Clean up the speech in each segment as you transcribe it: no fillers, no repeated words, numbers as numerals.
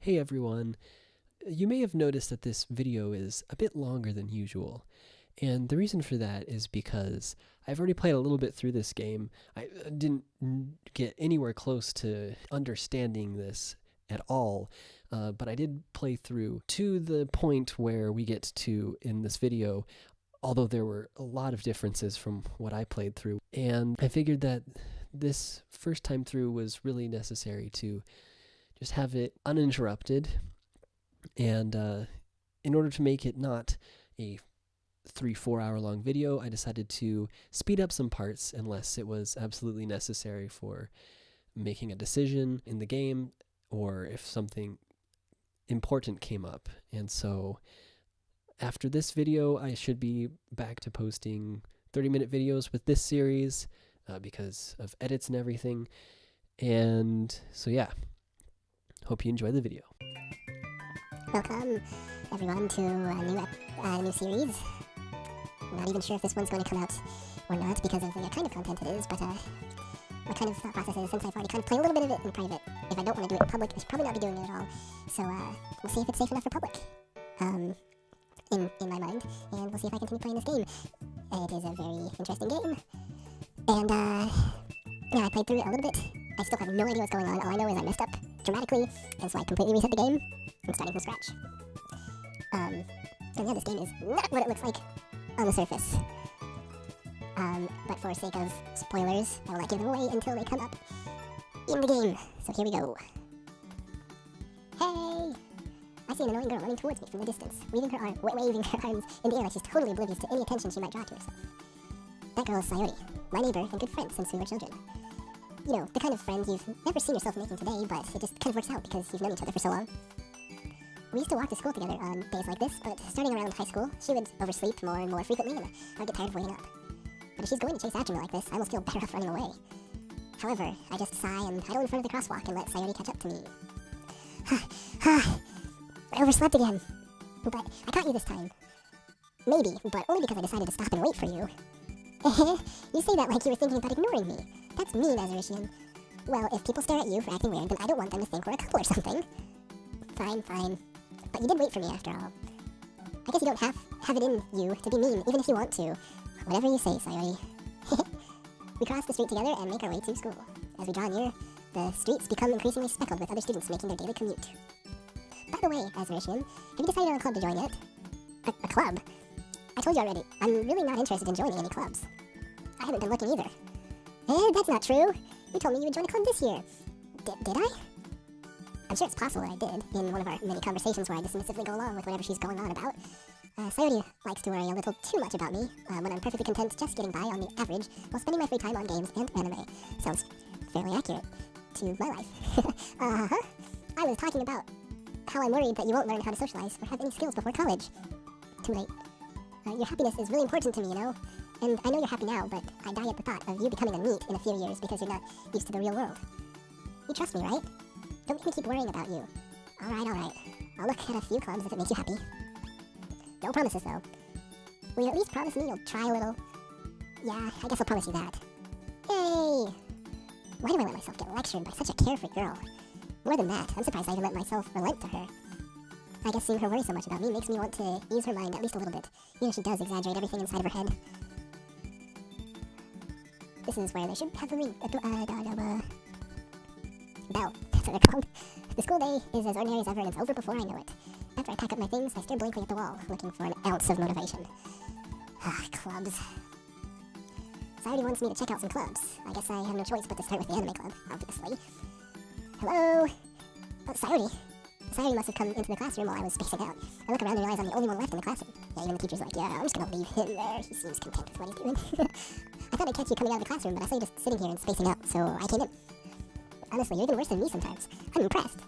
Hey everyone, you may have noticed that this video is a bit longer than usual, and the reason for that is because I've already played a little bit through this game. I didn't get anywhere close to understanding this at all, but I did play through to the point where we get to in this video, although there were a lot of differences from what I played through, and I figured that this first time through was really necessary to just have it uninterrupted, and in order to make it not a 3-4 hour long video, I decided to speed up some parts unless it was absolutely necessary for making a decision in the game or if something important came up. And so after this video, I should be back to posting 30-minute videos with this series because of edits and everything. And so yeah, hope you enjoy the video. Welcome, everyone, to a new series. I'm not even sure if this one's going to come out or not because of the kind of content it is, but my kind of thought process is, since I've already kind of played a little bit of it in private, if I don't want to do it in public, I should probably not be doing it at all. So we'll see if it's safe enough for public, in my mind, and we'll see if I continue playing this game. It is a very interesting game, and yeah, I played through it a little bit. I still have no idea what's going on. All I know is I messed up dramatically, and so I completely reset the game. I'm starting from scratch. And yeah, this game is not what it looks like on the surface. But for sake of spoilers, I will not give them away until they come up in the game. So here we go. Hey! I see an annoying girl running towards me from the distance, waving her arms in the air like she's totally oblivious to any attention she might draw to herself. That girl is Sayori, my neighbor and good friend since we were children. You know, the kind of friend you've never seen yourself making today, but it just kind of works out because you've known each other for so long. We used to walk to school together on days like this, but starting around high school, she would oversleep more and more frequently, and I'd get tired of waiting up. But if she's going to chase after me like this, I almost feel better off running away. However, I just sigh and idle in front of the crosswalk and let Sayori catch up to me. I overslept again. But I caught you this time. Maybe, but only because I decided to stop and wait for you. You say that like you were thinking about ignoring me. That's mean, Azuritian. Well, if people stare at you for acting weird, then I don't want them to think we're a couple or something. Fine. But you did wait for me after all. I guess you don't have it in you to be mean, even if you want to. Whatever you say, Sayori. We cross the street together and make our way to school. As we draw near, the streets become increasingly speckled with other students making their daily commute. By the way, Azuritian, have you decided on a club to join yet? A club? I told you already, I'm really not interested in joining any clubs. I haven't been looking either. That's not true. You told me you would join a club this year. Did I? I'm sure it's possible that I did, in one of our many conversations where I dismissively go along with whatever she's going on about. Sayori likes to worry a little too much about me, when I'm perfectly content just getting by on the average while spending my free time on games and anime. Sounds fairly accurate to my life. I was talking about how I'm worried that you won't learn how to socialize or have any skills before college. Too late. Your happiness is really important to me, you know? And I know you're happy now, but I die at the thought of you becoming a NEET in a few years because you're not used to the real world. You trust me, right? Don't make me keep worrying about you. Alright. I'll look at a few clubs if it makes you happy. No promises, though. Will you at least promise me you'll try a little? Yeah, I guess I'll promise you that. Yay! Why do I let myself get lectured by such a carefree girl? More than that, I'm surprised I even let myself relent to her. I guess seeing her worry so much about me makes me want to ease her mind at least a little bit. You know, she does exaggerate everything inside of her head. This is where they should have a ring. Bell. That's what they're called. The school day is as ordinary as ever, and it's over before I know it. After I pack up my things, I stare blankly at the wall, looking for an ounce of motivation. Clubs. Sayori wants me to check out some clubs. I guess I have no choice but to start with the anime club, obviously. Hello? Oh, Sayori. Sayori must have come into the classroom while I was spacing out. I look around and realize I'm the only one left in the classroom. Yeah, even the teacher's like, yeah, I'm just gonna leave him there. He seems content with what he's doing. I thought I'd catch you coming out of the classroom, but I saw you just sitting here and spacing out, so I came in. Honestly, you're even worse than me sometimes. I'm impressed.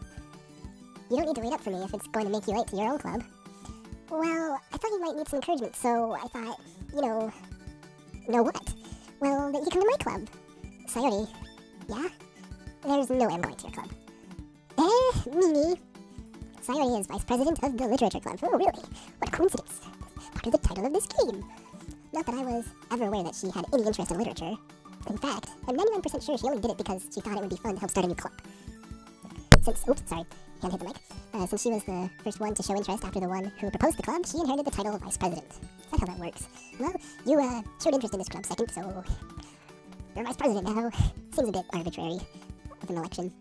You don't need to wait up for me if it's going to make you late to your own club. Well, I thought you might need some encouragement, so I thought, know what? Well, that you come to my club. Sayori, yeah? There's no way I'm going to your club. Mimi. Sayori is vice president of the literature club. Oh, really? What a coincidence. Part of the title of this game. Not that I was ever aware that she had any interest in literature. In fact, I'm 99% sure she only did it because she thought it would be fun to help start a new club. Hand hit the mic. Since she was the first one to show interest after the one who proposed the club, she inherited the title of vice president. Is that how that works? Well, you showed interest in this club second, so you're vice president now. Seems a bit arbitrary of an election.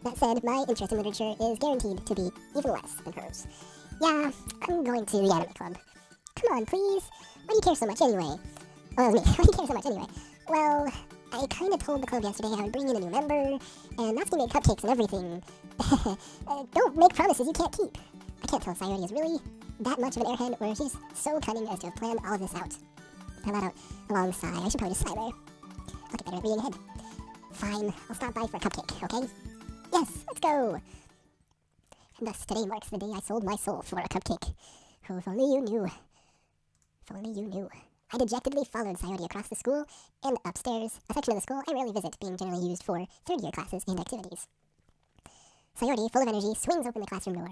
That said, my interest in literature is guaranteed to be even less than hers. Yeah, I'm going to the anime club. Come on, please. Why do you care so much anyway? Oh, that was me. Why do you care so much anyway? Well, I kinda told the club yesterday I would bring in a new member, and Natsuki made cupcakes and everything. Don't make promises you can't keep. I can't tell if Sayori is really that much of an airhead, or if she's so cunning as to have planned all of this out. I let out a long sigh. I should probably just sigh there. I'll get better at reading ahead. Fine, I'll stop by for a cupcake, okay? Yes, let's go! And thus, today marks the day I sold my soul for a cupcake. Oh, if only you knew. If only you knew. I dejectedly followed Sayori across the school and upstairs, a section of the school I rarely visit, being generally used for third-year classes and activities. Sayori, full of energy, swings open the classroom door.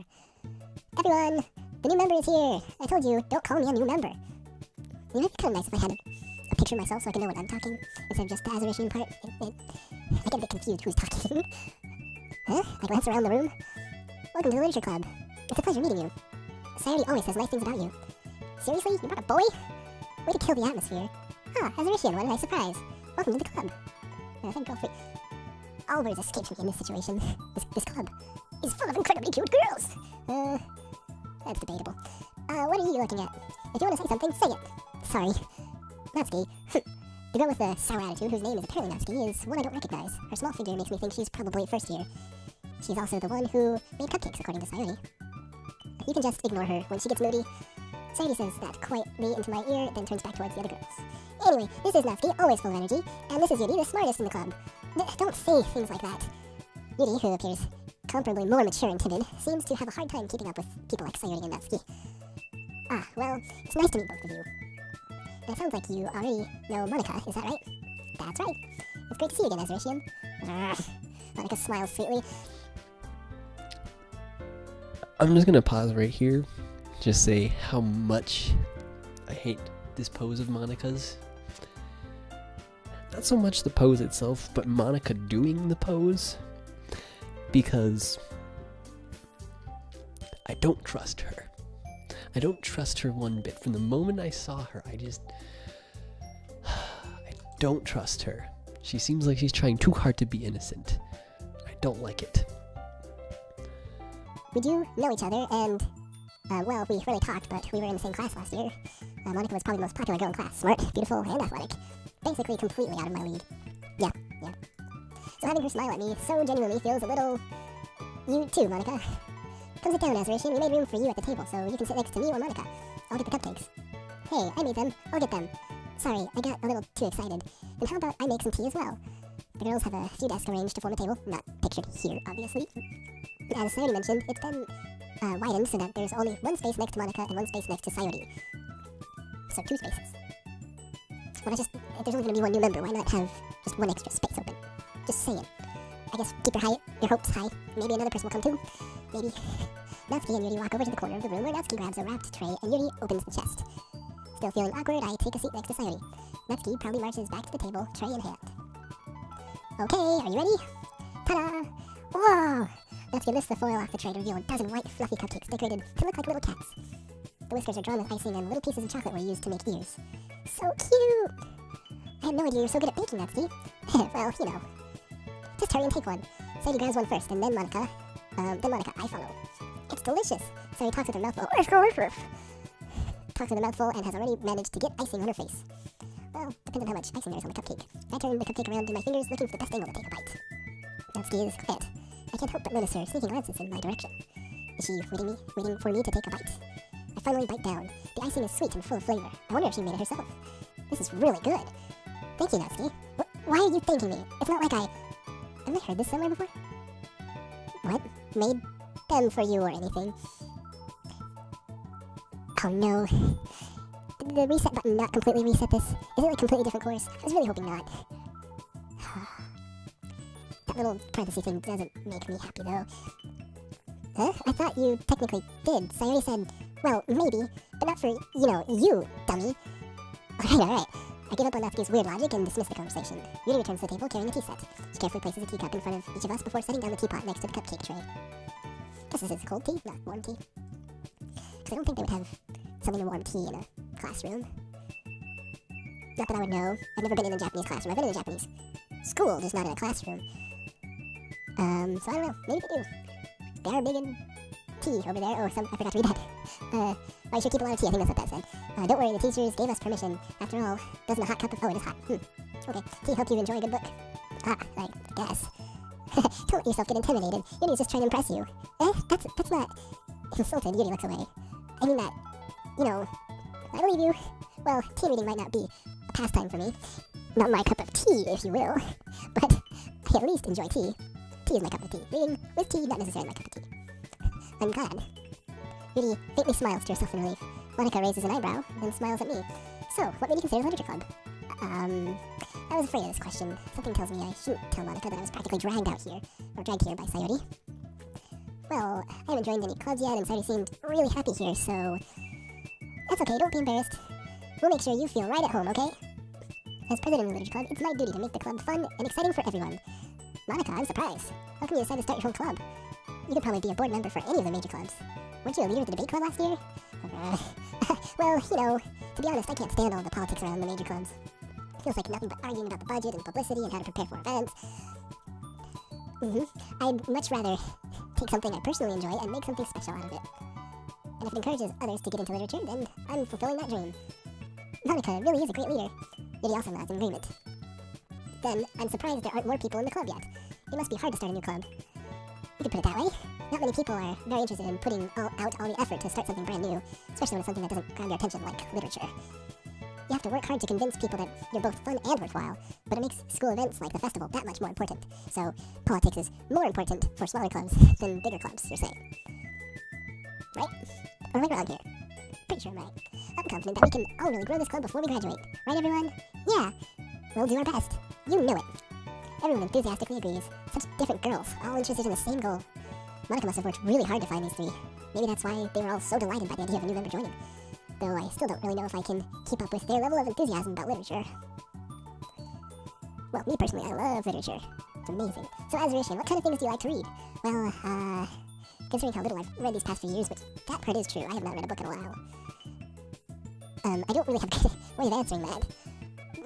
Everyone, the new member is here. I told you, don't call me a new member. It would be kind of nice if I had a picture of myself so I can know when I'm talking, instead of just the Azuritian part. I get a bit confused who's talking. Huh? I glance around the room. Welcome to the Literature Club. It's a pleasure meeting you. Sayori always says nice things about you. Seriously? You brought a boy? Way to kill the atmosphere. Ah, Azuritian, what a nice surprise. Welcome to the club. Thank God for... All words escaped me in this situation. This club is full of incredibly cute girls. That's debatable. What are you looking at? If you want to say something, say it. Sorry. Natsuki. The girl with the sour attitude, whose name is apparently Natsuki, is one I don't recognize. Her small figure makes me think she's probably first year. She's also the one who made cupcakes, according to Sayori. You can just ignore her when she gets moody. Sayori says that quietly into my ear, then turns back towards the other girls. Anyway, this is Natsuki, always full of energy, and this is Yuri, the smartest in the club. Don't say things like that. Yuri, who appears comparably more mature and timid, seems to have a hard time keeping up with people like Sayori and Natsuki. Ah, well, it's nice to meet both of you. And it sounds like you already know Monica, is that right? That's right. It's great to see you again, Azuritian. Monica smiles sweetly. I'm just gonna pause right here, just say how much I hate this pose of Monica's. Not so much the pose itself, but Monica doing the pose, because I don't trust her. I don't trust her one bit. From the moment I saw her, I don't trust her. She seems like she's trying too hard to be innocent. I don't like it. We do know each other, and, well, we rarely talked, but we were in the same class last year. Monica was probably the most popular girl in class. Smart, beautiful, and athletic. Basically completely out of my league. Yeah. So having her smile at me so genuinely feels a little... You too, Monica. Come sit down, Azuritian. We made room for you at the table, so you can sit next to me or Monica. I'll get the cupcakes. Hey, I made them. I'll get them. Sorry, I got a little too excited. And how about I make some tea as well? The girls have a few desks arranged to form a table, not pictured here, obviously. As Sayori mentioned, it's been widened so that there's only one space next to Monica and one space next to Sayori. So 2 spaces. Well, if there's only going to be one new member, why not have just one extra space open? Just saying. I guess keep your hopes high. Maybe another person will come too. Maybe. Natsuki and Yuri walk over to the corner of the room where Natsuki grabs a wrapped tray and Yuri opens the chest. Still feeling awkward, I take a seat next to Sayori. Natsuki proudly marches back to the table, tray in hand. Okay, are you ready? Ta-da! Whoa! Natsuki lifts the foil off the tray to reveal a dozen white, fluffy cupcakes decorated to look like little cats. The whiskers are drawn with icing and little pieces of chocolate were used to make ears. So cute! I had no idea you were so good at baking, Natsuki. Well, you know. Just hurry and take one. Sadie grabs one first, and then Monica. I follow. It's delicious! Sadie talks with her mouth full. It's delicious! Talks with her mouth full and has already managed to get icing on her face. Well, depends on how much icing there is on the cupcake. I turn the cupcake around in my fingers, looking for the best angle to take a bite. Natsuki is quiet. I can't help but notice her sneaking glances in my direction. Is she waiting for me to take a bite? I finally bite down. The icing is sweet and full of flavor. I wonder if she made it herself. This is really good. Thank you, Natsuki. Why are you thanking me? It's not like Have I heard this somewhere before? What? Made them for you or anything? Oh no. Did the reset button not completely reset this? Is it like a completely different course? I was really hoping not. That little parenthesis thing doesn't make me happy though. Huh? I thought you technically did. Sayori said, well, maybe, but not for, you, dummy. Alright. I give up on Natsuki's weird logic and dismiss the conversation. Yuri returns to the table carrying a tea set. She carefully places a teacup in front of each of us before setting down the teapot next to the cupcake tray. Guess this is cold tea, not warm tea. Because I don't think they would have something to warm tea in a classroom. Not that I would know. I've never been in a Japanese classroom. I've been in a Japanese school, just not in a classroom. So I don't know. Maybe they do. They are big in tea over there. Oh, I forgot to read that. Well, you should keep a lot of tea. I think that's what that said. Don't worry, the teachers gave us permission. After all, doesn't a hot cup of... Oh, it is hot. Okay. Tea help you enjoy a good book. I guess. Don't let yourself get intimidated. Yuri's just trying to impress you. That's not... Insulted, Yuri looks away. I mean that, I believe you. Well, tea reading might not be a pastime for me. Not my cup of tea, if you will. But I at least enjoy tea. Tea is my cup of tea. Reading with tea, not necessarily my cup of tea. I'm glad. Yuri faintly smiles to herself in relief. Monica raises an eyebrow, then smiles at me. So, what made you consider literature club? I was afraid of this question. Something tells me I shouldn't tell Monica that I was practically dragged here by Sayori. Well, I haven't joined any clubs yet, and Sayori seemed really happy here, so... That's okay, don't be embarrassed. We'll make sure you feel right at home, okay? As president of the Literature Club, it's my duty to make the club fun and exciting for everyone. Monica, I'm surprised. How come you decided to start your own club? You could probably be a board member for any of the major clubs. Weren't you a leader of the debate club last year? Well, to be honest, I can't stand all the politics around the major clubs. It feels like nothing but arguing about the budget and publicity and how to prepare for events. I'd much rather take something I personally enjoy and make something special out of it. And if it encourages others to get into literature, then I'm fulfilling that dream. Monica really is a great leader. Yuri also nods in agreement. Then, I'm surprised there aren't more people in the club yet. It must be hard to start a new club. You could put it that way. Not many people are very interested in putting out all the effort to start something brand new, especially when it's something that doesn't grab your attention like literature. You have to work hard to convince people that you're both fun and worthwhile, but it makes school events like the festival that much more important. So, politics is more important for smaller clubs than bigger clubs, you're saying. Right? Or am I wrong here? Pretty sure I'm right. I'm confident that we can all really grow this club before we graduate. Right, everyone? Yeah. We'll do our best. You know it. Everyone enthusiastically agrees. Such different girls, all interested in the same goal. Monica must have worked really hard to find these three. Maybe that's why they were all so delighted by the idea of a new member joining. Though I still don't really know if I can keep up with their level of enthusiasm about literature. Well, me personally, I love literature. It's amazing. So, Azuritian, what kind of things do you like to read? Well, considering how little I've read these past few years, which that part is true, I have not read a book in a while. I don't really have a good way of answering that.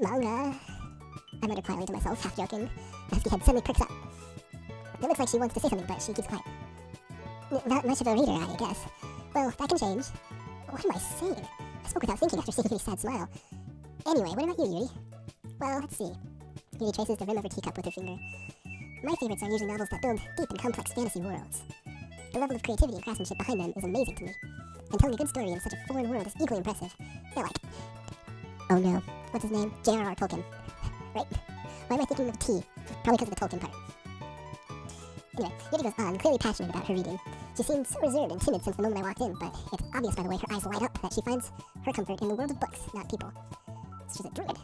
Manga. I muttered quietly to myself, half joking. Natsuki head suddenly pricks up. It looks like she wants to say something, but she keeps quiet. Not much of a reader, I guess. Well, that can change. What am I saying? I spoke without thinking after seeing Yuri's sad smile. Anyway, what about you, Yuri? Well, let's see. Yuri traces the rim of her teacup with her finger. My favorites are usually novels that build deep and complex fantasy worlds. The level of creativity and craftsmanship behind them is amazing to me. And telling a good story in such a foreign world is equally impressive. They're like... Oh no. What's his name? J.R.R. Tolkien. Right? Why am I thinking of T? Probably because of the Tolkien part. Anyway, Yuri goes on, clearly passionate about her reading. She seemed so reserved and timid since the moment I walked in, but it's obvious by the way her eyes light up that she finds her comfort in the world of books, not people. She's a druid.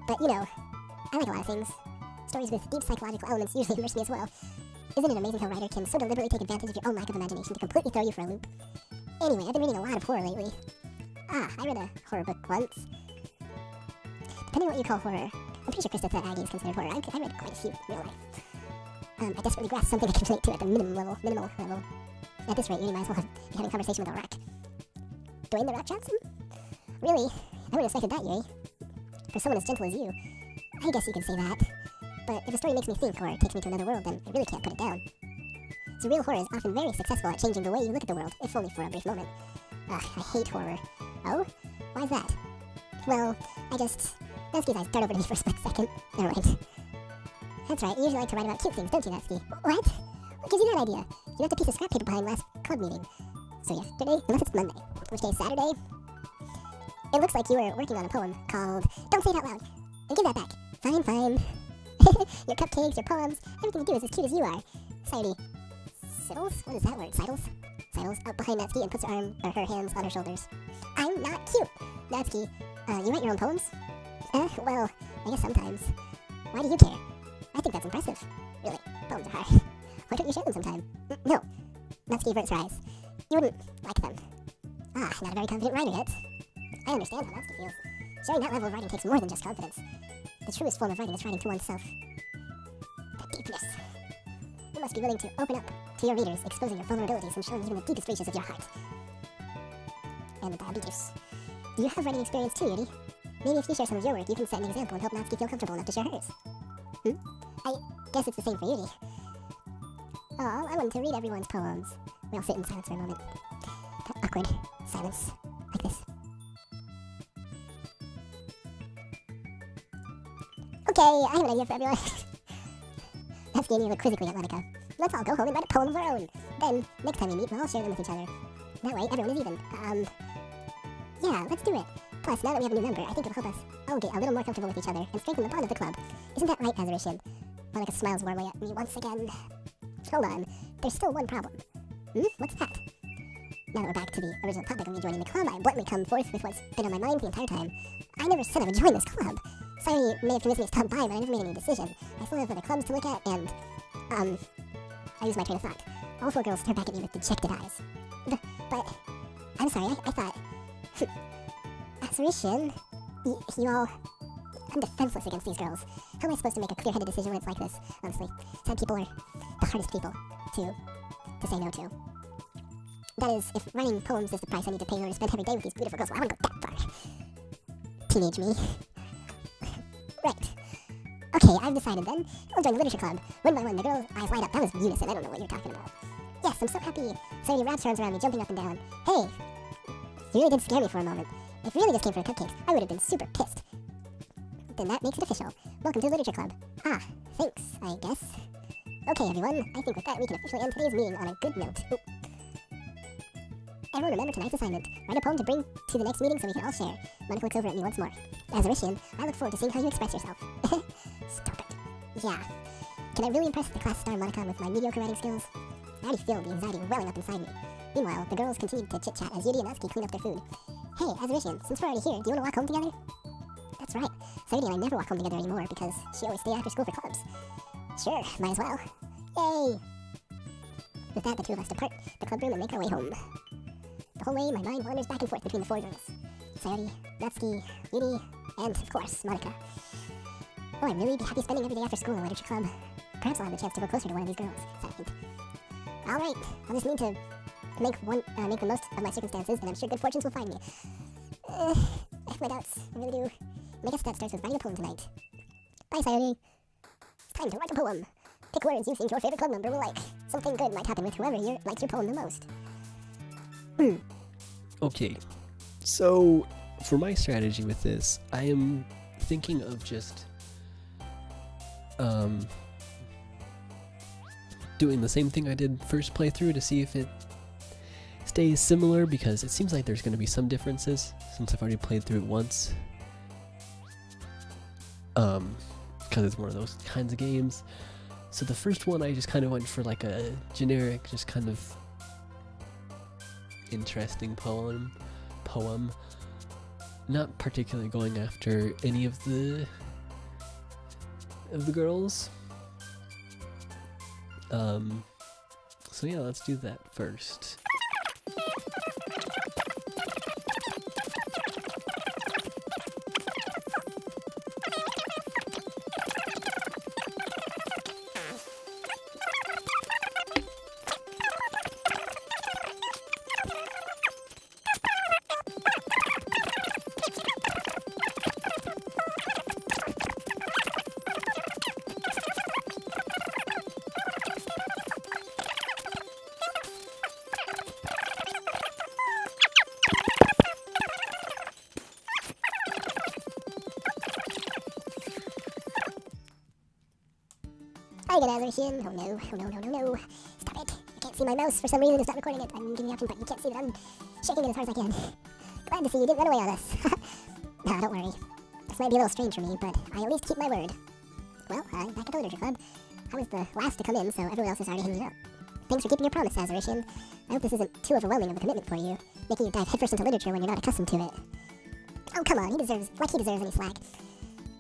But, I like a lot of things. Stories with deep psychological elements usually immerse me as well. Isn't it amazing how a writer can so deliberately take advantage of your own lack of imagination to completely throw you for a loop? Anyway, I've been reading a lot of horror lately. I read a horror book once. Depending on what you call horror, I'm pretty sure Krista said Aggie is considered horror. I read quite a few in real life. I desperately grasped something I can relate to at the minimal level. At this rate, Yuri might as well be having a conversation with a rock. Dwayne the Rock Johnson? Really? I wouldn't have expected that, Yuri. For someone as gentle as you, I guess you could say that. But if a story makes me think or takes me to another world, then I really can't put it down. So real horror is often very successful at changing the way you look at the world, if only for a brief moment. I hate horror. Oh? Why is that? Well, Natsuki's eyes dart over to me for a split second. Never mind. That's right, you usually like to write about cute things, don't you, Natsuki? What? What gives you that idea? You left a piece of scrap paper behind last club meeting. So yesterday? Unless it's Monday. Which day is Saturday? It looks like you were working on a poem called Don't Say It Out Loud. And give that back. Fine. Your cupcakes, your poems, everything you do is as cute as you are. Sayori. Siddles? What is that word? Sidles up behind Natsuki and puts her hands on her shoulders. I'm not cute! Natsuki, you write your own poems? Well, I guess sometimes. Why do you care? I think that's impressive. Really, poems are hard. Why don't you share them sometime? No. Natsuki averts her eyes. You wouldn't like them. Not a very confident writer yet. I understand how Natsuki feels. Sharing that level of writing takes more than just confidence. The truest form of writing is writing to oneself. The deepness. You must be willing to open up to your readers, exposing your vulnerabilities and showing even the deepest reaches of your heart. And the diabetes. Do you have writing experience too, Yuri? Maybe if you share some of your work, you can set an example and help Natsuki feel comfortable enough to share hers. I guess it's the same for Yuri. Oh, I wanted to read everyone's poems. We all sit in silence for a moment. That awkward silence, like this. Okay, I have an idea for everyone. Natsuki and you look quizzically at Monica. Let's all go home and write a poem of our own. Then, next time we meet, we'll all share them with each other. That way, everyone is even. Yeah, let's do it. Plus, now that we have a new member, I think it'll help us all get a little more comfortable with each other and strengthen the bond of the club. Isn't that right, Azuritian? Monica smiles warmly at me once again. Hold on, there's still one problem. What's that? Now that we're back to the original topic of me joining the club, I bluntly come forth with what's been on my mind the entire time. I never said I would join this club. Sayori may have convinced me to stop by, but I never made any decision. I still have other clubs to look at, and, I lose my train of thought. All 4 girls stare back at me with dejected eyes. But, I'm sorry, I thought... Azuritian, you all... I'm defenseless against these girls. How am I supposed to make a clear-headed decision when it's like this? Honestly, sad people are the hardest people to say no to. That is, if writing poems is the price I need to pay in order to spend every day with these beautiful girls, well, I wouldn't go that far. Teenage me. Right. Okay, I've decided then. I'll join the literature club. One by one, the girls' eyes light up. That was unison. I don't know what you're talking about. Yes, I'm so happy. Sayori wraps her arms around me, jumping up and down. Hey, you really did scare me for a moment. If you really just came for cupcakes, I would have been super pissed. Then that makes it official. Welcome to the literature club. Ah, thanks, I guess. Okay, everyone. I think with that, we can officially end today's meeting on a good note. Ooh. Everyone remember tonight's assignment. Write a poem to bring to the next meeting so we can all share. Monica looks over at me once more. Azuritian, I look forward to seeing how you express yourself. Stop it. Yeah. Can I really impress the class star Monica with my mediocre writing skills? I already feel the anxiety welling up inside me. Meanwhile, the girls continue to chit-chat as Yuri and Natsuki clean up their food. Hey, Azuritian, since we're already here, do you want to walk home together? That's right. Sayori and I never walk home together anymore because she always stays after school for clubs. Sure, might as well. Yay! With that, the two of us depart the club room and make our way home. The whole way, my mind wanders back and forth between the 4 girls. Sayori, Natsuki, Yuri, and, of course, Monica. Oh, I'd really be happy spending every day after school in the literature club. Perhaps I'll have the chance to go closer to one of these girls. Sad hint. Alright, I'll just need to make the most of my circumstances, and I'm sure good fortunes will find me. I have my doubts, I really do. And I guess that starts with writing a poem tonight. Bye, Sayori. It's time to write a poem. Pick words you think your favorite club member will like. Something good might happen with whoever likes your poem the most. Okay, so for my strategy with this, I am thinking of just doing the same thing I did first playthrough to see if it stays similar, because it seems like there's going to be some differences since I've already played through it once. Because it's one of those kinds of games. So the first one I just kind of went for like a generic, just kind of interesting poem, not particularly going after any of the girls. So yeah, let's do that first. Hi again, Azuritian. Oh no. Stop it. I can't see my mouse for some reason. It's not recording it. I'm giving you option, but you can't see that I'm shaking it as hard as I can. Glad to see you didn't run away on us. No, don't worry. This might be a little strange for me, but I at least keep my word. Well, I'm back at the literature club. I was the last to come in, so everyone else is already hanging out. Thanks for keeping your promise, Azuritian. I hope this isn't too overwhelming of a commitment for you, making you dive headfirst into literature when you're not accustomed to it. Oh, come on. He deserves any slack.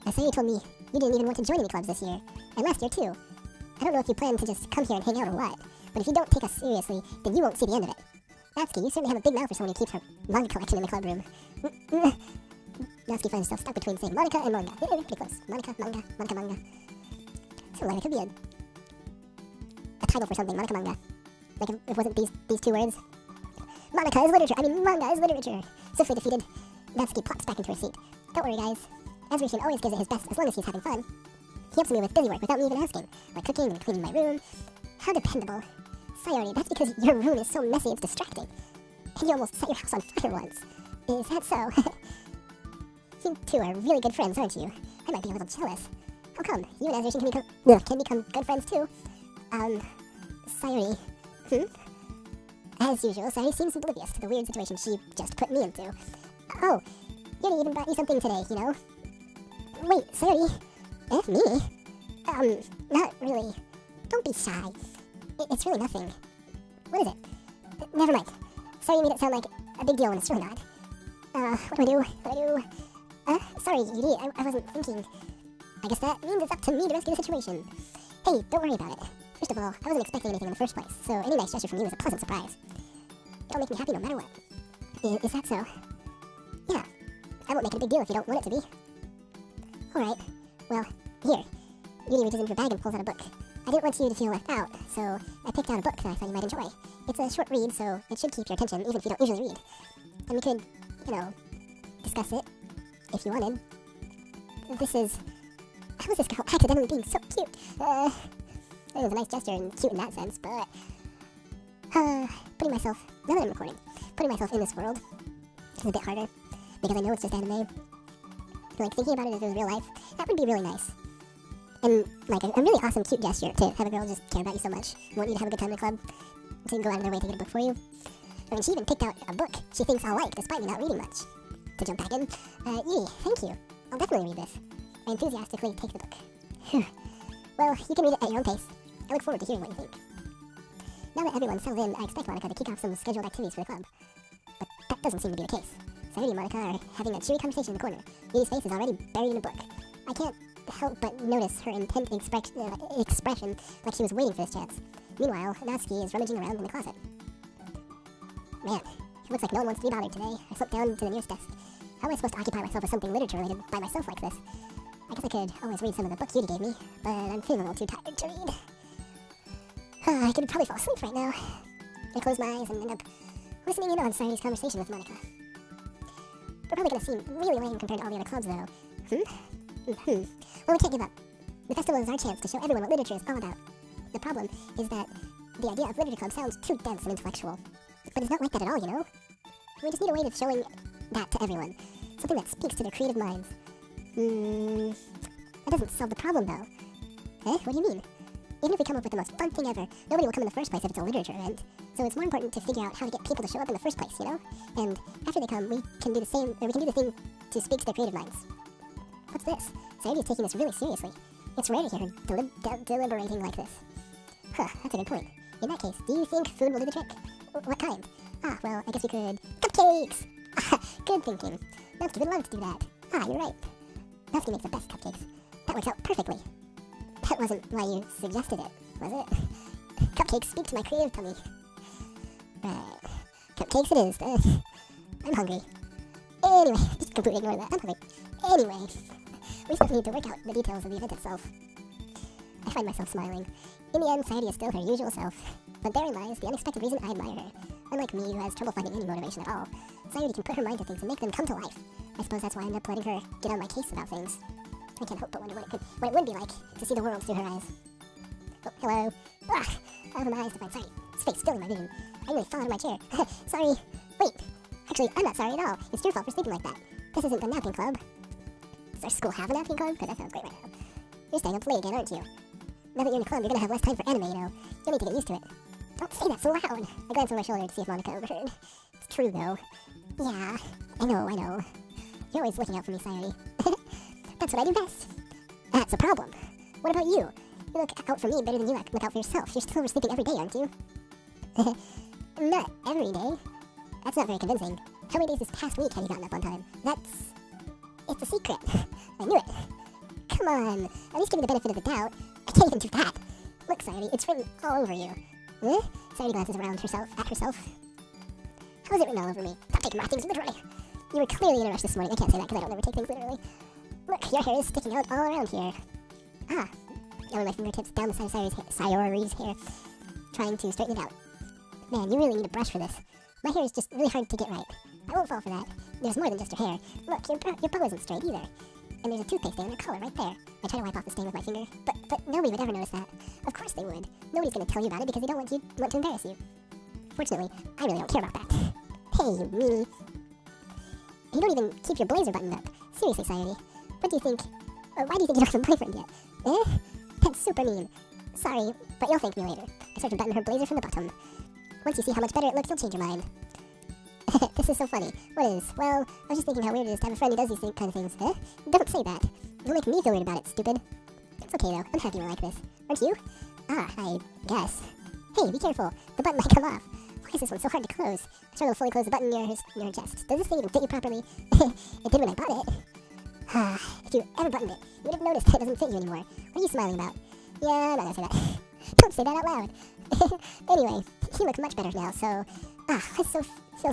Sayori told me you didn't even want to join any clubs this year, and last year too. I don't know if you plan to just come here and hang out or what, but if you don't take us seriously, then you won't see the end of it. Natsuki, you certainly have a big mouth for someone who keeps her manga collection in the club room. Natsuki finds herself stuck between saying Monica and manga. Pretty close. Monica, manga, Monica, manga. So like it could be a title for something, Monica manga. Like if it wasn't these two words. Monica is literature. I mean, manga is literature. Swiftly defeated, Natsuki plops back into her seat. Don't worry, guys. Azuritian always gives it his best as long as he's having fun. He helps me with busy work without me even asking, like cooking and cleaning my room. How dependable. Sayori, that's because your room is so messy it's distracting. And you almost set your house on fire once. Is that so? You two are really good friends, aren't you? I might be a little jealous. How come? You and Azuritian can become good friends too. Sayori. As usual, Sayori seems oblivious to the weird situation she just put me into. Oh, Yuri even brought you something today, you know? Wait, Sayori? Me? Not really. Don't be shy. It's really nothing. What is it? Never mind. Sayori made it sound like a big deal when it's really not. What do I do? Sorry, Yuri, I wasn't thinking. I guess that means it's up to me to rescue the situation. Hey, don't worry about it. First of all, I wasn't expecting anything in the first place, so any nice gesture from you is a pleasant surprise. It'll make me happy no matter what. Is that so? Yeah. I won't make it a big deal if you don't want it to be. Alright. Well, here. Yuri reaches into her bag and pulls out a book. I didn't want you to feel left out, so I picked out a book that I thought you might enjoy. It's a short read, so it should keep your attention even if you don't usually read. And we could, discuss it, if you wanted. This is... How was this girl accidentally being so cute? It was a nice gesture and cute in that sense, but... putting myself... Now that I'm recording, putting myself in this world is a bit harder, because I know it's just anime. Like, thinking about it if it was real life, that would be really nice. And, like, a really awesome, cute gesture to have a girl just care about you so much, want you to have a good time in the club, to go out of their way to get a book for you. I mean, she even picked out a book she thinks I'll like, despite me not reading much. To jump back in, Yuri, thank you. I'll definitely read this. I enthusiastically take the book. Well, you can read it at your own pace. I look forward to hearing what you think. Now that everyone's settled in, I expect Monica to kick off some scheduled activities for the club. But that doesn't seem to be the case. Sayori and Monica are having a cheery conversation in the corner. Yuri's face is already buried in a book. I can't help but notice her intent expression like she was waiting for this chance. Meanwhile, Natsuki is rummaging around in the closet. Man, it looks like no one wants to be bothered today. I slipped down to the nearest desk. How am I supposed to occupy myself with something literature-related by myself like this? I guess I could always read some of the book Yuri gave me, but I'm feeling a little too tired to read. I could probably fall asleep right now. I close my eyes and end up listening in on Sayori's conversation with Monica. We're probably gonna seem really lame compared to all the other clubs, though. Well, we can't give up. The festival is our chance to show everyone what literature is all about. The problem is that the idea of literature club sounds too dense and intellectual. But it's not like that at all, you know? We just need a way of showing that to everyone. Something that speaks to their creative minds. That doesn't solve the problem, though. What do you mean? Even if we come up with the most fun thing ever, nobody will come in the first place if it's a literature event. So it's more important to figure out how to get people to show up in the first place, you know? And after they come, we can do the thing to speak to their creative minds. What's this? Sayori is taking this really seriously. It's rare to hear her deliberating like this. That's a good point. In that case, do you think food will do the trick? What kind? Well, I guess we could... Cupcakes! Good thinking. Natsuki would love to do that. You're right. Natsuki makes the best cupcakes. That works out perfectly. That wasn't why you suggested it, was it? Cupcakes speak to my creative tummy. Right. Cupcakes it is. I'm hungry. Anyway, just completely ignore that. I'm hungry. Anyway, we still need to work out the details of the event itself. I find myself smiling. In the end, Sayori is still her usual self. But therein lies the unexpected reason I admire her. Unlike me, who has trouble finding any motivation at all, Sayori can put her mind to things and make them come to life. I suppose that's why I end up letting her get on my case about things. I can't help but wonder what it would be like to see the world through her eyes. Oh, hello. I open my eyes to find Sayori's face filling my vision. I nearly fell out of my chair. Sorry. Wait. Actually, I'm not sorry at all. It's your fault for sleeping like that. This isn't the napkin club. Does our school have a napkin club? Because that sounds great right now. You're staying up late again, aren't you? Now that you're in the club, you're gonna have less time for anime, you know. You'll need to get used to it. Don't say that so loud. I glance over my shoulder to see if Monica overheard. It's true, though. Yeah, I know. You're always looking out for me, Sayori. That's what I do best. That's a problem. What about you? You look out for me better than you look out for yourself. You're still oversleeping every day, aren't you? Not every day. That's not very convincing. How many days this past week have you gotten up on time? It's a secret. I knew it. Come on. At least give me the benefit of the doubt. I can't even do that. Look, Sayori, it's written all over you. Sayori glances around at herself. How is it written all over me? Stop taking my things literally. You were clearly in a rush this morning. I can't say that because I don't ever take things literally. Look, your hair is sticking out all around here. Ah. Going my fingertips down the side of Sayori's hair, trying to straighten it out. Man, you really need a brush for this. My hair is just really hard to get right. I won't fall for that. There's more than just your hair. Look, your bow isn't straight either. And there's a toothpaste stain on your collar right there. I try to wipe off the stain with my finger, but nobody would ever notice that. Of course they would. Nobody's gonna tell you about it because they don't want to embarrass you. Fortunately, I really don't care about that. Hey, you meanie. You don't even keep your blazer buttoned up. Seriously, Sayori. What do you think? Why do you think you don't have a boyfriend yet? Eh? That's super mean. Sorry, but you'll thank me later. I started to button her blazer from the bottom. Once you see how much better it looks, you'll change your mind. This is so funny. What is? Well, I was just thinking how weird it is to have a friend who does these kind of things. Huh? Don't say that. You'll make me feel weird about it, stupid. It's okay, though. I'm happy we're like this. Aren't you? Ah, I guess. Hey, be careful. The button might come off. Why is this one so hard to close? I struggle to fully close the button near her chest. Does this thing even fit you properly? It did when I bought it. If you ever buttoned it, you would have noticed that it doesn't fit you anymore. What are you smiling about? Yeah, I'm not gonna say that. Don't say that out loud. Anyway, you look much better now, so... I feel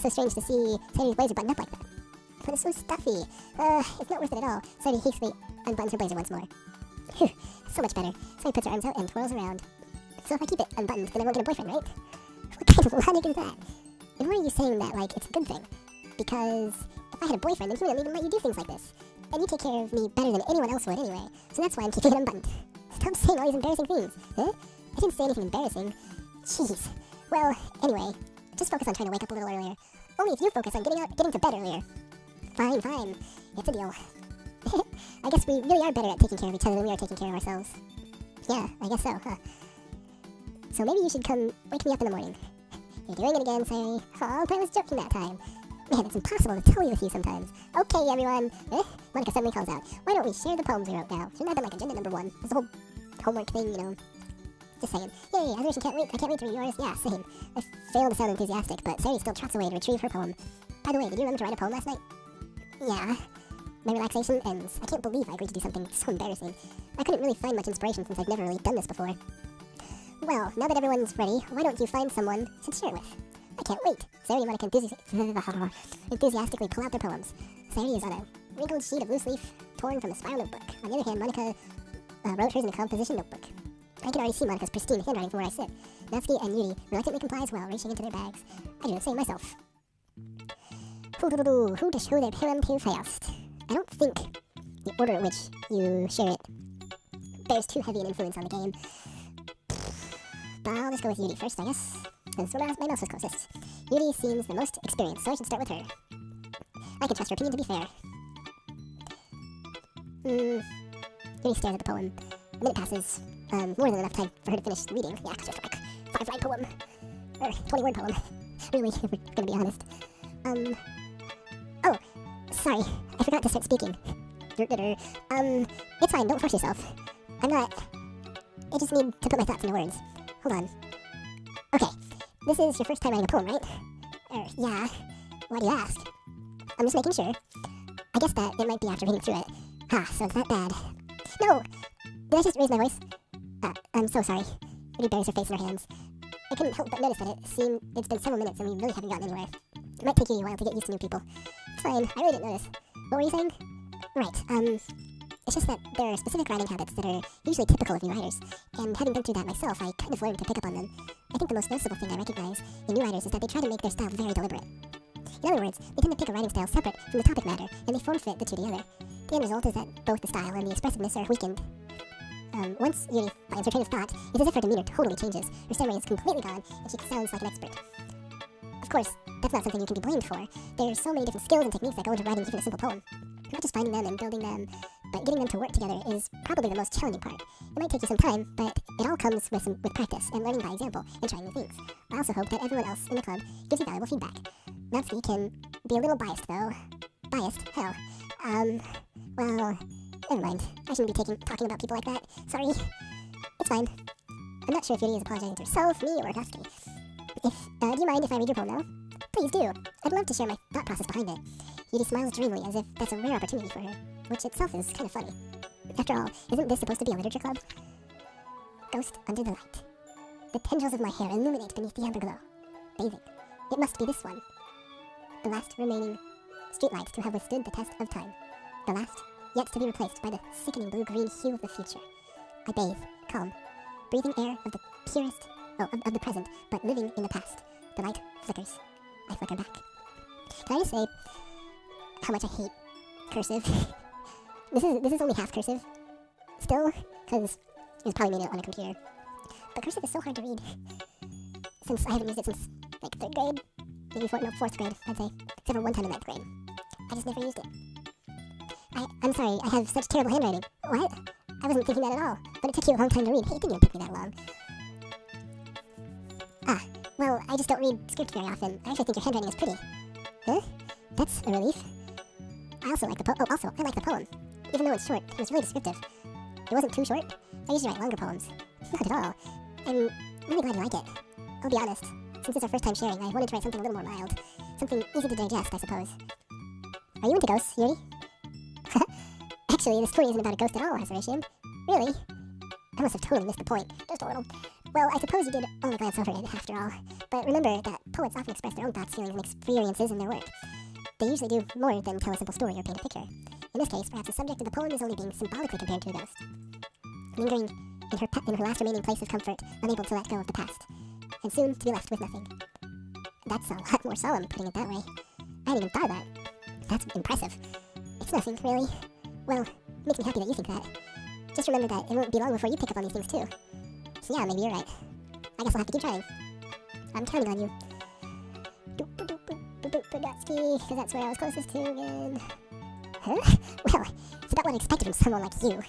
so strange to see Sayori's blazer buttoned up like that. But it's so stuffy. It's not worth it at all. Sayori hastily unbuttons her blazer once more. Phew, so much better. Sayori puts her arms out and twirls around. So if I keep it unbuttoned, then I won't get a boyfriend, right? What kind of logic is that? And why are you saying that like it's a good thing? Because if I had a boyfriend, then he wouldn't even let you do things like this. And you take care of me better than anyone else would anyway. So that's why I'm keeping it unbuttoned. Stop saying all these embarrassing things. Huh? I didn't say anything embarrassing. Jeez. Well, anyway, just focus on trying to wake up a little earlier. Only if you focus on getting to bed earlier. Fine, fine. It's a deal. I guess we really are better at taking care of each other than we are taking care of ourselves. Yeah, I guess so, huh? So maybe you should come wake me up in the morning. You're doing it again, Sayori. Oh, I was joking that time. Man, it's impossible to tell you with you sometimes. Okay, everyone. Monica suddenly calls out. Why don't we share the poems we wrote now? Shouldn't that have been like agenda number 1? This whole homework thing, you know. Just saying. Yay, Azuritian can't wait. I can't wait to read yours. Yeah, same. I failed to sound enthusiastic, but Sayori still trots away to retrieve her poem. By the way, did you remember to write a poem last night? Yeah. My relaxation ends. I can't believe I agreed to do something so embarrassing. I couldn't really find much inspiration since I've never really done this before. Well, now that everyone's ready, why don't you find someone to share it with? I can't wait. Sayori and Monica enthusiastically pull out their poems. Sayori is on a wrinkled sheet of loose leaf torn from a spiral notebook. On the other hand, Monica wrote hers in a composition notebook. I can already see Monica's pristine handwriting from where I sit. Natsuki and Yuri reluctantly comply as well, reaching into their bags. I do the same myself. Who to show their poem to first? I don't think the order in which you share it bears too heavy an influence on the game. But I'll just go with Yuri first, I guess. That's where my mouse was closest. Yuri seems the most experienced, so I should start with her. I can trust her opinion to be fair. Yuri stares at the poem. A minute passes. More than enough time for her to finish reading. Yeah, because it's like 5-line poem. Or 20-word poem. Really, if we're gonna be honest. Oh, sorry. I forgot to start speaking. It's fine, don't force yourself. I'm not... I just need to put my thoughts into words. Hold on. Okay, this is your first time writing a poem, right? Yeah. Why do you ask? I'm just making sure. I guess that it might be after reading through it. So it's that bad. No! Did I just raise my voice? I'm so sorry. Ruby buries her face in her hands. I couldn't help but notice that it's been several minutes and we really haven't gotten anywhere. It might take you a while to get used to new people. It's fine, I really didn't notice. What were you saying? Right, it's just that there are specific writing habits that are usually typical of new writers, and having been through that myself, I kind of learned to pick up on them. I think the most noticeable thing I recognize in new writers is that they try to make their style very deliberate. In other words, they tend to pick a writing style separate from the topic matter, and they form-fit the two together. The end result is that both the style and the expressiveness are weakened. Once Yuri finds her train of thought, it's as if her demeanor totally changes. Her stammering is completely gone, and she sounds like an expert. Of course, that's not something you can be blamed for. There's so many different skills and techniques that go into writing even a simple poem. Not just finding them and building them, but getting them to work together is probably the most challenging part. It might take you some time, but it all comes with practice and learning by example and trying new things. I also hope that everyone else in the club gives you valuable feedback. Natsuki can be a little biased, though. Biased? Hell. Well, never mind. I shouldn't be talking about people like that. Sorry. It's fine. I'm not sure if Yuri is apologizing to herself, me, or Natsuki. Do you mind if I read your poem now? Please do. I'd love to share my thought process behind it. Yuri smiles dreamily as if that's a rare opportunity for her, which itself is kind of funny. After all, isn't this supposed to be a literature club? Ghost under the light. The tendrils of my hair illuminate beneath the amber glow. Bathing. It must be this one. The last remaining streetlight to have withstood the test of time. The last, yet to be replaced by the sickening blue-green hue of the future. I bathe, calm, breathing air of the purest, of the present, but living in the past. The light flickers. I flicker back. Can I just say how much I hate cursive? This is only half cursive. Still, because it was probably made it on a computer. But cursive is so hard to read. Since I haven't used it since, like, 3rd grade. Maybe 4th grade, I'd say. Except for one time in 9th grade. I just never used it. I'm sorry, I have such terrible handwriting. What? I wasn't thinking that at all. But it took you a long time to read. Hey, it didn't even take me that long. Ah, well, I just don't read script very often. I actually think your handwriting is pretty. Huh? That's a relief. I also like the poem. Oh, also, I like the poem. Even though it's short, it was really descriptive. It wasn't too short. I usually write longer poems. Not at all. I'm really glad you like it. I'll be honest. Since it's our first time sharing, I wanted to write something a little more mild. Something easy to digest, I suppose. Are you into ghosts, Yuri? Actually, the story isn't about a ghost at all, Azuritian. Really? I must have totally missed the point. Just a little. Well, I suppose you did only glance over it, after all. But remember that poets often express their own thoughts, feelings, and experiences in their work. They usually do more than tell a simple story or paint a picture. In this case, perhaps the subject of the poem is only being symbolically compared to a ghost. Lingering in her last remaining place of comfort, unable to let go of the past. And soon to be left with nothing. That's a lot more solemn, putting it that way. I hadn't even thought of that. That's impressive. It's nothing, really. Well, it makes me happy that you think that. Just remember that it won't be long before you pick up on these things too. So yeah, maybe you're right. I guess I'll have to keep trying. I'm counting on you. Because that's where I was closest to again. Huh? Well, it's about what I expected from someone like you.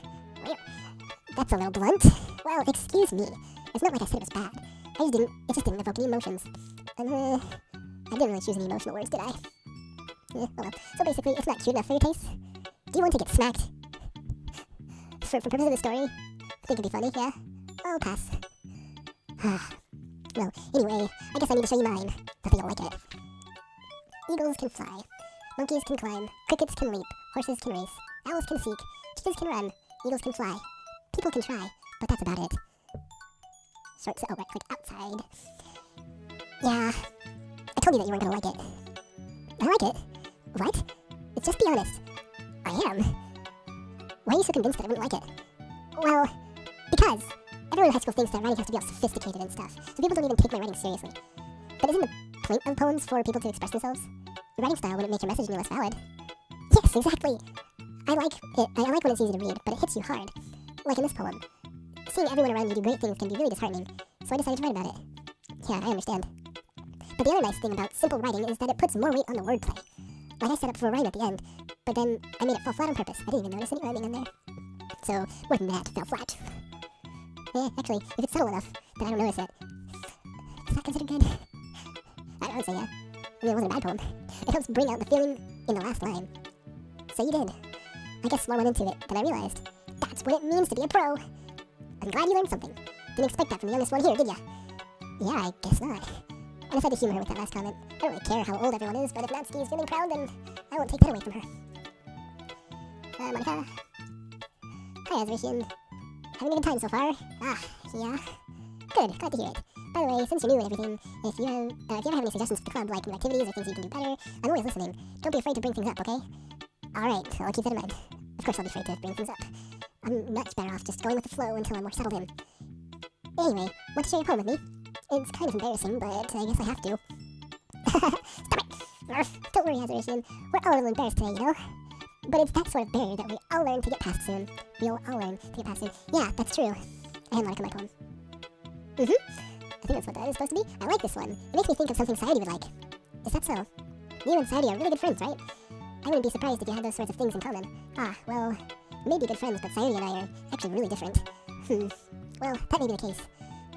That's a little blunt. Well, excuse me. It's not like I said it was bad. It just didn't evoke any emotions. I didn't really choose any emotional words, did I? Oh well. So basically, it's not cute enough for your taste. Do you want to get smacked? For purposes of the story, I think it'd be funny, yeah? I'll pass. Well, anyway, I guess I need to show you mine. I think you'll like it. Eagles can fly. Monkeys can climb. Crickets can leap. Horses can race. Owls can seek. Chickens can run. Eagles can fly. People can try, but that's about it. Right click outside. Yeah, I told you that you weren't gonna like it. I like it? What? Just be honest. I am. Why are you so convinced that I wouldn't like it? Well, because everyone in high school thinks that writing has to be all sophisticated and stuff, so people don't even take my writing seriously. But isn't the point of poems for people to express themselves? Your writing style wouldn't make your message any less valid. Yes, exactly. I like it. I like when it's easy to read, but it hits you hard. Like in this poem. Seeing everyone around you do great things can be really disheartening, so I decided to write about it. Yeah, I understand. But the other nice thing about simple writing is that it puts more weight on the wordplay. Like I set up for a rhyme at the end, but then I made it fall flat on purpose. I didn't even notice any rhyming in there. So, more than that, it fell flat. Actually, if it's subtle enough that I don't notice it, is that considered good? I would say yeah. I mean, it wasn't a bad poem. It helps bring out the feeling in the last line. So you did. I guess more went into it than I realized. That's what it means to be a pro. I'm glad you learned something. Didn't expect that from the youngest one here, did ya? Yeah, I guess not. I decided to humor her with that last comment. I don't really care how old everyone is, but if Natsuki is feeling proud, then I won't take that away from her. Monica. Hi, Azuritian. Having a good time so far? Ah, yeah. Good, glad to hear it. By the way, since you're new and everything, if you ever have any suggestions for the club, like new activities or things you can do better, I'm always listening. Don't be afraid to bring things up, okay? Alright, I'll keep that in mind. Of course I'll be afraid to bring things up. I'm much better off just going with the flow until I'm more settled in. Anyway, want to share your poem with me? It's kind of embarrassing, but I guess I have to. Stop it! Don't worry, Azuritian. We're all a little embarrassed today, you know? But it's that sort of barrier that we all learn to get past soon. We'll all learn to get past soon. Yeah, that's true. I am Monica, my poem. I think that's what that is supposed to be. I like this one. It makes me think of something Sayuri would like. Is that so? You and Sayuri are really good friends, right? I wouldn't be surprised if you had those sorts of things in common. Ah, well, we may be good friends, but Sayuri and I are actually really different. Well, that may be the case.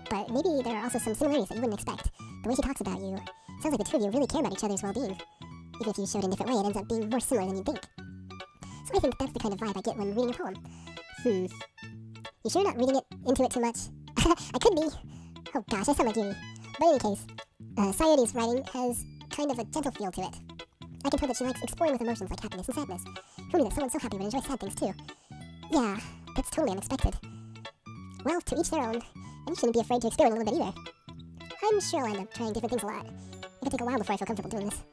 But maybe there are also some similarities that you wouldn't expect. The way she talks about you. Sounds like the two of you really care about each other's well-being. Even if you show it in a different way, it ends up being more similar than you'd think. So I think that's the kind of vibe I get when reading your poem. You sure not reading it into it too much? I could be. Oh gosh, I sound like Yuri. But in any case, Sayuri's writing has kind of a gentle feel to it. I can tell that she likes exploring with emotions like happiness and sadness. Who knew that someone so happy would enjoy sad things too? Yeah, that's totally unexpected. Well, to each their own, and you shouldn't be afraid to experiment a little bit either. I'm sure I'll end up trying different things a lot. It could take a while before I feel comfortable doing this.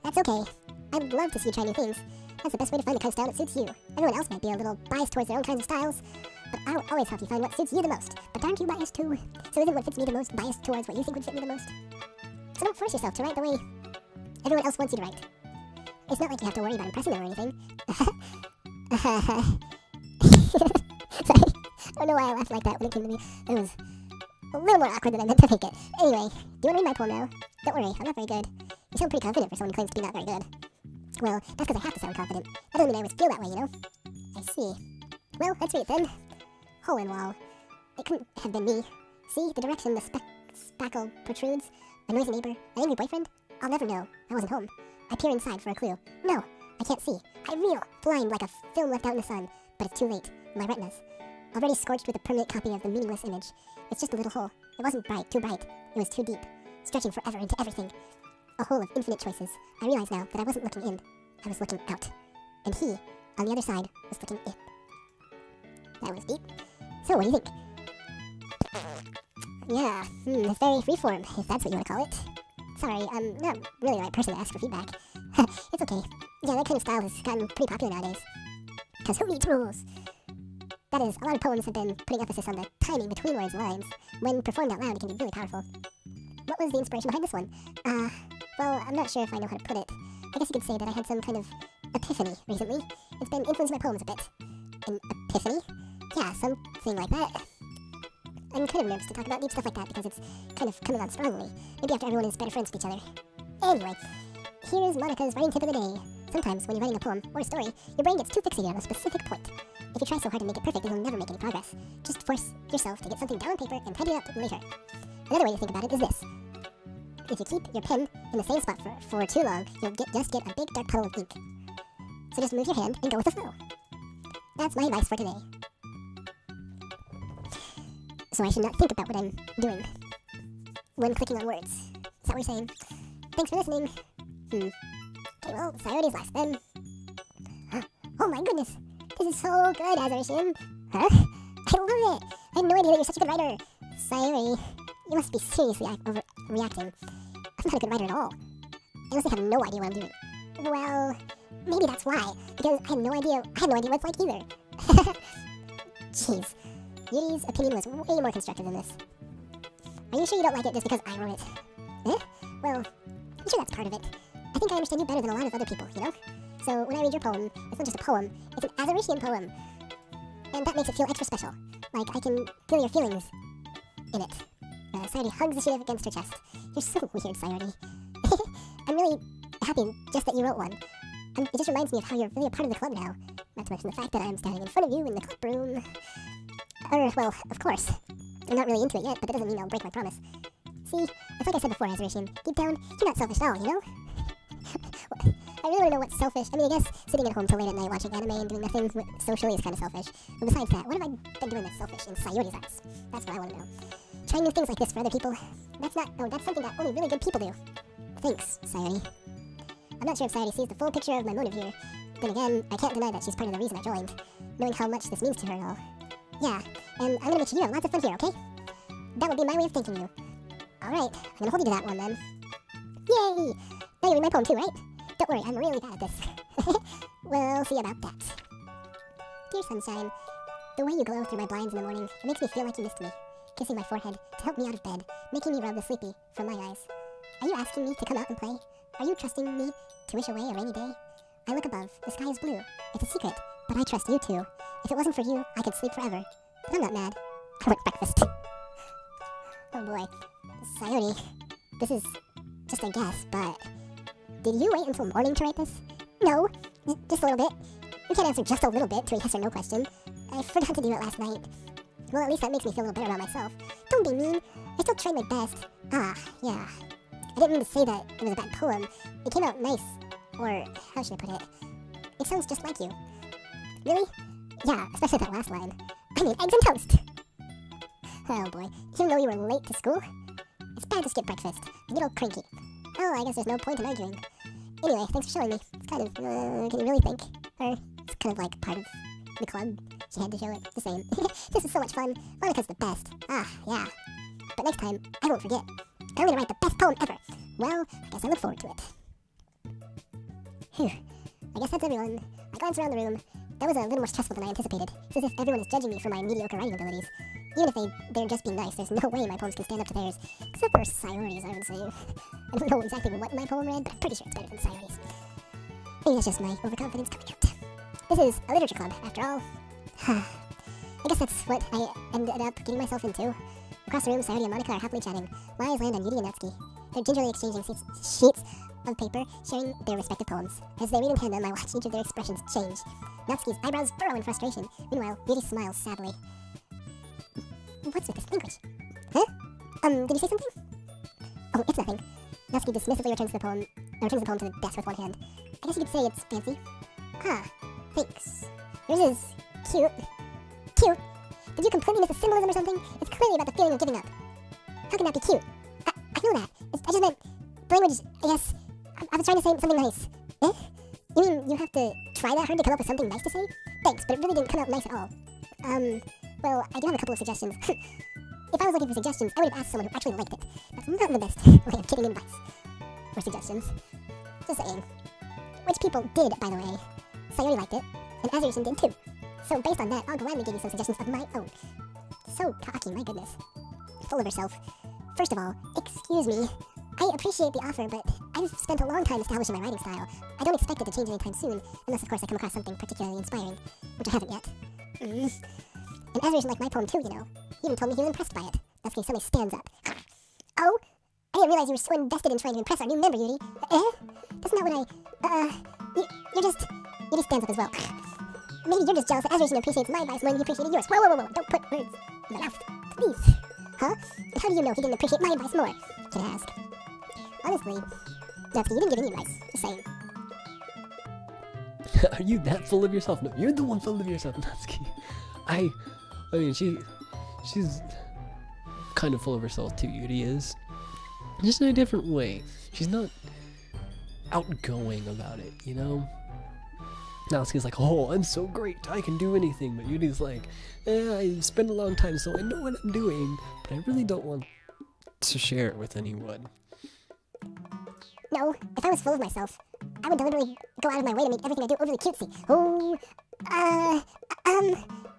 That's okay. I'd love to see you try new things. That's the best way to find the kind of style that suits you. Everyone else might be a little biased towards their own kinds of styles, but I'll always help you find what suits you the most. But aren't you biased too? So isn't what fits me the most biased towards what you think would fit me the most? So don't force yourself to write the way everyone else wants you to write. It's not like you have to worry about impressing them or anything. Sorry. I don't know why I laughed like that when it came to me. It was a little more awkward than I meant to make it. Anyway, do you want to read my poem now? Don't worry, I'm not very good. You sound pretty confident for someone who claims to be not very good. Well, that's because I have to sound confident. That doesn't mean I always feel that way, you know? I see. Well, let's read it then. Hole in wall. It couldn't have been me. See, the direction the spackle protrudes? A noisy neighbor? An angry boyfriend? I'll never know. I wasn't home. I peer inside for a clue. No, I can't see. I reel, blind like a film left out in the sun. But it's too late. My retinas. Already scorched with a permanent copy of the meaningless image. It's just a little hole. It wasn't too bright. It was too deep. Stretching forever into everything. A hole of infinite choices. I realize now that I wasn't looking in. I was looking out. And he, on the other side, was looking in. That was deep. So, what do you think? Yeah, it's very freeform, if that's what you want to call it. Sorry, I'm not really the right person to ask for feedback. It's okay. Yeah, that kind of style has gotten pretty popular nowadays. Because who needs rules? That is, a lot of poems have been putting emphasis on the timing between words and lines. When performed out loud, it can be really powerful. What was the inspiration behind this one? Well, I'm not sure if I know how to put it. I guess you could say that I had some kind of epiphany recently. It's been influencing my poems a bit. An epiphany? Yeah, something like that. I'm kind of nervous to talk about deep stuff like that because it's kind of coming on strongly. Maybe after everyone is better friends with each other. Anyway, here's Monica's writing tip of the day. Sometimes when you're writing a poem or a story, your brain gets too fixated on a specific point. If you try so hard to make it perfect, you'll never make any progress. Just force yourself to get something down on paper and tidy it up later. Another way to think about it is this. If you keep your pen in the same spot for too long, you'll just get a big dark puddle of ink. So just move your hand and go with the flow. That's my advice for today. So I should not think about what I'm doing when clicking on words. Is that what you're saying? Thanks for listening. Okay, well, Sayori's last then. Oh my goodness! This is so good, Azuritian! Huh? I love it! I had no idea that you're such a good writer! Sayori, you must be seriously overreacting. I'm not a good writer at all. I honestly have no idea what I'm doing. Well, maybe that's why, because I had no idea what it's like either. Jeez. Yuri's opinion was way more constructive than this. Are you sure you don't like it just because I wrote it? Eh? Well, I'm sure that's part of it. I think I understand you better than a lot of other people, you know? So when I read your poem, it's not just a poem, it's an Azuritian poem. And that makes it feel extra special. Like I can feel your feelings in it. Sayori hugs the sheet against her chest. You're so weird, Sayori. I'm really happy just that you wrote one. It just reminds me of how you're really a part of the club now. Not to mention the fact that I'm standing in front of you in the club room. Well, of course. I'm not really into it yet, but that doesn't mean I'll break my promise. See, it's like I said before, Azuritian. Deep down, you're not selfish at all, you know? I really want to know what's selfish. I mean, I guess sitting at home till late at night watching anime and doing nothing socially is kind of selfish. But besides that, what have I been doing that's selfish in Sayori's eyes? That's what I want to know. Trying new things like this for other people, that's something that only really good people do. Thanks, Sayori. I'm not sure if Sayori sees the full picture of my motive here. Then again, I can't deny that she's part of the reason I joined, knowing how much this means to her and all. Yeah, and I'm gonna make sure you have lots of fun here, okay? That would be my way of thanking you. Alright, I'm gonna hold you to that one then. Yay! Now you read my poem too, right? Don't worry, I'm really bad at this. We'll see about that. Dear sunshine, the way you glow through my blinds in the morning, it makes me feel like you missed me. Kissing my forehead to help me out of bed, making me rub the sleepy from my eyes. Are you asking me to come out and play? Are you trusting me to wish away a rainy day? I look above, the sky is blue. It's a secret, but I trust you too. If it wasn't for you, I could sleep forever. But I'm not mad. I want breakfast. Oh boy. Sayori, this is just a guess, but did you wait until morning to write this? No, just a little bit. You can't answer just a little bit to a yes or no question. I forgot to do it last night. Well, at least that makes me feel a little better about myself. Don't be mean. I still tried my best. Yeah. I didn't mean to say that it was a bad poem. It came out nice. Or, how should I put it? It sounds just like you. Really? Yeah, especially that last line. I made eggs and toast! Oh boy, even though you were late to school? It's bad to skip breakfast. I get all cranky. Oh, I guess there's no point in arguing. Anyway, thanks for showing me. It's kind of, can you really think? Or, it's kind of like part of the club. She had to show it. The same. This is so much fun. Monica's the best. Yeah. But next time, I won't forget. I'm gonna write the best poem ever. Well, I guess I look forward to it. Phew. I guess that's everyone. I glance around the room. That was a little more stressful than I anticipated. It's as if everyone is judging me for my mediocre writing abilities. Even if they're just being nice, there's no way my poems can stand up to theirs. Except for Sayori's, I would say. I don't know exactly what my poem read, but I'm pretty sure it's better than Sayori's. Maybe that's just my overconfidence coming out. This is a literature club, after all. I guess that's what I ended up getting myself into. Across the room, Sayori and Monica are happily chatting. My eyes land on Yuri and Natsuki. They're gingerly exchanging sheets of paper, sharing their respective poems. As they read in tandem, I watch each of their expressions change. Natsuki's eyebrows furrow in frustration. Meanwhile, Yuri smiles sadly. What's with this language? Huh? Did you say something? Oh, it's nothing. Natsuki dismissively returns the poem to the desk with one hand. I guess you could say it's fancy. Ah, thanks. Yours is cute. Cute? Did you completely miss the symbolism or something? It's clearly about the feeling of giving up. How can that be cute? I know that. I just meant the language, I guess. I was trying to say something nice. Eh? You mean you have to try that hard to come up with something nice to say? Thanks, but it really didn't come out nice at all. Well, I do have a couple of suggestions. If I was looking for suggestions, I would have asked someone who actually liked it. That's not the best way of getting advice. Or suggestions. Just saying. Which people did, by the way. Sayori liked it, and Azuritian did too. So based on that, I'll gladly give you some suggestions of my own. So cocky, my goodness. Full of herself. First of all, excuse me. I appreciate the offer, but I've spent a long time establishing my writing style. I don't expect it to change anytime soon, unless of course I come across something particularly inspiring, which I haven't yet. And Azuritian liked my poem too, you know. He even told me he was impressed by it. That's when he suddenly stands up. Oh? I didn't realize you were so invested in trying to impress our new member, Yuri. That's not what you're just... Yuri stands up as well. Maybe you're just jealous that Azuritian appreciates my advice more than he appreciated yours. Whoa. Don't put words in my mouth. Please. Huh? And how do you know he didn't appreciate my advice more? Can I ask? Honestly, Natsuki, you didn't give any advice. Just saying. Are you that full of yourself? No, you're the one full of yourself, Natsuki. I mean, she's kind of full of herself too. Yuri is, just in a different way. She's not outgoing about it, you know. Natsuki's like, oh, I'm so great, I can do anything. But Yuri's like, I spent a long time, so I know what I'm doing, but I really don't want to share it with anyone. No, if I was full of myself, I would deliberately go out of my way to make everything I do overly cutesy. Oh,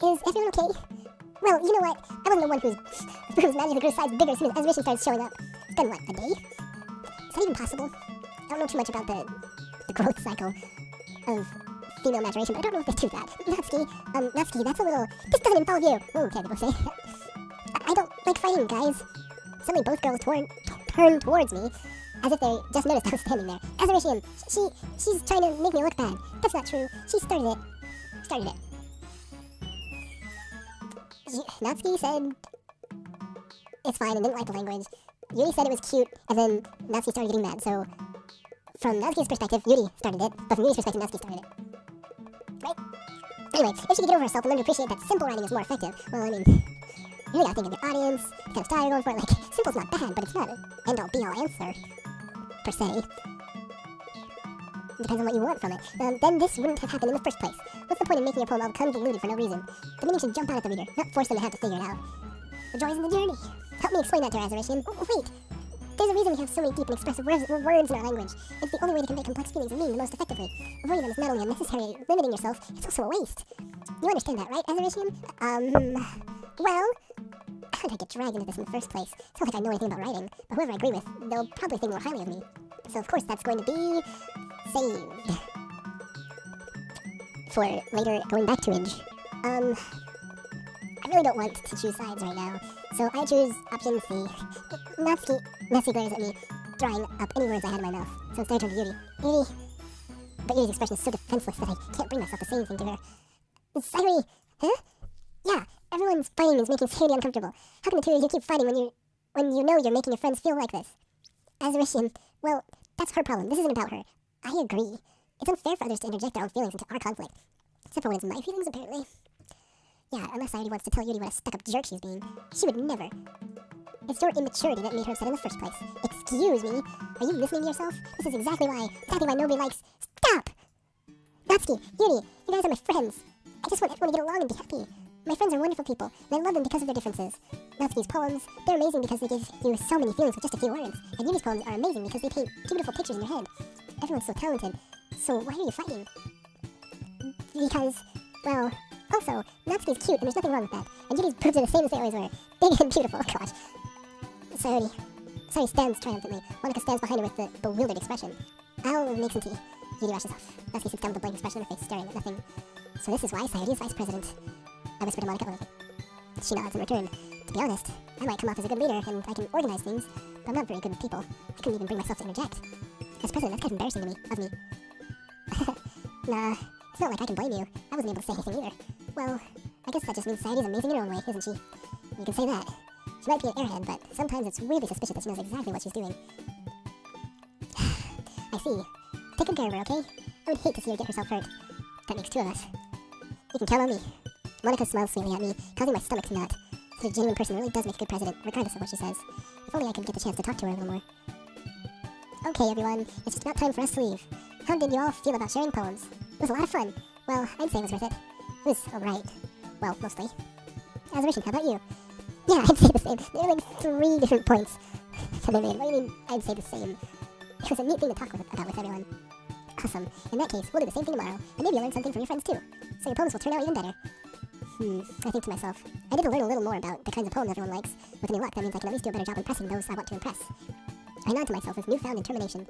is everyone okay? Well, you know what? I wasn't the one whose magic grew size bigger as soon as Azuritian started showing up. It's been, what, a day? Is that even possible? I don't know too much about the growth cycle of female maturation, but I don't know if they do that. Natsuki, that's a little... This doesn't involve you! Oh, okay, people say. I don't like fighting, guys. Suddenly both girls turn towards me, as if they just noticed I was standing there. Azuritian, she's trying to make me look bad. That's not true. She started it. Natsuki said it's fine and didn't like the language. Yuri said it was cute, and then Natsuki started getting mad, so... From Natsuki's perspective, Yuri started it, but from Yuri's perspective, Natsuki started it. Right? Anyway, if she could get over herself and learn to appreciate that simple writing is more effective, well, I mean... You really gotta think of your audience, what kind of style you're going for. Like, simple's not bad, but it's not an end-all be-all answer, per se. It depends on what you want from it. Then this wouldn't have happened in the first place. What's the point in making your poem all convoluted for no reason? The meaning should jump out at the reader, not force them to have to figure it out. The joy is in the journey. Help me explain that to Azuritian. Oh, wait! There's a reason we have so many deep and expressive words in our language. It's the only way to convey complex feelings and meaning the most effectively. Avoiding them is not only unnecessary, limiting yourself, it's also a waste. You understand that, right, Azuritian? Well... How did I get dragged into this in the first place? It's not like I know anything about writing, but whoever I agree with, they'll probably think more highly of me. So of course that's going to be... saved. For later going back to Ridge. I really don't want to choose sides right now, so I choose option C. Natsuki glares at me, drawing up any words I had in my mouth. So instead I turn to Yuri. Yuri... But Yuri's expression is so defenseless that I can't bring myself to say anything to her. Sayori... Huh? Yeah, everyone's fighting is making Sayori uncomfortable. How can the two of you keep fighting when you know you're making your friends feel like this? Azuritian, well, that's her problem. This isn't about her. I agree. It's unfair for others to interject their own feelings into our conflict. Except for when it's my feelings, apparently. Yeah, unless Sayori wants to tell Yuri what a stuck-up jerk she's being. She would never. It's your immaturity that made her upset in the first place. Excuse me? Are you listening to yourself? This is exactly why nobody likes... Stop! Natsuki, Yuri, you guys are my friends. I just want everyone to get along and be happy. My friends are wonderful people, and I love them because of their differences. Natsuki's poems, they're amazing because they give you so many feelings with just a few words. And Yuri's poems are amazing because they paint beautiful pictures in your head. Everyone's so talented. So why are you fighting? Because, well, also, Natsuki's cute and there's nothing wrong with that. And Judy's boobs are the same as they always were. Big and beautiful. Gosh. Sayuri stands triumphantly. Monika stands behind her with the bewildered expression. I'll make some tea. Judy rushes off. Natsuki sits down with a blank expression on her face, staring at nothing. So this is why Sayuri is vice president. I whisper to Monika. She nods in return. To be honest, I might come off as a good leader and I can organize things, but I'm not very good with people. I couldn't even bring myself to interject. As president, that's kind of embarrassing of me. Nah, it's not like I can blame you. I wasn't able to say anything either. Well, I guess that just means Sayuri's amazing in her own way, isn't she? You can say that. She might be an airhead, but sometimes it's really suspicious that she knows exactly what she's doing. I see. Take good care of her, okay? I would hate to see her get herself hurt. That makes two of us. You can count on me. Monika smiles sweetly at me, causing my stomach to knot. Such a genuine person really does make a good president, regardless of what she says. If only I could get the chance to talk to her a little more. Okay, everyone, it's just about time for us to leave. How did you all feel about sharing poems? It was a lot of fun. Well, I'd say it was worth it. It was alright. Well, mostly. Azuritian, how about you? Yeah, I'd say the same. There were like 3 different points that they made. What do you mean, I'd say the same? It was a neat thing to talk about with everyone. Awesome. In that case, we'll do the same thing tomorrow, and maybe you'll learn something from your friends too. So your poems will turn out even better. I think to myself, I need to learn a little more about the kinds of poems everyone likes. With any luck, that means I can at least do a better job impressing those I want to impress. I nod to myself with newfound determination.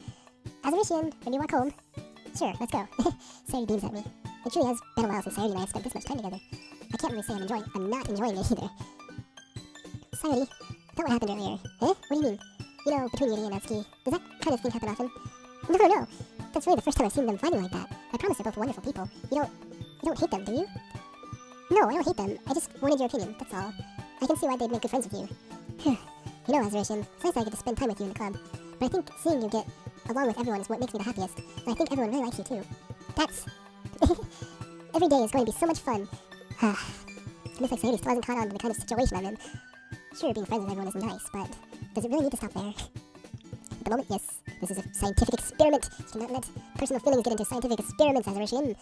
Azuritian, when you walk home? Sure, let's go. Sayuri beams at me. It truly has been a while since Sayuri and I have spent this much time together. I can't really say I'm not enjoying it either. Sayuri, I thought what happened earlier. Huh? What do you mean? You know, between Yuri and Natsuki, does that kind of thing happen often? No. That's really the first time I've seen them fighting like that. I promise they're both wonderful people. You don't hate them, do you? No, I don't hate them. I just wanted your opinion, that's all. I can see why they'd make good friends with you. You know, Azuritian, it's nice that I get to spend time with you in the club. But I think seeing you get along with everyone is what makes me the happiest. And I think everyone really likes you too. That's... Every day is going to be so much fun. It looks like Sayuri still hasn't caught on to the kind of situation I'm in. Sure, being friends with everyone is nice, but does it really need to stop there? At the moment, yes. This is a scientific experiment. You cannot let personal feelings get into scientific experiments, Azuritian.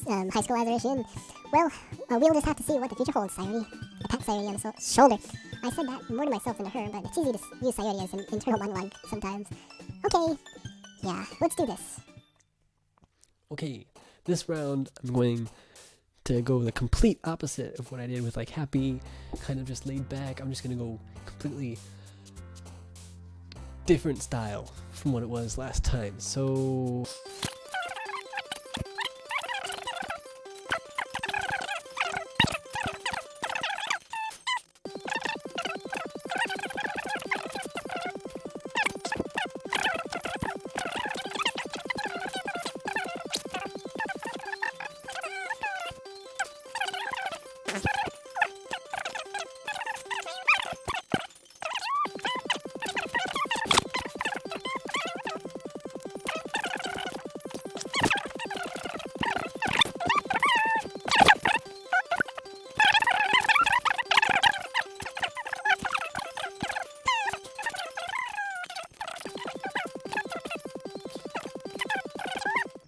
High school Azuritian. Well, we'll just have to see what the future holds, Sayuri. I pat Sayuri on the shoulder. I said that more to myself than to her, but it's easy to use Sayuri as an internal monologue sometimes. Okay. Yeah, let's do this. Okay, this round I'm going to go the complete opposite of what I did with like happy, kind of just laid back. I'm just going to go completely different style from what it was last time. So...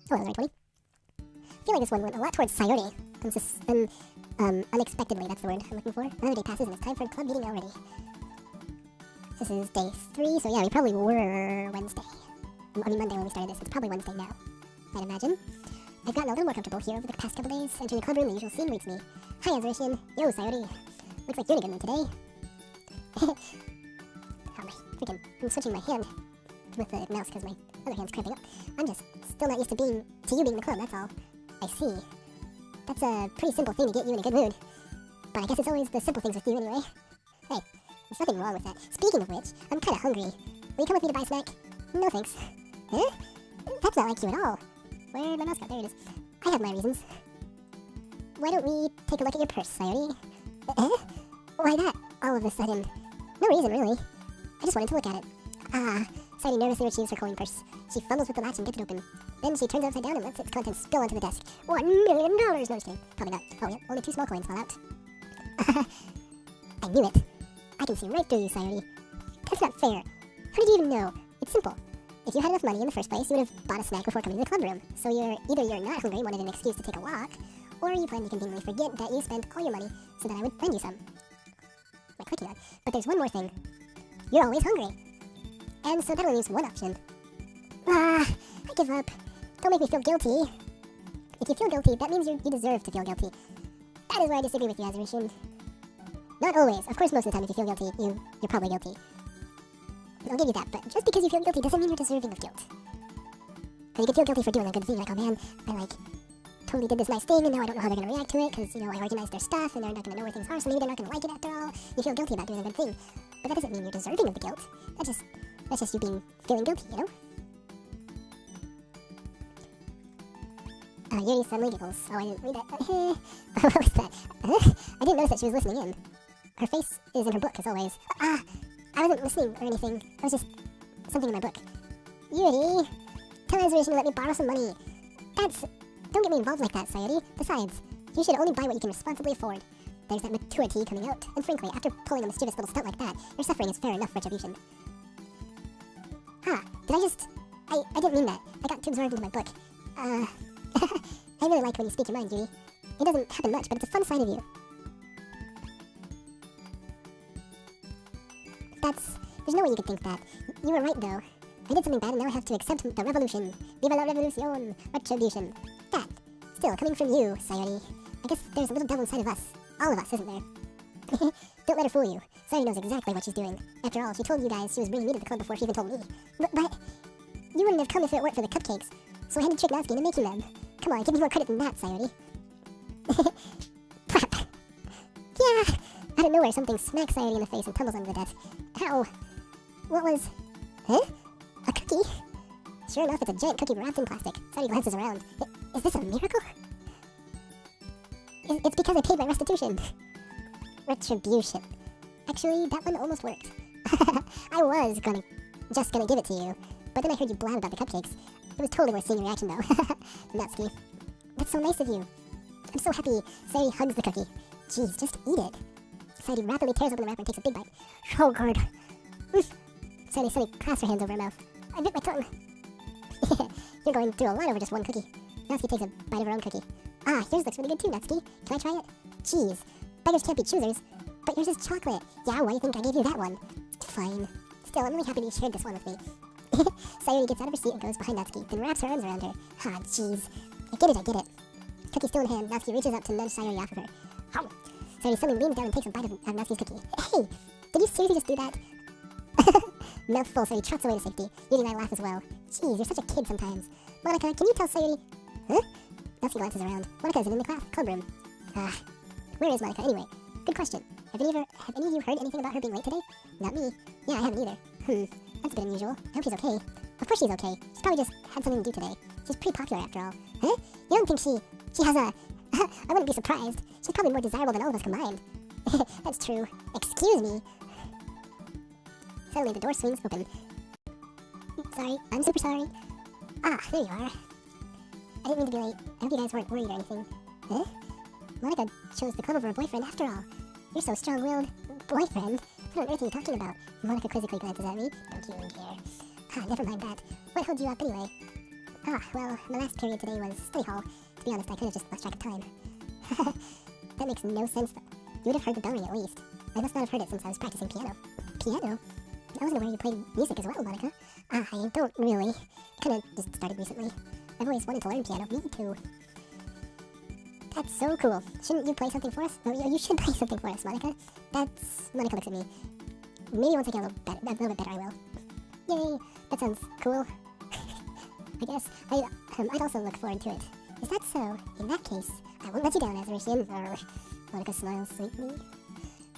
Hello, Larry 20. I feel like this one went a lot towards Sayuri. Unexpectedly, that's the word I'm looking for. Another day passes and it's time for club meeting already. This is day 3, so yeah, we probably were Wednesday. Monday when we started this. It's probably Wednesday now, I'd imagine. I've gotten a little more comfortable here over the past couple days. Entering the club room, the usual scene greets me. Hi, Azuritian. Yo, Sayuri. Looks like you're in a good mood today. I'm switching my hand with the mouse because my other hand's cramping up. I'm just still not used to you being in the club, that's all. I see. That's a pretty simple thing to get you in a good mood. But I guess it's always the simple things with you anyway. Hey, there's nothing wrong with that. Speaking of which, I'm kinda hungry. Will you come with me to buy a snack? No thanks. Huh? That's not like you at all. Where'd my mouse go? There it is. I have my reasons. Why don't we take a look at your purse, Sayuri? Why that? All of a sudden. No reason, really. I just wanted to look at it. Sayuri nervously retrieves her coin purse. She fumbles with the latch and gets it open. Then she turns it upside down and lets its contents spill onto the desk. $1 million! No, just kidding. Probably not. Oh, yeah, only 2 small coins fall out. I knew it. I can see right through you, Sayuri. That's not fair. How did you even know? It's simple. If you had enough money in the first place, you would have bought a snack before coming to the club room. So either you're not hungry and wanted an excuse to take a walk, or you plan to conveniently forget that you spent all your money so that I would lend you some. My clicking on. But there's one more thing. You're always hungry. And so that only leaves one option. I give up. don't make me feel guilty. If you feel guilty, that means you deserve to feel guilty. That is where I disagree with you, Azuritian. Not always. Of course, most of the time, if you feel guilty, you're probably guilty. I'll give you that, but just because you feel guilty doesn't mean you're deserving of guilt. Because you can feel guilty for doing a good thing, like, oh man, I totally did this nice thing, and now I don't know how they're going to react to it, because, I organized their stuff, and they're not going to know where things are, so maybe they're not going to like it after all. You feel guilty about doing a good thing. But that doesn't mean you're deserving of the guilt. That's just you feeling guilty, Yuri suddenly giggles. Oh, I didn't read that. What was that? I didn't notice that she was listening in. Her face is in her book, as always. I wasn't listening or anything. It was just something in my book. Yuri, tell Azuritian to let me borrow some money. Don't get me involved like that, Sayuri. Besides, you should only buy what you can responsibly afford. There's that maturity coming out. And frankly, after pulling a mischievous little stunt like that, your suffering is fair enough retribution. Did I just... I didn't mean that. I got too absorbed into my book. I really like when you speak your mind, Yuri. It doesn't happen much, but it's a fun side of you. There's no way you could think that. You were right, though. I did something bad, and now I have to accept the revolution. Viva la revolution! Retribution. That. Still, coming from you, Sayuri. I guess there's a little devil inside of us. All of us, isn't there? Don't let her fool you. Sayuri knows exactly what she's doing. After all, she told you guys she was bringing me to the club before she even told me. But you wouldn't have come if it weren't for the cupcakes. So I had to trick Natsuki into making them. Come on, give me more credit than that, Sayuri. Crap. Yeah! Out of nowhere, something smacks Sayuri in the face and tumbles under the desk. Ow! What was... Huh? A cookie? Sure enough, it's a giant cookie wrapped in plastic. Sayuri glances around. Is this a miracle? It's because I paid my restitution. Retribution. Actually, that one almost worked. I was just gonna give it to you. But then I heard you blab about the cupcakes. It was totally worth seeing your reaction, though. Natsuki. That's so nice of you. I'm so happy. Sayuri hugs the cookie. Jeez, just eat it. Sayuri rapidly tears open the wrapper and takes a big bite. So good. Sayuri suddenly clasps her hands over her mouth. I bit my tongue. You're going through a lot over just one cookie. Natsuki takes a bite of her own cookie. Yours looks really good too, Natsuki. Can I try it? Jeez. Beggars can't be choosers. But yours is chocolate. Yeah, why do you think I gave you that one? Fine. Still, I'm really happy that you shared this one with me. Sayuri gets out of her seat and goes behind Natsuki, then wraps her arms around her. Jeez. I get it. Cookie still in hand, Natsuki reaches up to nudge Sayuri off of her. Sayuri suddenly leans down and takes a bite of Natsuki's cookie. Hey! Did you seriously just do that? Mouthful, Sayuri trots away to safety. Yuri and I laugh as well. Jeez, you're such a kid sometimes. Monica, can you tell Sayuri... Huh? Natsuki glances around. Monica isn't in the clubroom. Where is Monica anyway? Good question. Have any of you heard anything about her being late today? Not me. Yeah, I haven't either. That's a bit unusual. I hope she's okay. Of course she's okay. She's probably just had something to do today. She's pretty popular after all. Huh? You don't think she has a... I wouldn't be surprised. She's probably more desirable than all of us combined. That's true. Excuse me. Suddenly the door swings open. Sorry. I'm super sorry. There you are. I didn't mean to be late. I hope you guys weren't worried or anything. Huh? Monica chose the club over her boyfriend after all. You're so strong-willed. Boyfriend? What on earth are you talking about? Monica quizzically glances at me. Don't you even care. Never mind that. What held you up anyway? Well, my last period today was study hall. To be honest, I kind of just lost track of time. That makes no sense, though. You would have heard the bell ring at least. I must not have heard it since I was practicing piano. Piano? I wasn't aware you played music as well, Monica. I don't really. Kinda just started recently. I've always wanted to learn piano. Me too. That's so cool. Shouldn't you play something for us? No, you should play something for us, Monica. Monica looks at me. Maybe once I get a little bit better, I will. Yay! That sounds cool. I guess. I'd also look forward to it. Is that so? In that case, I won't let you down, Azuritian. Monica smiles sweetly.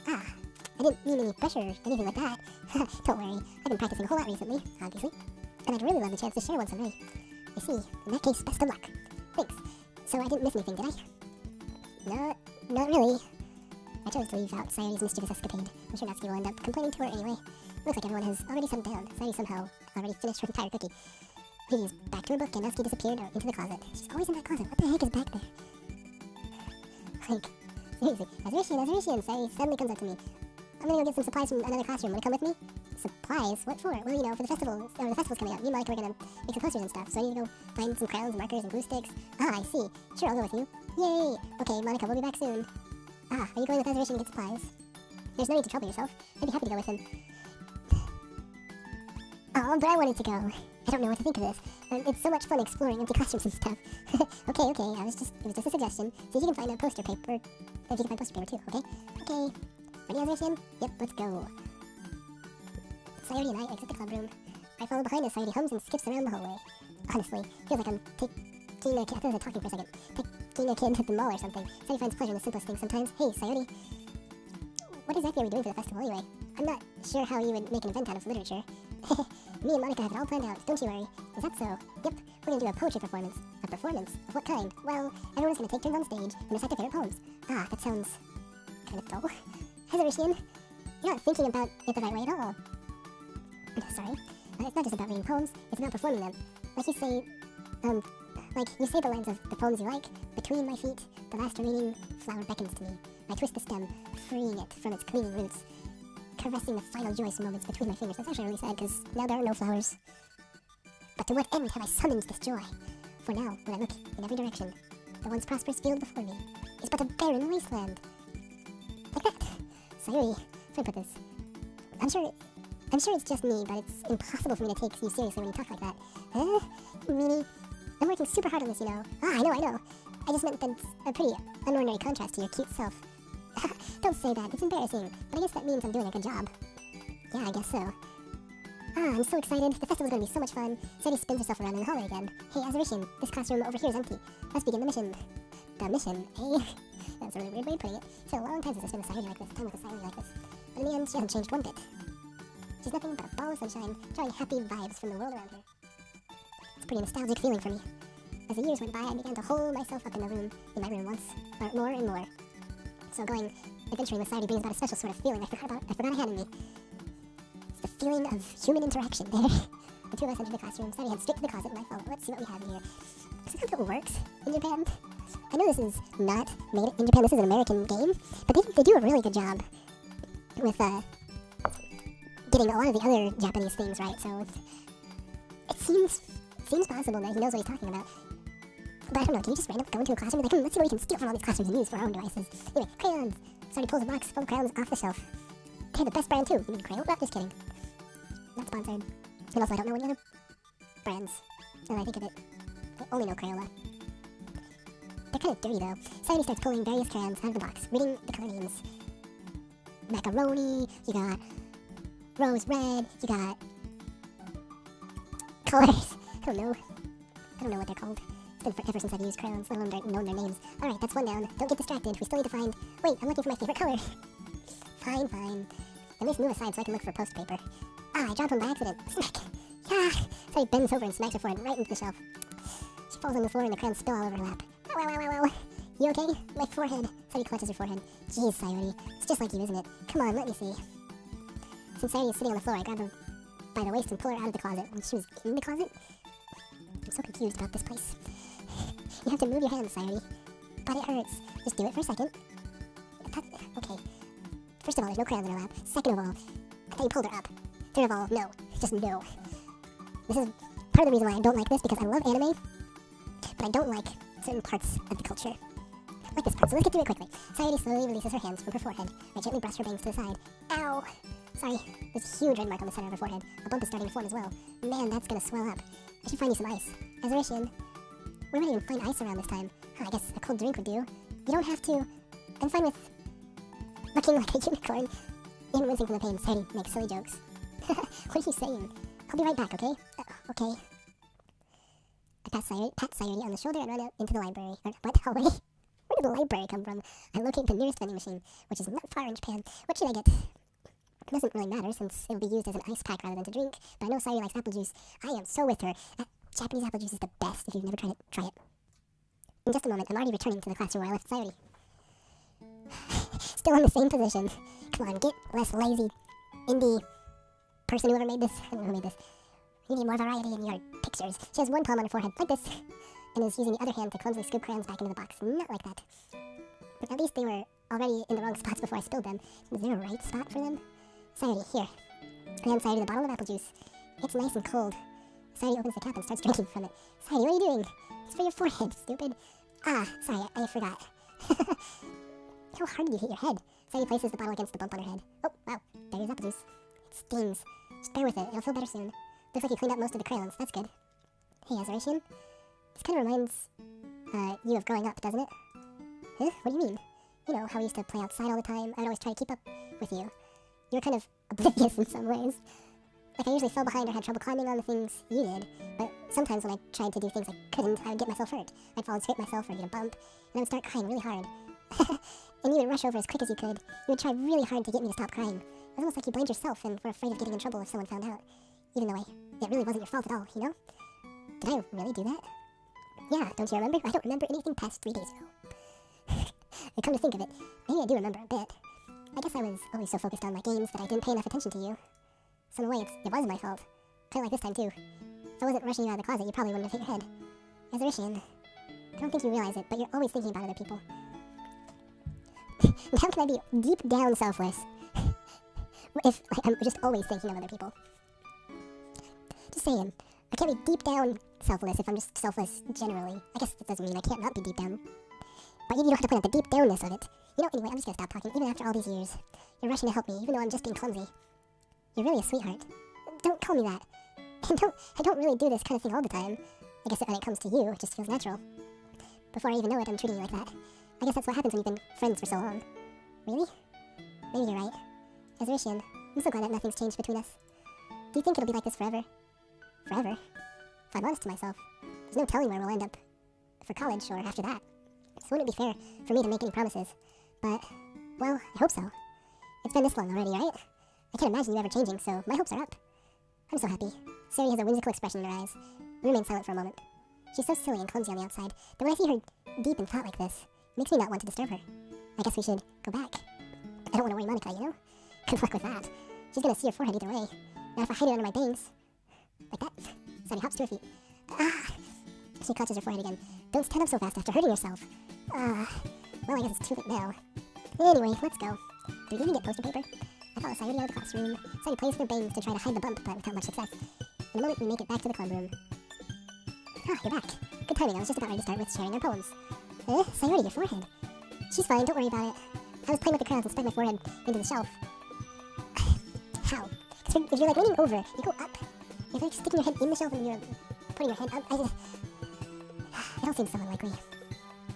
I didn't mean any pressure or anything like that. Don't worry. I've been practicing a whole lot recently, obviously. And I'd really love the chance to share one someday. I see. In that case, best of luck. Thanks. So I didn't miss anything, did I? Not really. I chose to leave out Sayuri's mischievous escapade. I'm sure Natsuki will end up complaining to her anyway. Looks like everyone has already settled down. Sayuri somehow already finished her entire cookie. Yuri's back to her book and Natsuki disappeared into the closet. She's always in that closet. What the heck is back there? Seriously. Azuritian, Sayuri suddenly comes up to me. I'm gonna go get some supplies from another classroom. Wanna come with me? Supplies? What for? Well, for the festival. The festival's coming up. Me and Monica are gonna make some posters and stuff. So I need to go find some crayons, markers, and glue sticks. I see. Sure, I'll go with you. Yay! Okay, Monica, we'll be back soon. Are you going with Azuritian to get supplies? There's no need to trouble yourself. I'd be happy to go with him. Oh, but I wanted to go. I don't know what to think of this. It's so much fun exploring empty classrooms and stuff. Okay, it was just a suggestion. See if you can find a poster paper. If you can find poster paper too, okay? Okay. Ready, Azuritian? Yep, let's go. Sayori and I exit the club room. I follow behind as Sayori hums and skips around the hallway. Honestly, feels like I'm taking a kid. I thought I was talking for a second. Taking a kid to the mall or something. Sayori finds pleasure in the simplest things sometimes. Hey, Sayori. What exactly are we doing for the festival anyway? I'm not sure how you would make an event out of literature. Me and Monica have it all planned out, don't you worry. Is that so? Yep, we're gonna do a poetry performance. A performance? Of what kind? Well, everyone's gonna take turns on stage and recite their favorite poems. Ah, that sounds kind of dull. Azuritian, you're not thinking about it the right way at all. Sorry. It's not just about reading poems, it's about performing them. Like you say the lines of the poems you like. Between my feet, the last remaining flower beckons to me. I twist the stem, freeing it from its clinging roots, caressing the final joyous moments between my fingers. That's actually really sad, because now there are no flowers. But to what end have I summoned this joy? For now, when I look in every direction, the once prosperous field before me is but a barren wasteland. Like that. Sayori, how do I put this? I'm sure it's just me, but it's impossible for me to take you seriously when you talk like that. Huh? Meanie? I'm working super hard on this, you know. Ah, I know. I just meant that's a pretty unordinary contrast to your cute self. Don't say that, it's embarrassing, but I guess that means I'm doing a good job. Yeah, I guess so. Ah, I'm so excited. The festival's gonna be so much fun. Sadie spins herself around in the hallway again. Hey, Azuritian, this classroom over here is empty. Let's begin the mission. The mission, eh? That's a really weird way of putting it. It's been a long time since I spent a Sayori like this, time with a Sayori like this. But in the end, she hasn't changed one bit. She's nothing but a ball of sunshine, drawing happy vibes from the world around her. It's a pretty nostalgic feeling for me. As the years went by, I began to hole myself up in my room once, or more and more. So going adventuring with Sayori brings about a special sort of feeling I forgot I had in me. It's the feeling of human interaction there. The two of us entered the classroom. Sayori head straight to the closet, and I followed. Let's see what we have here. Is that how it works in Japan? I know this is not made in Japan. This is an American game, but they do a really good job with getting a lot of the other Japanese things right. So it seems possible that he knows what he's talking about. But I don't know, can you just randomly go into a classroom and be like, let's see what we can steal from all these classrooms and use for our own devices. Anyway, crayons! Sorry, pulls a box full of crayons off the shelf. They're the best brand too. You mean Crayola? Not just kidding. Not sponsored. And also, I don't know any other brands. Now that I think of it, I only know Crayola. They're kind of dirty though. Sadie starts pulling various crayons out of the box, reading the color names. Macaroni, you got rose red, you got colors. I don't know what they're called. It's been forever since I've used crayons, let alone known their names. Alright, that's one down. Don't get distracted. We still need to find... Wait, I'm looking for my favorite color. Fine. At least move aside so I can look for post paper. Ah, I dropped one by accident. Smack! Yeah! So he bends over and smacks her forehead right into the shelf. She falls on the floor and the crayons spill all over her lap. Ow. You okay? My forehead. Sayori clutches her forehead. Jeez, Sayori. It's just like you, isn't it? Come on, let me see. Since Sayori is sitting on the floor, I grab her by the waist and pull her out of the closet. When she was in the closet? I'm so confused about this place. You have to move your hands, Sayori. But it hurts. Just do it for a second. Okay. First of all, there's no crayons in her lap. Second of all, I thought you pulled her up. Third of all, no. Just no. This is part of the reason why I don't like this, because I love anime, but I don't like certain parts of the culture. I like this part, so let's get through it quickly. Sayori slowly releases her hands from her forehead. I gently brush her bangs to the side. Ow! Sorry, there's a huge red mark on the center of her forehead. A bump is starting to form as well. Man, that's gonna swell up. I should find you some ice. Azuritian, we might even find ice around this time. I guess a cold drink would do. You don't have to. I'm fine with looking like a unicorn. Even wincing from the pain, Sayori makes silly jokes. What are you saying? I'll be right back, okay? Okay. I pat Sayori on the shoulder and run out into the library. What hallway? Where did the library come from? I locate the nearest vending machine, which is not far in Japan. What should I get? It doesn't really matter since it will be used as an ice pack rather than to drink, but I know Sayori likes apple juice. I am so with her. Japanese apple juice is the best. If you've never tried it, try it. In just a moment, I'm already returning to the classroom where I left Sayori. Still in the same position. Come on, get less lazy. Indie person, whoever made this. I don't know who made this. You need more variety in your pictures. She has one palm on her forehead, like this, and is using the other hand to clumsily scoop crayons back into the box. Not like that. But at least they were already in the wrong spots before I spilled them. Is there a right spot for them? Sayori, here. I hand Sayori the bottle of apple juice. It's nice and cold. Sayori opens the cap and starts drinking from it. Sayori, what are you doing? It's for your forehead, stupid. Ah, sorry, I forgot. How hard did you hit your head? Sayori places the bottle against the bump on her head. Oh, wow, there's apple juice. It stings. Just bear with it, it'll feel better soon. Looks like you cleaned up most of the crayons. That's good. Hey, Azuritian. This kind of reminds, you of growing up, doesn't it? Huh? What do you mean? You know, how we used to play outside all the time. I would always try to keep up with you. You were kind of oblivious in some ways. Like, I usually fell behind or had trouble climbing on the things you did, but sometimes when I tried to do things I couldn't, I would get myself hurt. I'd fall and scrape myself or get a bump, and I would start crying really hard. And you would rush over as quick as you could. You would try really hard to get me to stop crying. It was almost like you blamed yourself and were afraid of getting in trouble if someone found out. Even though it really wasn't your fault at all, you know? Did I really do that? Yeah, don't you remember? I don't remember anything past 3 days ago. I come to think of it, maybe I do remember a bit. I guess I was always so focused on my games that I didn't pay enough attention to you. So in a way, it was my fault. Kinda like this time, too. If I wasn't rushing you out of the closet, you probably wouldn't have hit your head. Azuritian, I don't think you realize it, but you're always thinking about other people. And how can I be deep down selfless if I'm just always thinking of other people? Just saying, I can't be deep down selfless if I'm just selfless generally. I guess that doesn't mean I can't not be deep down. But you don't have to point out the deep downness of it. You know, anyway, I'm just gonna stop talking, even after all these years. You're rushing to help me, even though I'm just being clumsy. You're really a sweetheart. Don't call me that. And I don't really do this kind of thing all the time. I guess when it comes to you, it just feels natural. Before I even know it, I'm treating you like that. I guess that's what happens when you've been friends for so long. Really? Maybe you're right. Azuritian, I'm so glad that nothing's changed between us. Do you think it'll be like this forever? Forever? If I'm honest to myself, there's no telling where we'll end up for college or after that. So wouldn't it be fair for me to make any promises? But, well, I hope so. It's been this long already, right? I can't imagine you ever changing, so my hopes are up. I'm so happy. Sari has a whimsical expression in her eyes. We remain silent for a moment. She's so silly and clumsy on the outside, but when I see her deep in thought like this, it makes me not want to disturb her. I guess we should go back. I don't want to worry Monica, you know? Good luck with that. She's gonna see her forehead either way. Now if I hide it under my bangs, like that, Sari hops to her feet. Ah! She clutches her forehead again. Don't stand up so fast after hurting yourself. Well, I guess it's too late now. Anyway, let's go. Do we even get poster paper? I follow Sayuri out of the classroom. Sayuri plays with her bangs to try to hide the bump, but without much success. In a moment, we make it back to the club room. Ah, you're back. Good timing, I was just about ready to start with sharing our poems. Sayuri, your forehead. She's fine, don't worry about it. I was playing with the crayons and stuck my forehead into the shelf. How? Because if you're like leaning over, you go up. If you're like sticking your head in the shelf and you're putting your head up, it all seems so unlikely.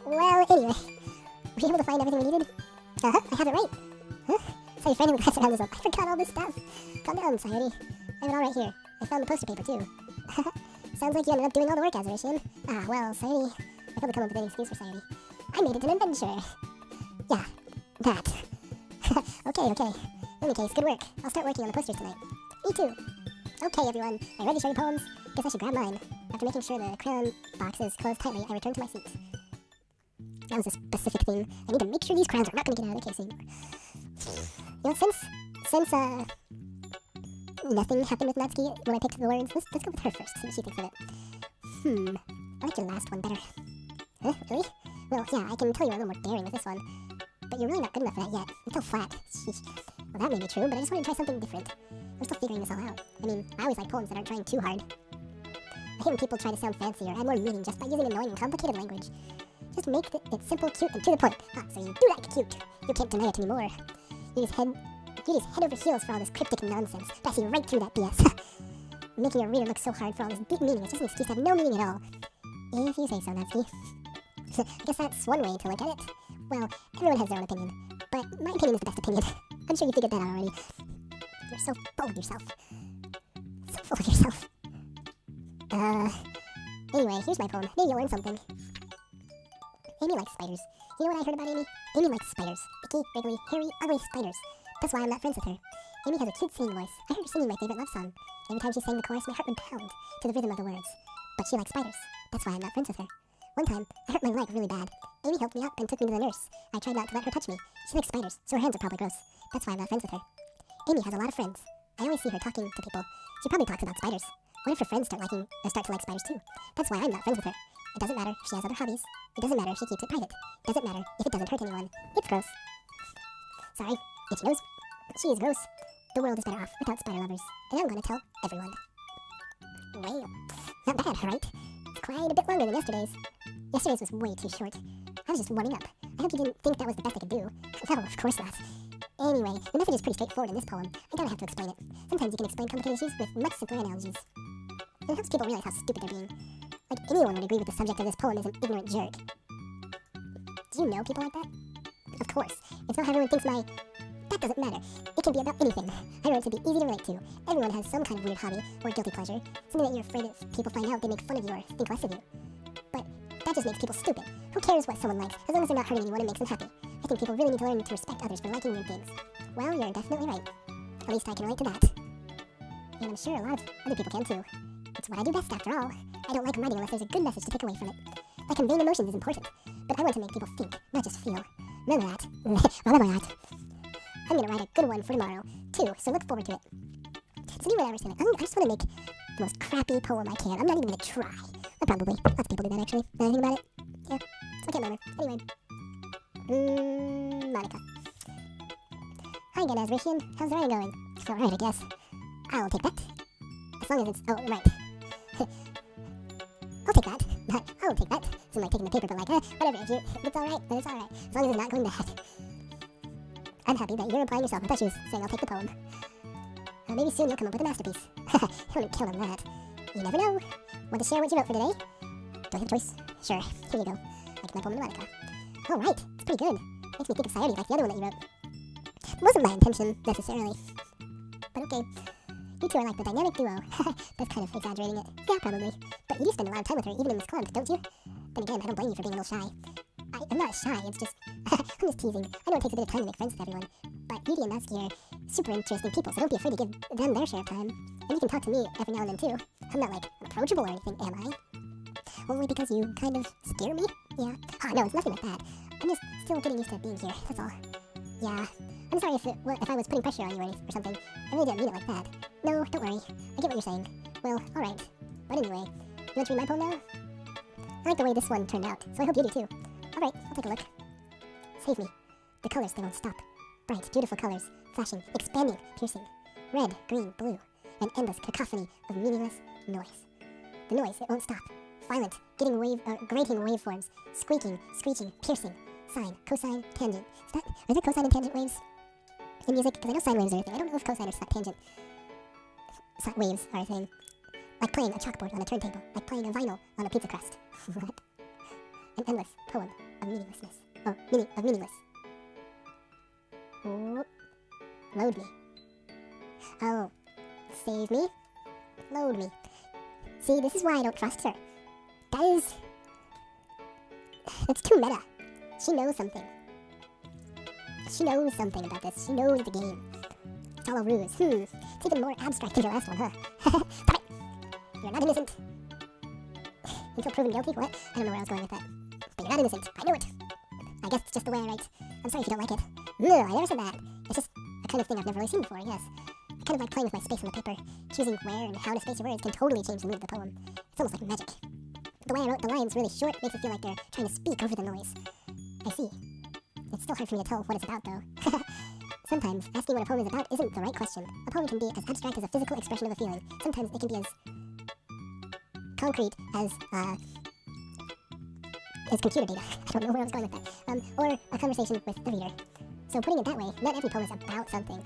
Well, anyway, were you able to find everything we needed? Uh-huh, I have it right. Huh? So you're finding the class around this up. I forgot all this stuff. Calm down, Sayuri. I have it all right here. I found the poster paper, too. Sounds like you ended up doing all the work, Azuritian. Ah, well, Sayuri. I probably come up with an excuse for Sayuri. I made it an adventure. Yeah, that. Okay. In any case, good work. I'll start working on the posters tonight. Me too. Okay, everyone. Are you ready to share your poems? Guess I should grab mine. After making sure the crayon box is closed tightly, I return to my seat. That was a specific thing. I need to make sure these crayons are not going to get out of the case anymore. You know, since nothing happened with Natsuki when I picked the words, let's go with her first, see what she thinks of it. I like your last one better. Huh? Really? Well, yeah, I can tell you're a little more daring with this one. But you're really not good enough for that yet. You're still flat. Sheesh. Well, that may be true, but I just wanted to try something different. I'm still figuring this all out. I mean, I always like poems that aren't trying too hard. I hate when people try to sound fancy or add more meaning just by using annoying and complicated language. Just make it simple, cute, and to the point. Ah, so you do like cute. You can't deny it anymore. You just head over heels for all this cryptic nonsense, but I see right through that BS. Making your reader look so hard for all this deep meaning is just an excuse to have no meaning at all. If you say so, Natsuki. I guess that's one way to look at it. Well, everyone has their own opinion, but my opinion is the best opinion. I'm sure you figured that out already. You're so full of yourself. So full of yourself. Anyway, here's my poem. Maybe you'll learn something. Amy likes spiders. You know what I heard about Amy? Amy likes spiders. Icky, wriggly, hairy, ugly spiders. That's why I'm not friends with her. Amy has a cute singing voice. I heard her singing my favorite love song. Every time she sang the chorus, my heart would pound to the rhythm of the words. But she likes spiders. That's why I'm not friends with her. One time, I hurt my leg really bad. Amy helped me up and took me to the nurse. I tried not to let her touch me. She likes spiders, so her hands are probably gross. That's why I'm not friends with her. Amy has a lot of friends. I always see her talking to people. She probably talks about spiders. What if her friends start to like spiders too? That's why I'm not friends with her. It doesn't matter if she has other hobbies. It doesn't matter if she keeps it private. It doesn't matter if it doesn't hurt anyone. It's gross. Sorry, itchy nose. She is gross. The world is better off without spider lovers. And I'm gonna tell everyone. Well, not bad, right? It's quite a bit longer than yesterday's. Yesterday's was way too short. I was just warming up. I hope you didn't think that was the best I could do. Well, of course not. Anyway, the message is pretty straightforward in this poem. I don't have to explain it. Sometimes you can explain complicated issues with much simpler analogies. And it helps people realize how stupid they're being. Like, anyone would agree with the subject of this poem is an ignorant jerk. Do you know people like that? Of course. It's not how everyone thinks my... That doesn't matter. It can be about anything. I wrote it to be easy to relate to. Everyone has some kind of weird hobby or guilty pleasure. Something that you're afraid if people find out they make fun of you or think less of you. But that just makes people stupid. Who cares what someone likes, as long as they're not hurting anyone and makes them happy? I think people really need to learn to respect others for liking weird things. Well, you're definitely right. At least I can relate to that. And I'm sure a lot of other people can too. It's what I do best after all. I don't like writing unless there's a good message to take away from it. Like conveying emotions is important, but I want to make people think, not just feel. Remember that. Remember that. I'm gonna write a good one for tomorrow, too, so look forward to it. So do whatever, I just want to make the most crappy poem I can. I'm not even gonna try. Probably. Lots of people do that, actually. Now I think about it. Yeah. So I can't remember. Anyway. Monica. Hi again, Azuritian. How's the writing going? It's alright, I guess. I'll take that. As long as it's... Oh, right. I'll take that. I'll take that. It's like taking the paper, but like, whatever. If it's alright, then it's alright. As long as it's not going bad. I'm happy that you're applying yourself. I thought she was saying I'll take the poem. Maybe soon you'll come up with a masterpiece. I wouldn't count on that. You never know. Want to share what you wrote for today? Do I have a choice? Sure. Here you go. Like my poem, Monica. Oh, right. It's pretty good. Makes me think of Sayori like the other one that you wrote. Wasn't my intention, necessarily. But okay. You two are like the dynamic duo. That's kind of exaggerating it. Yeah, probably. But you do spend a lot of time with her, even in this club, don't you? Then again, I don't blame you for being a little shy. I'm not shy, it's just... I'm just teasing. I know it takes a bit of time to make friends with everyone. But Yuri and Natsuki are super interesting people, so don't be afraid to give them their share of time. And you can talk to me every now and then, too. I'm not, like, approachable or anything, am I? Only because you kind of scare me? Yeah. Oh, no, it's nothing like that. I'm just still getting used to being here, that's all. Yeah. I'm sorry if I was putting pressure on you or something. I really didn't mean it like that. No, don't worry. I get what you're saying. Well, alright. But anyway, you want to read my poem now? I like the way this one turned out, so I hope you do too. Alright, I'll take a look. Save me. The colors, they won't stop. Bright, beautiful colors, flashing, expanding, piercing. Red, green, blue. An endless cacophony of meaningless noise. The noise, it won't stop. Violent, grating waveforms. Squeaking, screeching, piercing. Sine, cosine, tangent. Are there cosine and tangent waves in music? Because I know sine waves are a thing. I don't know if cosine or tangent waves are a thing. Like playing a chalkboard on a turntable. Like playing a vinyl on a pizza crust. What? An endless poem of meaninglessness. Oh, meaningless. Oh. Load me. Oh. Save me. Load me. See, this is why I don't trust her. Guys. It's too meta. She knows something. She knows something about this. She knows the game. It's all a ruse. It's even more abstract than your last one, huh? Stop it! You're not innocent. Until proven guilty? What? I don't know where I was going with that. But you're not innocent. I knew it. I guess it's just the way I write. I'm sorry if you don't like it. No, I never said that. It's just a kind of thing I've never really seen before, I guess. I kind of like playing with my space on the paper. Choosing where and how to space your words can totally change the mood of the poem. It's almost like magic. The way I wrote the lines really short makes it feel like they're trying to speak over the noise. I see. It's still hard for me to tell what it's about, though. Sometimes, asking what a poem is about isn't the right question. A poem can be as abstract as a physical expression of a feeling. Sometimes it can be as concrete as computer data. I don't know where I was going with that. Or a conversation with the reader. So putting it that way, not every poem is about something.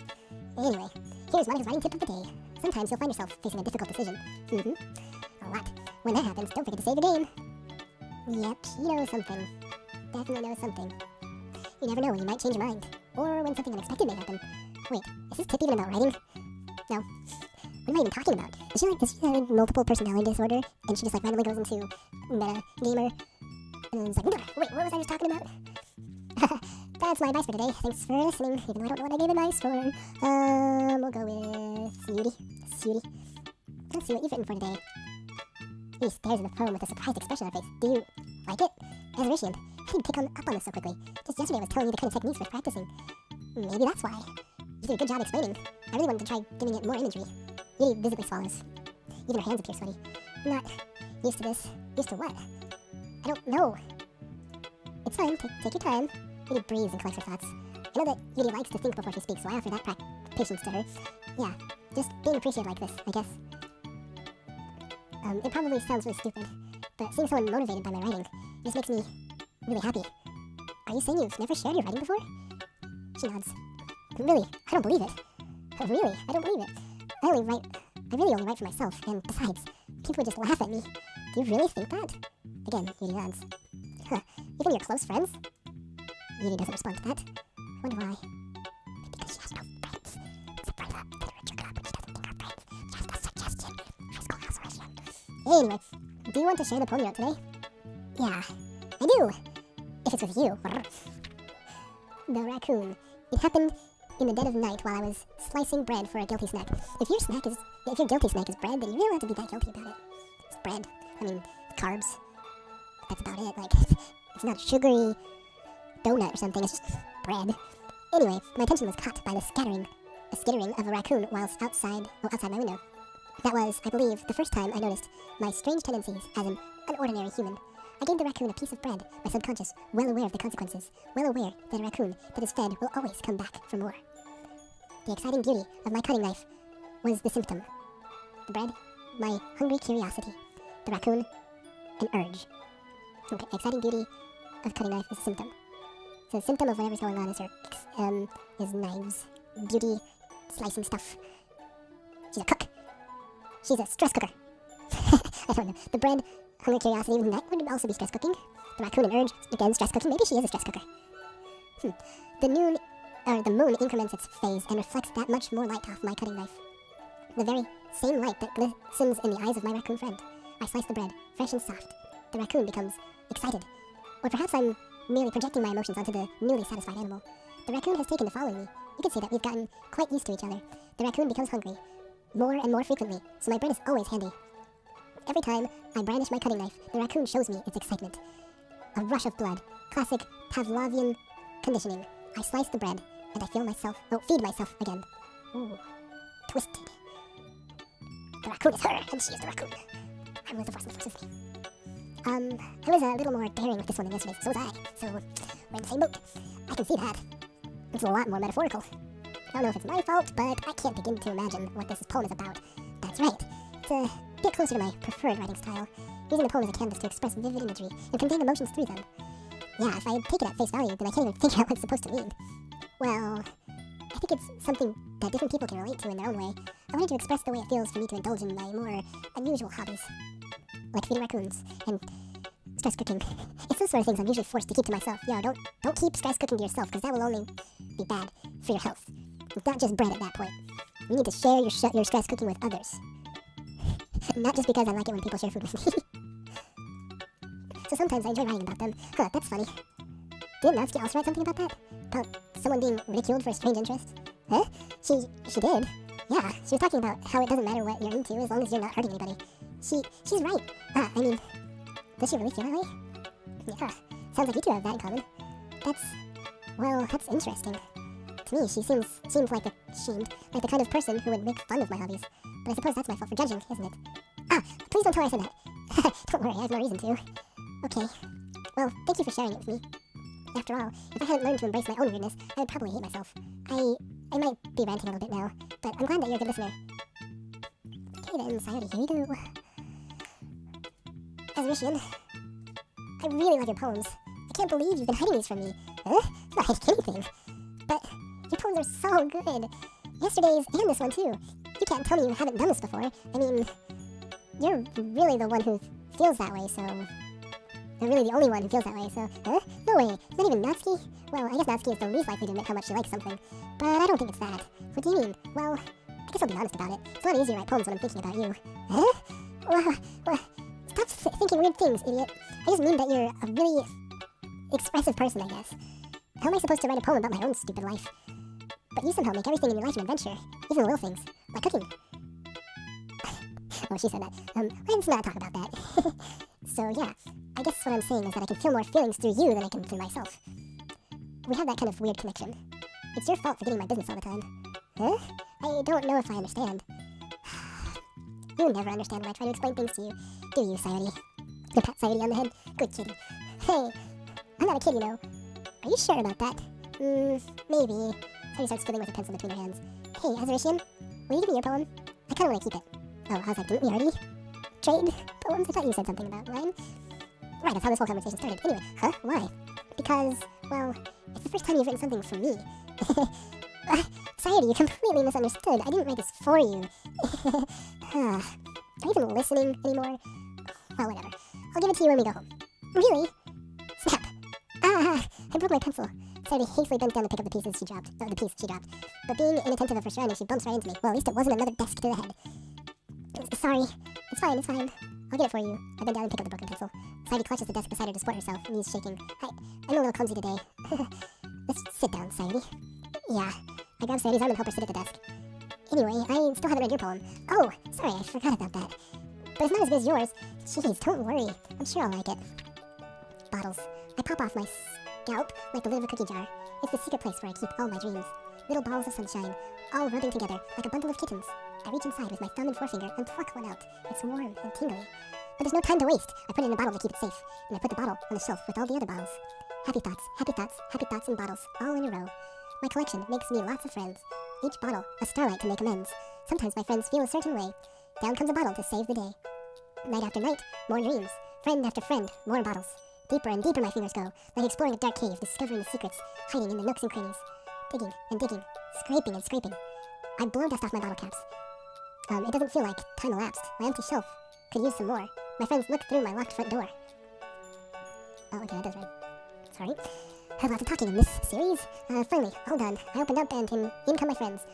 Anyway, here's Monica's writing tip of the day. Sometimes you'll find yourself facing a difficult decision. A lot. When that happens, don't forget to save your game. Yep, you know something. Definitely know something. You never know when you might change your mind. Or when something unexpected may happen. Wait, is this tip even about writing? No. What am I even talking about? Does she have multiple personality disorder? And she just like randomly goes into meta gamer? And it's like, wait, what was I just talking about? That's my advice for today. Thanks for listening, even though I don't know what I gave advice for. We'll go with Cutie. Let's see what you've written for today. He stares at the poem with a surprised expression on her face. Do you like it? Azuritian, how did you pick up on this so quickly? Just yesterday I was telling you the kind of techniques worth practicing. Maybe that's why. You did a good job explaining. I really wanted to try giving it more imagery. Yuri visibly swallows. Even her hands appear sweaty. I'm not used to this. Used to what? I don't know. It's fine. Take your time. Yuri breathes and collects her thoughts. I know that Yuri likes to think before she speaks, so I offer that patience to her. Yeah, just being appreciated like this, I guess. It probably sounds really stupid, but seeing someone motivated by my writing just makes me really happy. Are you saying you've never shared your writing before? She nods. Really? I don't believe it. Really? I don't believe it. I really only write for myself, and besides, people would just laugh at me. Do you really think that? Again, Yuri adds. Huh, even your close friends? Yuri doesn't respond to that. I wonder why. Because she has no friends. Surprise that her a jerk up when she doesn't think her friends. Just a suggestion. High school Azuritian. Anyway, do you want to share the poem you wrote today? Yeah, I do. If it's with you. The raccoon. It happened in the dead of night while I was slicing bread for a guilty snack. If your guilty snack is bread, then you don't have to be that guilty about it. It's bread. I mean, carbs. That's about it. Like, it's not sugary donut or something. It's just bread. Anyway, my attention was caught by the skittering of a raccoon whilst outside my window. That was, I believe, the first time I noticed my strange tendencies as an unordinary human. I gave the raccoon a piece of bread, my subconscious, well aware of the consequences, well aware that a raccoon that is fed will always come back for more. The exciting beauty of my cutting knife was the symptom. The bread, my hungry curiosity. The raccoon, an urge. Okay, exciting beauty of cutting knife is a symptom. So the symptom of whatever's going on is knives, beauty, slicing stuff. She's a cook. She's a stress cooker. I don't know. The bread, hunger, curiosity, that would also be stress cooking. The raccoon and urge, again, stress cooking. Maybe she is a stress cooker. The moon increments its phase and reflects that much more light off my cutting knife. The very same light that glistens in the eyes of my raccoon friend. I slice the bread, fresh and soft. The raccoon becomes excited. Or perhaps I'm merely projecting my emotions onto the newly satisfied animal. The raccoon has taken to following me. You can see that we've gotten quite used to each other. The raccoon becomes hungry, more and more frequently, so my bread is always handy. Every time I brandish my cutting knife, the raccoon shows me its excitement. A rush of blood. Classic Pavlovian conditioning. I slice the bread, and I feed myself again. Ooh. Twisted. The raccoon is her, and she is the raccoon. I will the force with me. I was a little more daring with this one than yesterday, so was I. So, we're in the same boat. I can see that. It's a lot more metaphorical. I don't know if it's my fault, but I can't begin to imagine what this poem is about. That's right. It's a bit closer to my preferred writing style, using the poem as a canvas to express vivid imagery and conveying emotions through them. Yeah, if I take it at face value, then I can't even figure out what it's supposed to mean. Well, I think it's something that different people can relate to in their own way. I wanted to express the way it feels for me to indulge in my more unusual hobbies, like feeding raccoons and stress cooking. It's those sort of things I'm usually forced to keep to myself. Yo, don't keep stress cooking to yourself, because that will only be bad for your health. It's not just bread at that point. You need to share your stress cooking with others. Not just because I like it when people share food with me. So sometimes I enjoy writing about them. Huh, that's funny. Didn't Natsuki also write something about that? About someone being ridiculed for a strange interest? Huh? She did. Yeah, she was talking about how it doesn't matter what you're into as long as you're not hurting anybody. She's right. I mean, does she really feel that way? Yeah, sounds like you two have that in common. That's interesting. To me, she seems like the kind of person who would make fun of my hobbies. But I suppose that's my fault for judging, isn't it? Please don't tell her I said that. Don't worry, I have no reason to. Okay. Well, thank you for sharing it with me. After all, if I hadn't learned to embrace my own weirdness, I would probably hate myself. I might be ranting a little bit now, but I'm glad that you're a good listener. Okay then, Sayori, here we go. Azuritian, I really love your poems. I can't believe you've been hiding these from me. Huh? Not hiding anything. But your poems are so good. Yesterday's and this one too. You can't tell me you haven't done this before. I mean, you're really the one who feels that way, so... You're really the only one who feels that way, so... Huh? No way. Not even Natsuki? Well, I guess Natsuki is the least likely to admit how much she likes something. But I don't think it's that. What do you mean? Well, I guess I'll be honest about it. It's a lot easier to write poems when I'm thinking about you. Huh? Well, stop thinking weird things, idiot. I just mean that you're a really expressive person, I guess. How am I supposed to write a poem about my own stupid life? But you somehow make everything in your life an adventure. Even the little things. Like cooking. Oh, she said that. Let's not talk about that. So, yeah. I guess what I'm saying is that I can feel more feelings through you than I can through myself. We have that kind of weird connection. It's your fault for getting my business all the time. Huh? I don't know if I understand. You never understand when I try to explain things to you. Do you, Sayori? You pat Sayori on the head. Good kitty. Hey, I'm not a kid, you know. Are you sure about that? Maybe. Sayori starts fiddling with a pencil between her hands. Hey, Azuritian, will you give me your poem? I kinda wanna keep it. Oh, I was like, didn't we already trade poems? I thought you said something about Ryan. Right, that's how this whole conversation started. Anyway, huh? Why? Because, well, it's the first time you've written something for me. Sayori, you completely misunderstood. I didn't write this for you. Are you even listening anymore? Well, whatever. I'll give it to you when we go home. Really? Snap. Ah, I broke my pencil. Sadie hastily bent down to pick up the piece she dropped. But being inattentive of her surroundings, she bumps right into me. Well, at least it wasn't another desk to the head. Sorry. It's fine. I'll get it for you. I bend down and pick up the broken pencil. Sadie clutches the desk beside her to support herself, knees shaking. I'm a little clumsy today. Let's sit down, Sadie. Yeah. I grab Sadie's arm and help her sit at the desk. Anyway, I still haven't read your poem. Oh, sorry, I forgot about that. But it's not as good as yours. Jeez, don't worry. I'm sure I'll like it. Bottles. I pop off my scalp like the lid of a cookie jar. It's the secret place where I keep all my dreams. Little balls of sunshine, all rubbing together like a bundle of kittens. I reach inside with my thumb and forefinger and pluck one out. It's warm and tingly. But there's no time to waste. I put it in a bottle to keep it safe, and I put the bottle on the shelf with all the other bottles. Happy thoughts in bottles, all in a row. My collection makes me lots of friends. Each bottle, a starlight to make amends. Sometimes my friends feel a certain way. Down comes a bottle to save the day. Night after night, more dreams. Friend after friend, more bottles. Deeper and deeper my fingers go, like exploring a dark cave, discovering the secrets, hiding in the nooks and crannies. Digging and digging, scraping and scraping. I blow dust off my bottle caps. It doesn't feel like time elapsed. My empty shelf could use some more. My friends look through my locked front door. Oh, okay, that does right. Sorry. Had lots of talking in this series. Finally, all done. I opened up and in come my friends.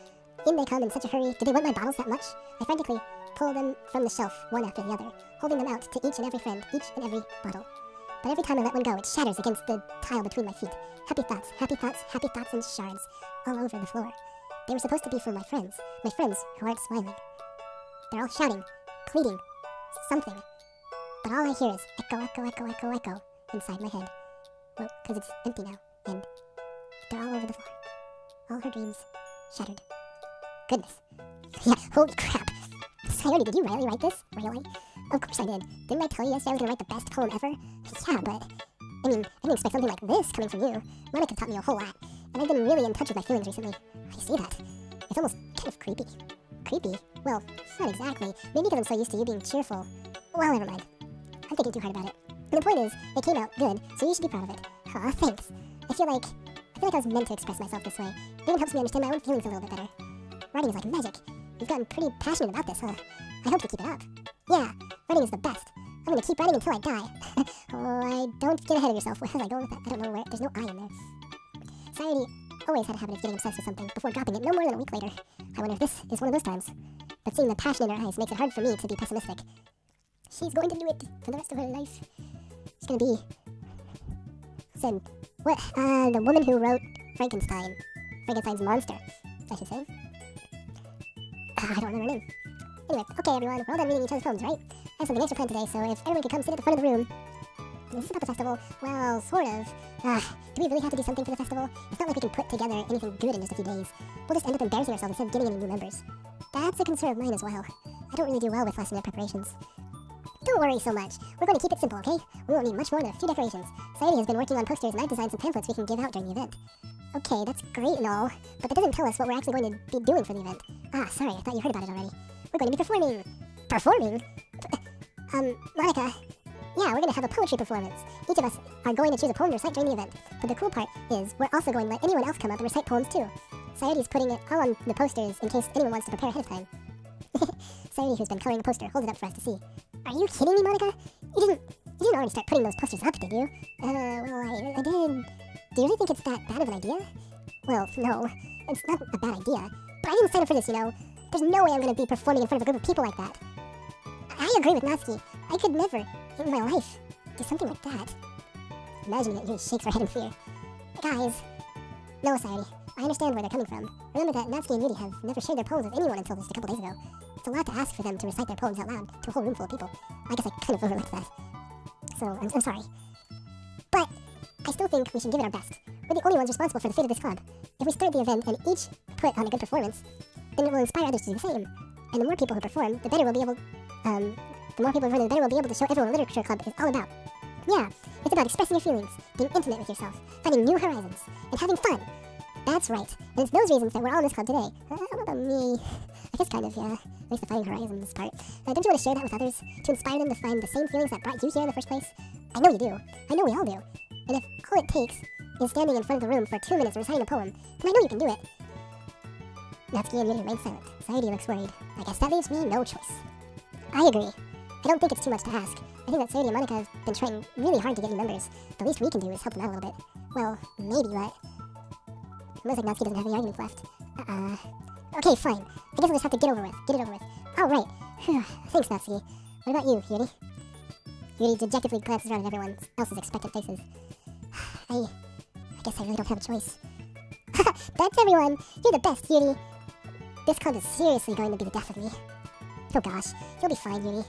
In they come in such a hurry. Did they want my bottles that much? I frantically pull them from the shelf, one after the other, holding them out to each and every friend, each and every bottle. But every time I let one go, it shatters against the tile between my feet. Happy thoughts in shards, all over the floor. They were supposed to be for my friends who aren't smiling. They're all shouting, pleading, something. But all I hear is echo inside my head. Well, because it's empty now, and they're all over the floor. All her dreams shattered. Goodness. Yeah, holy crap. Sayori, did you really write this? Really? Of course I did. Didn't I tell you yesterday I was going to write the best poem ever? Yeah, but I didn't expect something like this coming from you. Monica taught me a whole lot, and I've been really in touch with my feelings recently. I see that. It's almost kind of creepy. Creepy? Well, not exactly. Maybe because I'm so used to you being cheerful. Well, never mind. I'm thinking too hard about it. And the point is, it came out good, so you should be proud of it. Aw, thanks. I feel like I was meant to express myself this way. It even helps me understand my own feelings a little bit better. Writing is like magic. You've gotten pretty passionate about this, huh? I hope to keep it up. Yeah, writing is the best. I'm gonna keep writing until I die. Oh, don't get ahead of yourself. Where was I going with that? I don't know where. There's no I in there. Sayori always had a habit of getting obsessed with something before dropping it no more than a week later. I wonder if this is one of those times. But seeing the passion in her eyes makes it hard for me to be pessimistic. She's going to do it for the rest of her life. She's gonna be... Said, what? The woman who wrote Frankenstein's monster, I should say. I don't remember her name. Anyway, okay everyone, we're all done reading each other's poems, right? I have something extra planned today, so if everyone could come sit at the front of the room. Is this about the festival? Well, sort of. Do we really have to do something for the festival? It's not like we can put together anything good in just a few daes. We'll just end up embarrassing ourselves instead of getting any new members. That's a concern of mine as well. I don't really do well with last minute preparations. Don't worry so much. We're going to keep it simple, okay? We won't need much more than a few decorations. Sayori has been working on posters and I've designed some pamphlets we can give out during the event. Okay, that's great and all, but that doesn't tell us what we're actually going to be doing for the event. Sorry, I thought you heard about it already. We're going to be performing. Performing? Monica. Yeah, we're going to have a poetry performance. Each of us are going to choose a poem to recite during the event. But the cool part is we're also going to let anyone else come up and recite poems too. Sayori's putting it all on the posters in case anyone wants to prepare ahead of time. Sayori, who's been coloring the poster, holds it up for us to see. Are you kidding me, Monica? You didn't already start putting those posters up, did you? Well, I did. Do you really think it's that bad of an idea? Well, no. It's not a bad idea. But I didn't sign up for this, you know. There's no way I'm going to be performing in front of a group of people like that. I agree with Natsuki. I could never, in my life, do something like that. Imagining it really shakes her head in fear. Guys. No, Sayori. I understand where they're coming from. Remember that Natsuki and Yuri have never shared their poems with anyone until just a couple days ago. It's a lot to ask for them to recite their poems out loud to a whole room full of people. I guess I kind of overlooked that. So, I'm sorry. But I still think we should give it our best. We're the only ones responsible for the fate of this club. If we start the event and each put on a good performance, then it will inspire others to do the same. And the more people who perform, the better we'll be able... the more people who perform, the better we'll be able to show everyone what literature club is all about. Yeah, it's about expressing your feelings, being intimate with yourself, finding new horizons, and having fun. That's right, and it's those reasons that we're all in this club today. I don't know about me. I guess kind of, yeah. At least the finding horizons part. Don't you want to share that with others? To inspire them to find the same feelings that brought you here in the first place? I know you do. I know we all do. And if all it takes is standing in front of the room for 2 minutes reciting a poem, then I know you can do it. Natsuki and Yuri remain silent. Sayori looks worried. I guess that leaves me no choice. I agree. I don't think it's too much to ask. I think that Sadie and Monica have been trying really hard to get new members. The least we can do is help them out a little bit. Well, maybe, but... It looks like Natsuki doesn't have any arguments left. Okay, fine. I guess I'll just have to get it over with. Alright. Thanks, Natsuki. What about you, Yuri? Yuri dejectedly glances around at everyone else's expectant faces. I guess I really don't have a choice. That's everyone! You're the best, Yuri! This comp is seriously going to be the death of me. Oh gosh, you'll be fine, Yuri.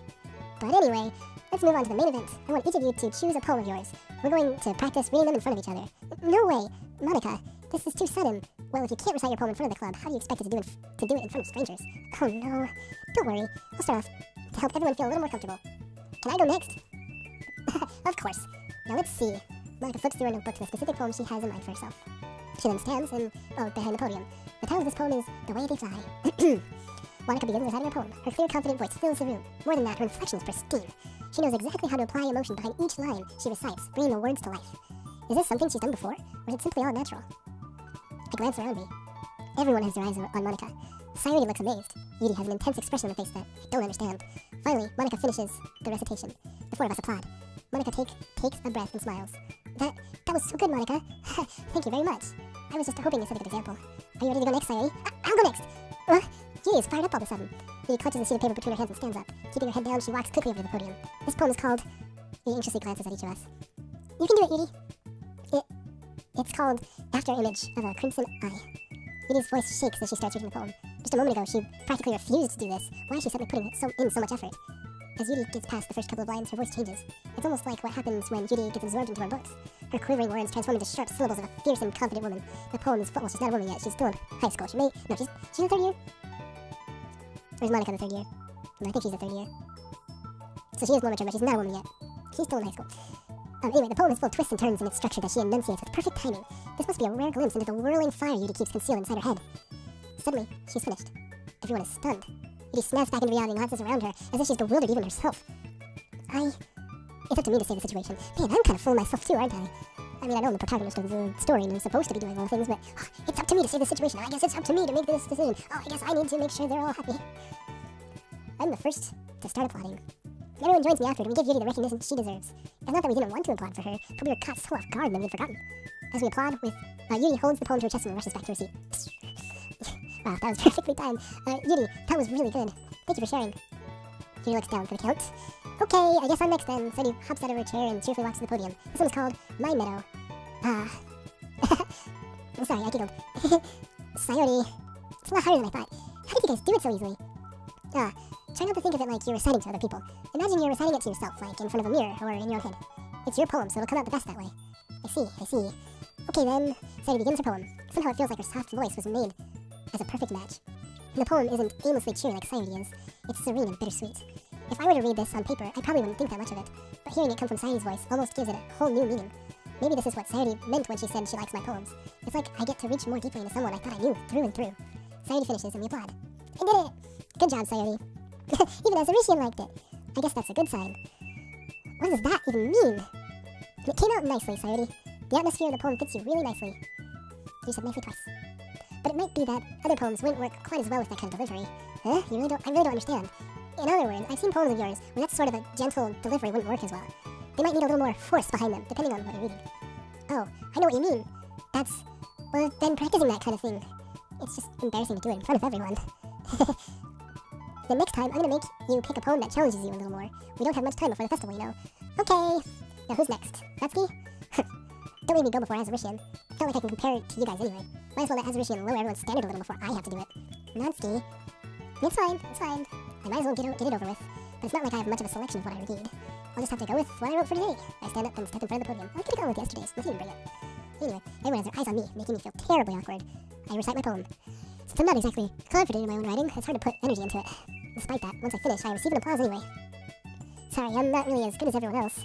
But anyway, let's move on to the main event. I want each of you to choose a poem of yours. We're going to practice reading them in front of each other. No way! Monica, this is too sudden. Well, if you can't recite your poem in front of the club, how do you expect it to do it in front of strangers? Oh no. Don't worry. I'll start off to help everyone feel a little more comfortable. Can I go next? Of course. Now let's see. Monica flips through her notebook to the specific poem she has in mind for herself. She then stands behind the podium. The title of this poem is The Way They Fly. Monica begins reciting her poem. Her clear, confident voice fills the room. More than that, her inflection is pristine. She knows exactly how to apply emotion behind each line she recites, bringing the words to life. Is this something she's done before, or is it simply all natural? I glance around me. Everyone has their eyes on Monica. Sayuri looks amazed. Yuri has an intense expression on her face that I don't understand. Finally, Monica finishes the recitation. The four of us applaud. Monica takes a breath and smiles. That was so good, Monica. Thank you very much. I was just hoping to set a good example. Are you ready to go next, Sayuri? I'll go next! Yuri is fired up all of a sudden. Yuri clutches a sheet of paper between her hands and stands up. Keeping her head down, she walks quickly over to the podium. This poem is called... Yuri anxiously glances at each of us. You can do it, Yuri. It's called After Image of a Crimson Eye. Yuri's voice shakes as she starts reading the poem. Just a moment ago, she practically refused to do this. Why is she suddenly putting in so much effort? As Yuri gets past the first couple of lines, her voice changes. It's almost like what happens when Yuri gets absorbed into her books. Her quivering words transform into sharp syllables of a fierce and confident woman. The poem is full. Well, she's not a woman yet. She's still in high school. She's in the third year? Or is Monica in the third year? No, I think she's the third year. So she is more mature, but she's not a woman yet. She's still in high school. Anyway, the poem is full of twists and turns in its structure that she enunciates with perfect timing. This must be a rare glimpse into the whirling fire Yuri keeps concealed inside her head. Suddenly, she's finished. Everyone is stunned. Yuri snaps back into reality and glances around her, as if she's bewildered even herself. It's up to me to save the situation. Man, I'm kind of full of myself too, aren't I? I mean, I know I'm the protagonist of the story and I'm supposed to be doing all things, but it's up to me to save the situation. I guess it's up to me to make this decision. I guess I need to make sure they're all happy. I'm the first to start applauding. Everyone joins me after and we give Yuri the recognition she deserves. It's not that we didn't want to applaud for her, but we were caught so off guard that we had forgotten. As we applaud, Yuri holds the poem to her chest and rushes back to her seat. Wow, that was perfectly timed. Yuri, that was really good. Thank you for sharing. Yuri looks down for the count. Okay, I guess I'm next then. So Yuri hops out of her chair and cheerfully walks to the podium. This one's called My Meadow. I'm sorry, I giggled. Sayori. It's a lot harder than I thought. How did you guys do it so easily? Try not to think of it like you're reciting to other people. Imagine you're reciting it to yourself, like in front of a mirror or in your own head. It's your poem, so it'll come out the best that way. I see. Okay then, Sayori begins her poem. Somehow it feels like her soft voice was made as a perfect match. And the poem isn't aimlessly cheery like Sayori is. It's serene and bittersweet. If I were to read this on paper, I probably wouldn't think that much of it. But hearing it come from Sayori's voice almost gives it a whole new meaning. Maybe this is what Sayori meant when she said she likes my poems. It's like I get to reach more deeply into someone I thought I knew through and through. Sayori finishes and we applaud. I did it! Good job, Sayori. Even Azuritian liked it. I guess that's a good sign. What does that even mean? It came out nicely, Sayori. The atmosphere of the poem fits you really nicely. You said nicely twice. But it might be that other poems wouldn't work quite as well with that kind of delivery. Huh? I really don't understand. In other words, I've seen poems of yours where that sort of a gentle delivery wouldn't work as well. They might need a little more force behind them, depending on what you're reading. Oh, I know what you mean. Well, I've been practicing that kind of thing. It's just embarrassing to do it in front of everyone. The next time, I'm gonna make you pick a poem that challenges you a little more. We don't have much time before the festival, you know. Okay. Now who's next? Natsuki? Don't make me go before Azuritian. I felt like I can compare it to you guys anyway. Might as well let Azuritian lower everyone's standard a little before I have to do it. Natsuki. It's fine. I might as well get it over with. But it's not like I have much of a selection of what I read. I'll just have to go with what I wrote for today. I stand up and step in front of the podium. I could have gone with yesterday's. Let's even bring it. Anyway, everyone has their eyes on me, making me feel terribly awkward. I recite my poem. Since I'm not exactly confident in my own writing, it's hard to put energy into it. Despite that, once I finish, I receive an applause anyway. Sorry, I'm not really as good as everyone else.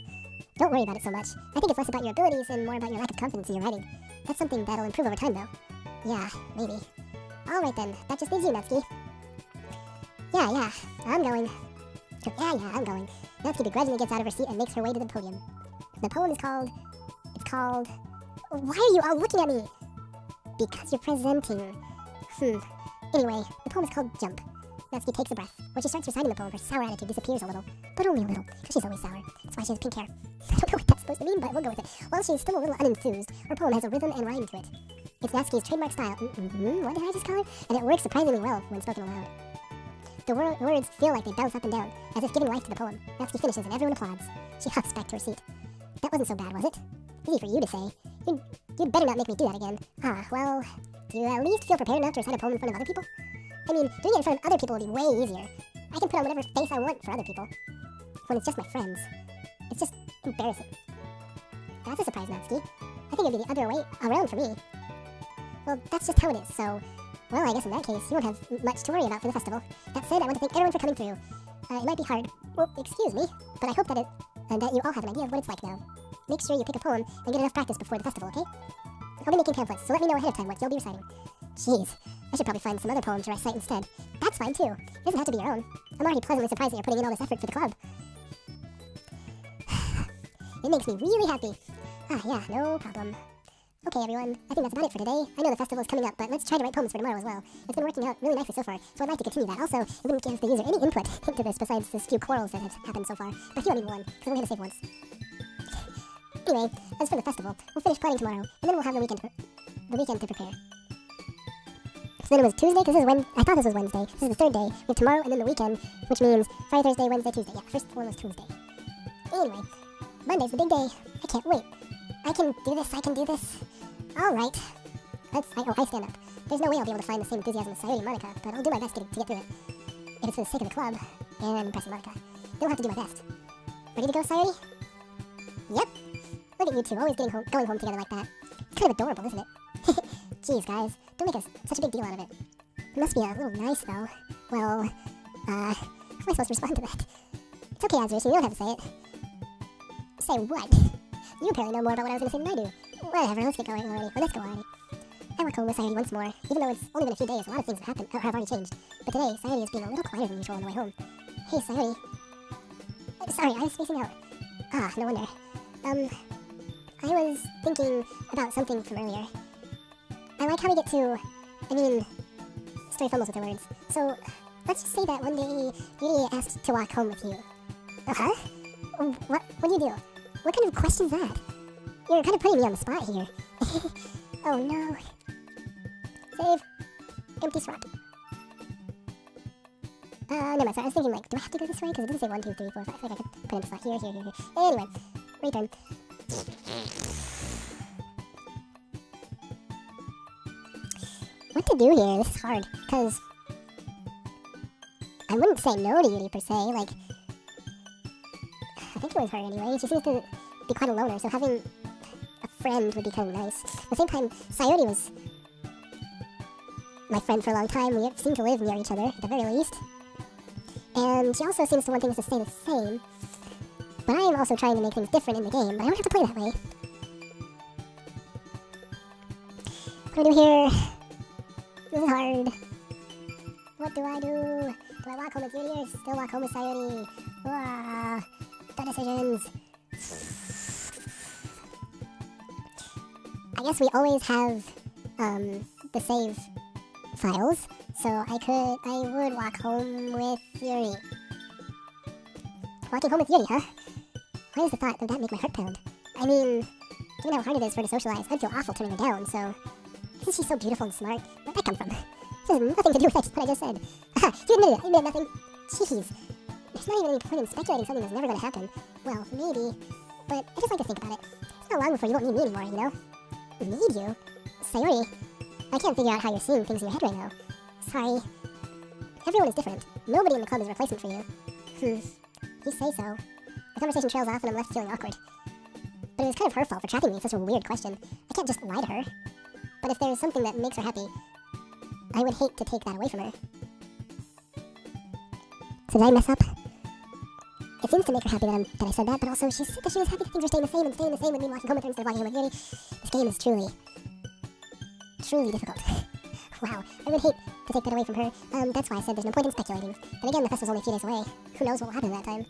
Don't worry about it so much. I think it's less about your abilities and more about your lack of confidence in your writing. That's something that'll improve over time, though. Yeah, maybe. Alright then, that just leaves you, Natsuki. Yeah, I'm going. I'm going. Natsuki begrudgingly gets out of her seat and makes her way to the podium. The poem is called... Why are you all looking at me? Because you're presenting. Anyway, the poem is called Jump. Natsuki takes a breath. When she starts reciting the poem, her sour attitude disappears a little. But only a little, because she's always sour. That's why she has pink hair. I don't know what that's supposed to mean, but we'll go with it. While she's still a little unenthused, her poem has a rhythm and rhyme to it. It's Natsuki's trademark style. What did I just call her? And it works surprisingly well when spoken aloud. The words feel like they bounce up and down, as if giving life to the poem. Natsuki finishes and everyone applauds. She huffs back to her seat. That wasn't so bad, was it? Easy for you to say. You'd better not make me do that again. Well, do you at least feel prepared enough to recite a poem in front of other people? I mean, doing it in front of other people would be way easier. I can put on whatever face I want for other people. When it's just my friends. It's just embarrassing. That's a surprise, Natsuki. I think it'd be the other way around for me. Well, that's just how it is, so... Well, I guess in that case, you won't have much to worry about for the festival. That said, I want to thank everyone for coming through. It might be hard. Well, excuse me, but I hope that that you all have an idea of what it's like now. Make sure you pick a poem and get enough practice before the festival, okay? I'll be making pamphlets, so let me know ahead of time what you'll be reciting. Jeez, I should probably find some other poem to recite instead. That's fine, too. It doesn't have to be your own. I'm already pleasantly surprised that you're putting in all this effort for the club. It makes me really happy. Yeah, no problem. Okay, everyone, I think that's about it for today. I know the festival is coming up, but let's try to write poems for tomorrow as well. It's been working out really nicely so far, so I'd like to continue that. Also, it wouldn't give the user any input into this besides this few quarrels that have happened so far. But you only won, because we only had to save once. Anyway, as for the festival, we'll finish planning tomorrow, and then we'll have the weekend to prepare. So then it was Tuesday, because I thought this was Wednesday. This is the third day. We have tomorrow and then the weekend, which means Friday, Thursday, Wednesday, Tuesday. Yeah, first one was Tuesday. Anyway, Monday's the big day. I can't wait. I can do this. Alright. I stand up. There's no way I'll be able to find the same enthusiasm as Sayori and Monica, but I'll do my best to get through it. If it's for the sake of the club, and impressing Monica, then I'll have to do my best. Ready to go, Sayori? Yep. Look at you two, always going home together like that. It's kind of adorable, isn't it? Jeez, guys, don't make such a big deal out of it. It must be a little nice, though. Well, how am I supposed to respond to that? It's okay, Azuritian, you don't have to say it. Say what? You apparently know more about what I was going to say than I do. Whatever, let's get going already. Or let's go already. I walk home with Sayori once more. Even though it's only been a few days, a lot of things have already changed. But today, Sayori is being a little quieter than usual on the way home. Hey, Sayori. Sorry, I was spacing out. No wonder. I was thinking about something from earlier. I like how we get to... Story fumbles with her words. So, let's just say that one day, Yuri asked to walk home with you. Huh? What do you do? What kind of question's that? You're kind of putting me on the spot here. Oh no. Save. Empty slot. No, sorry, I was thinking, do I have to go this way? Because it doesn't say 1, 2, 3, 4, 5. I feel like I could put in a slot here. Anyway, return. What to do here? This is hard, because I wouldn't say no to Yuri per se, I think it was her anyway. She seems to be quite a loner, so having a friend would be kind of nice. At the same time, Sayori was my friend for a long time. We seem to live near each other, at the very least. And she also seems to want things to stay the same. But I am also trying to make things different in the game, but I don't have to play that way. What do I do here? This is hard. What do I do? Do I walk home with Yuri or still walk home with Sayori? The decisions. I guess we always have the save files, so I would walk home with Yuri. Walking home with Yuri, huh? Why does the thought of that make my heart pound? Given how hard it is for her to socialize, I'd feel awful turning her down, so... Isn't she so beautiful and smart? Where'd that come from? This has nothing to do with what I just said. You admitted it. I admit nothing. Jeez. There's not even any point in speculating something that's never gonna happen. Well, maybe. But I just like to think about it. It's not long before you won't need me anymore, you know? Need you? Sayori, I can't figure out how you're seeing things in your head right now. Sorry. Everyone is different. Nobody in the club is a replacement for you. You say so. The conversation trails off and I'm left feeling awkward. But it was kind of her fault for trapping me with such a weird question. I can't just lie to her. But if there's something that makes her happy, I would hate to take that away from her. So did I mess up? It seems to make her happy that I said that, but also she said that she was happy that things were staying the same with me walking home with her instead of walking home with Yuri. This game is truly difficult. Wow, I would hate to take that away from her. That's why I said there's no point in speculating. But again, the festival's only a few days away. Who knows what will happen at that time?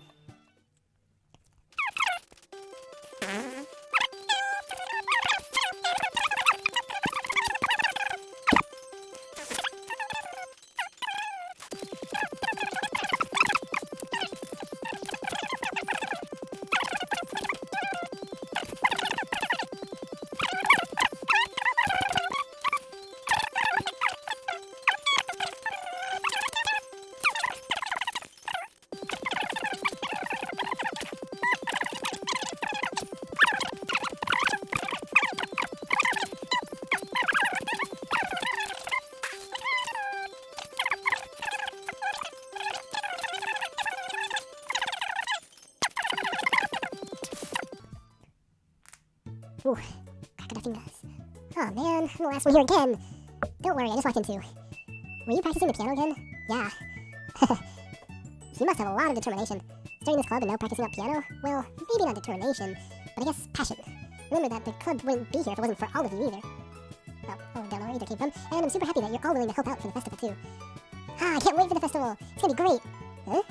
Ooh, crack fingers. Oh man, I'm the last one here again. Don't worry, I just walked in too. Were you practicing the piano again? Yeah. You must have a lot of determination. Starting this club and now practicing up piano? Well, maybe not determination, but I guess passion. Remember that the club wouldn't be here if it wasn't for all of you either. Oh, don't know where either came from. And I'm super happy that you're all willing to help out for the festival too. Ah, I can't wait for the festival. It's gonna be great. Huh?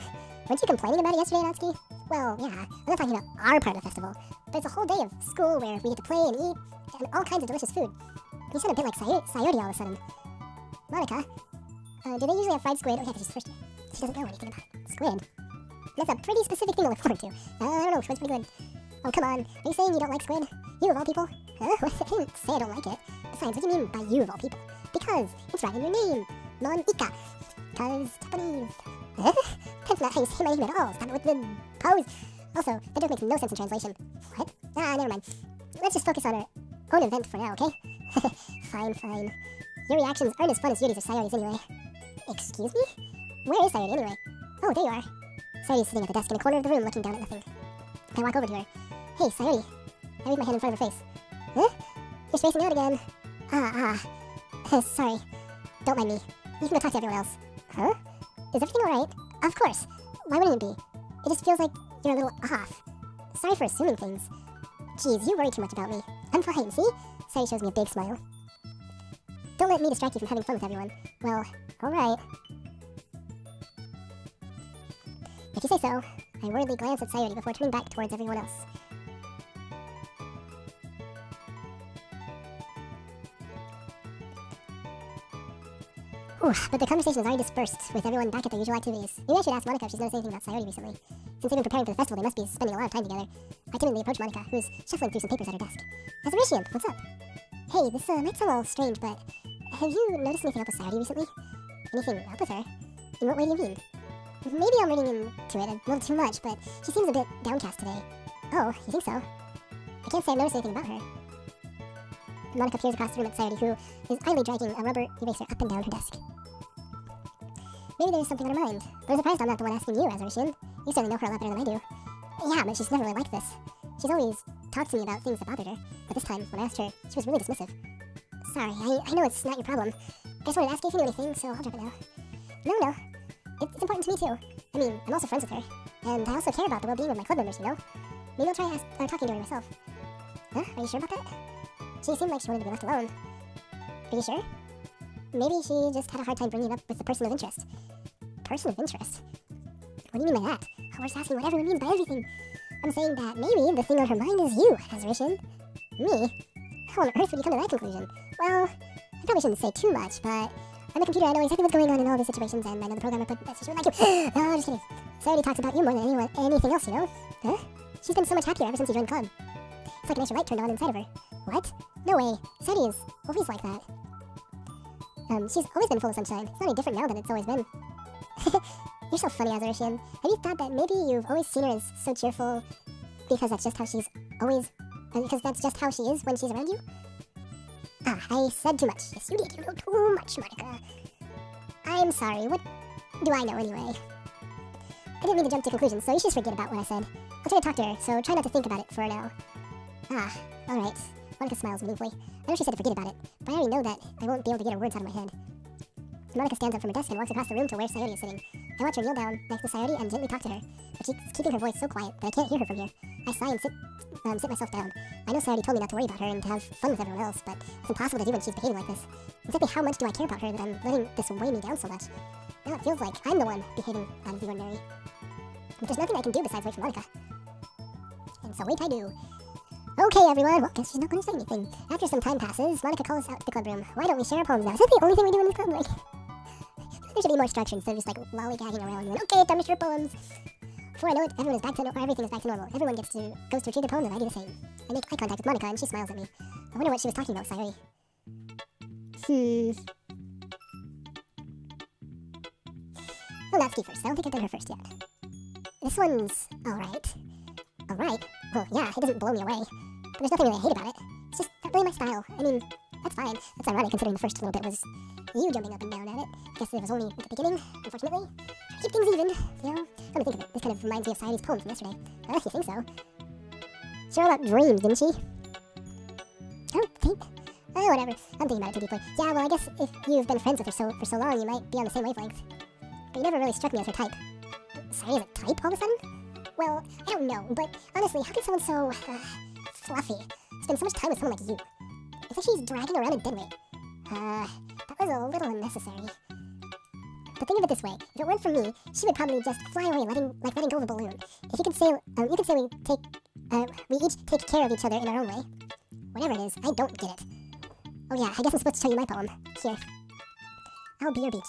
Weren't you complaining about it yesterday, Natsuki? Well, yeah, I'm not talking about our part of the festival, but it's a whole day of school where we get to play and eat, and all kinds of delicious food. You sound a bit like Sayori all of a sudden. Monica, do they usually have fried squid? Oh yeah, because she's first year. She doesn't know anything about squid. That's a pretty specific thing to look forward to. I don't know, squid's pretty good. Oh, come on. Are you saying you don't like squid? You of all people? Huh? I didn't say I don't like it. Besides, what do you mean by you of all people? Because it's right in your name. Non-Ika. Because Japanese. Huh? That's not how you say my name at all. Stop it with the pose. Also, that joke makes no sense in translation. What? Ah, never mind. Let's just focus on our own event for now, okay? Fine. Your reactions aren't as fun as Yuri's or Sayori's anyway. Excuse me? Where is Sayori anyway? Oh, there you are. Sayori's sitting at the desk in a corner of the room looking down at nothing. I walk over to her. Hey, Sayori. I leave my hand in front of her face. Huh? You're spacing out again. Sorry. Don't mind me. You can go talk to everyone else. Huh? Is everything alright? Of course. Why wouldn't it be? It just feels like you're a little off. Sorry for assuming things. Jeez, you worry too much about me. I'm fine, see? Sayori shows me a big smile. Don't let me distract you from having fun with everyone. Well, alright. If you say so. I worriedly glance at Sayori before turning back towards everyone else. Whew, but the conversation is already dispersed, with everyone back at their usual activities. Maybe I should ask Monica if she's noticed anything about Sayori recently. Since they've been preparing for the festival, they must be spending a lot of time together. I timidly approach Monica, who's shuffling through some papers at her desk. Azuritian, what's up? Hey, this might sound a little strange, but have you noticed anything up with Sayori recently? Anything up with her? In what way do you mean? Maybe I'm reading into it a little too much, but she seems a bit downcast today. Oh, you think so? I can't say I've noticed anything about her. Monica peers across the room at Sayori, who is idly dragging a rubber eraser up and down her desk. Maybe there's something on her mind, but I'm surprised I'm not the one asking you, Azuritian. You certainly know her a lot better than I do. Yeah, but she's never really liked this. She's always talked to me about things that bothered her, but this time, when I asked her, she was really dismissive. Sorry, I know it's not your problem. I just wanted to ask you if you knew anything, so I'll drop it now. No. It's important to me too. I mean, I'm also friends with her, and I also care about the well-being of my club members, you know? Maybe I'll try talking to her myself. Huh? Are you sure about that? She seemed like she wanted to be left alone. Are you sure? Maybe she just had a hard time bringing it up with the person of interest. Person of interest? What do you mean by that? I was asking what everyone means by everything. I'm saying that maybe the thing on her mind is you, Azuritian. Me? How on earth would you come to that conclusion? Well, I probably shouldn't say too much, but I'm a computer, I know exactly what's going on in all these situations, and I know the programmer put messages like you. No, I'm just kidding. Sayori talks about you more than anything else, you know? Huh? She's been so much happier ever since you joined the club. It's like an extra light turned on inside of her. What? No way. Sayori is always like that. She's always been full of sunshine. It's not any different now than it's always been. You're so funny, Azuritian. Have you thought that maybe you've always seen her as so cheerful because that's just how she's always... because that's just how she is when she's around you? Ah, I said too much. Yes, you did. You know too much, Monica. I'm sorry. What do I know anyway? I didn't mean to jump to conclusions, so you should just forget about what I said. I'll try to talk to her, so try not to think about it for now. Ah, alright. Monica smiles meaningfully. I know she said to forget about it, but I already know that I won't be able to get her words out of my head. Monica stands up from her desk and walks across the room to where Sayori is sitting. I watch her kneel down next to Sayori and gently talk to her, but she's keeping her voice so quiet that I can't hear her from here. I sigh and sit myself down. I know Sayori told me not to worry about her and to have fun with everyone else, but it's impossible to do when she's behaving like this. Exactly how much do I care about her that I'm letting this weigh me down so much? Now it feels like I'm the one behaving out of the ordinary. But there's nothing I can do besides wait for Monica. And so wait I do. Okay, everyone. Well, guess she's not going to say anything. After some time passes, Monica calls us out to the club room. Why don't we share our poems now? Is that the only thing we do in this club? Like, there should be more structure instead of just like lollygagging around. And, okay, time to share poems. Before I know it, everyone is back to everything is back to normal. Everyone goes to retrieve their poem, and I do the same. I make eye contact with Monica, and she smiles at me. I wonder what she was talking about, Sayori. Well, Natsuki first. I don't think I've done her first yet. This one's alright. Alright? Well, yeah, it doesn't blow me away. But there's nothing really I hate about it. It's just not really my style. I mean, that's fine. That's ironic considering the first little bit was you jumping up and down at it. I guess it was only at the beginning, unfortunately. Keep things even, you know? Come to think of it, this kind of reminds me of Sayori's poem from yesterday. You think so? She wrote about dreams, didn't she? Whatever. I'm thinking about it too deeply. Yeah, well, I guess if you've been friends with her for so long, you might be on the same wavelength. But you never really struck me as her type. Sayuri is a type all of a sudden? Well, I don't know, but honestly, how can someone so, fluffy spend so much time with someone like you? It's like she's dragging around a dead weight. That was a little unnecessary. But think of it this way: if it weren't for me, she would probably just fly away, letting go of a balloon. If you could say, we each take care of each other in our own way. Whatever it is, I don't get it. Oh yeah, I guess I'm supposed to tell you my poem. Here. I'll be your beach.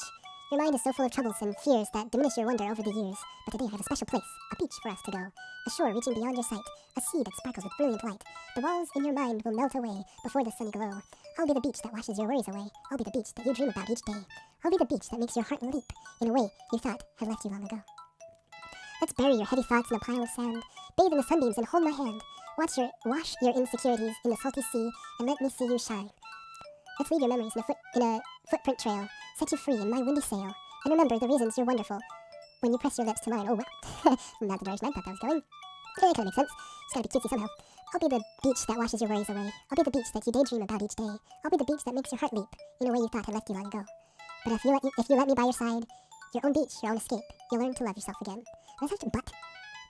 Your mind is so full of troubles and fears that diminish your wonder over the years. But today I have a special place, a beach for us to go. A shore reaching beyond your sight, a sea that sparkles with brilliant light. The walls in your mind will melt away before the sunny glow. I'll be the beach that washes your worries away. I'll be the beach that you dream about each day. I'll be the beach that makes your heart leap in a way you thought had left you long ago. Let's bury your heavy thoughts in a pile of sand. Bathe in the sunbeams and hold my hand. Wash your insecurities in the salty sea and let me see you shine. Let's leave your memories in a footprint trail. Set you free in my windy sail. And remember the reasons you're wonderful when you press your lips to mine. Oh wow. Not the direction I thought that was going. That kind of makes sense. It's gotta be cutesy somehow. I'll be the beach that washes your worries away. I'll be the beach that you daydream about each day. I'll be the beach that makes your heart leap in a way you thought had left you long ago. But if you let me by your side, your own beach, your own escape, you'll learn to love yourself again. What is that? But?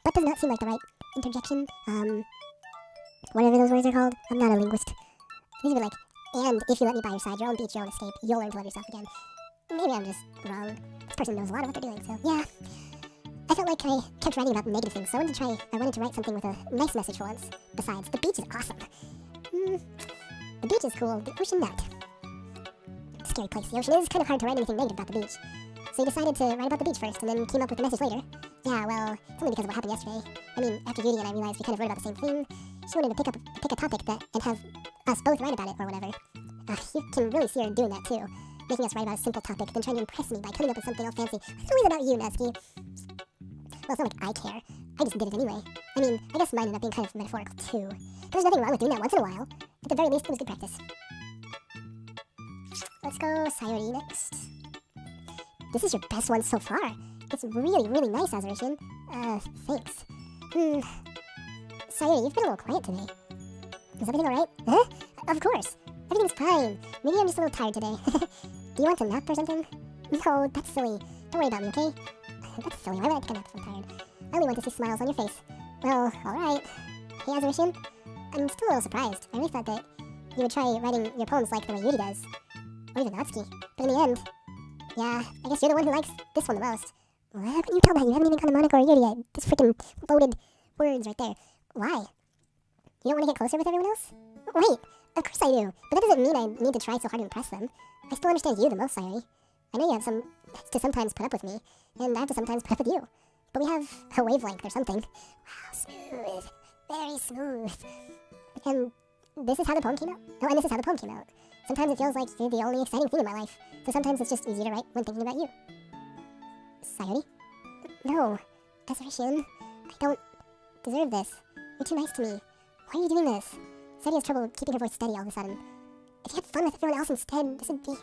But does not seem like the right interjection. Whatever those words are called. I'm not a linguist. These are like, and if you let me by your side, your own beach, your own escape, you'll learn to love yourself again. Maybe I'm just wrong. This person knows a lot of what they're doing, so yeah. I felt like I kept writing about negative things, so I wanted to write something with a nice message for once. Besides, the beach is awesome. The beach is cool, the ocean not. Scary place the ocean is. Kind of hard to write anything negative about the beach. So you decided to write about the beach first, and then came up with the message later. Yeah, well, it's only because of what happened yesterday. I mean, after Judy and I realized we kind of wrote about the same thing, she wanted to pick a topic and have us both write about it, or whatever. You can really see her doing that, too. Making us write about a simple topic, then trying to impress me by coming up with something all fancy. It's always about you, Natsuki. Well, it's not like I care. I just did it anyway. I mean, I guess mine ended up being kind of metaphorical, too. But there's nothing wrong with doing that once in a while. At the very least, it was good practice. Let's go Sayuri next. This is your best one so far. It's really, really nice, Azuritian. Thanks. Sayuri, you've been a little quiet today. Is everything alright? Huh? Of course. Everything's fine. Maybe I'm just a little tired today. Do you want to nap or something? No, that's silly. Don't worry about me, okay? That's silly. Why would I take a nap if I'm tired? I only want to see smiles on your face. Well, alright. Hey, Azuritian. I'm still a little surprised. I really thought that you would try writing your poems like the way Yuri does. Or even Natsuki. But in the end, yeah, I guess you're the one who likes this one the most. Well, how can you tell that? You haven't even gone to Monaco or Yuri yet. This freaking loaded words right there. Why? You don't want to get closer with everyone else? Wait, of course I do. But that doesn't mean I need to try so hard to impress them. I still understand you the most, Sayuri. I know you have to sometimes put up with me, and I have to sometimes put up with you. But we have a wavelength or something. Wow, smooth. Very smooth. And this is how the poem came out. Oh, and this is how the poem came out. Sometimes it feels like you're the only exciting thing in my life. So sometimes it's just easier to write when thinking about you. Sayuri? No. Azuritian. I don't deserve this. You're too nice to me. Why are you doing this? Sayuri has trouble keeping her voice steady all of a sudden. If you had fun with everyone else instead, this would be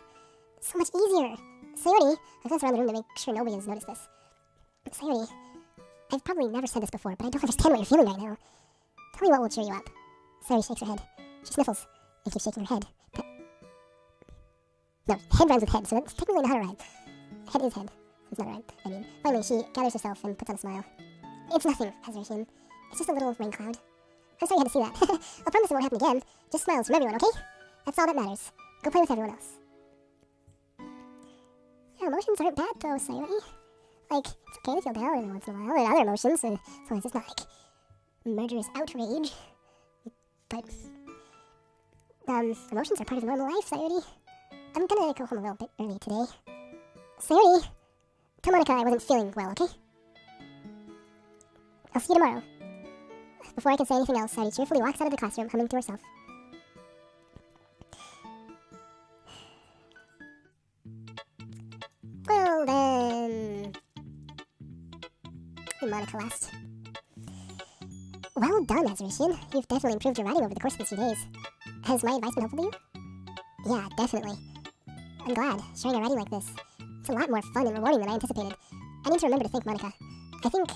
so much easier. Sayuri, I glance around the room to make sure nobody has noticed this. Sayuri, I've probably never said this before, but I don't understand what you're feeling right now. Tell me what will cheer you up. Sayuri shakes her head. She sniffles and keeps shaking her head. No, head rhymes with head, so that's technically not a rhyme. Head is head. It's not a rhyme. I mean, finally she gathers herself and puts on a smile. It's nothing, Azuritian. It's just a little rain cloud. I'm sorry you had to see that. I'll promise it won't happen again. Just smiles from everyone, okay? That's all that matters. Go play with everyone else. Your emotions aren't bad, though, Sayuri. Like, it's okay to feel down every once in a while, and other emotions, as long as it's not like murderous outrage. But, emotions are part of normal life, Sayuri. I'm gonna go home a little bit early today. Sayuri, tell Monica I wasn't feeling well, okay? I'll see you tomorrow. Before I can say anything else, Sayuri cheerfully walks out of the classroom, humming to herself. Well then... Monica last. Well done, Azuritian. You've definitely improved your writing over the course of these few days. Has my advice been helpful to you? Yeah, definitely. I'm glad, sharing a writing like this. It's a lot more fun and rewarding than I anticipated. I need to remember to thank Monica. I think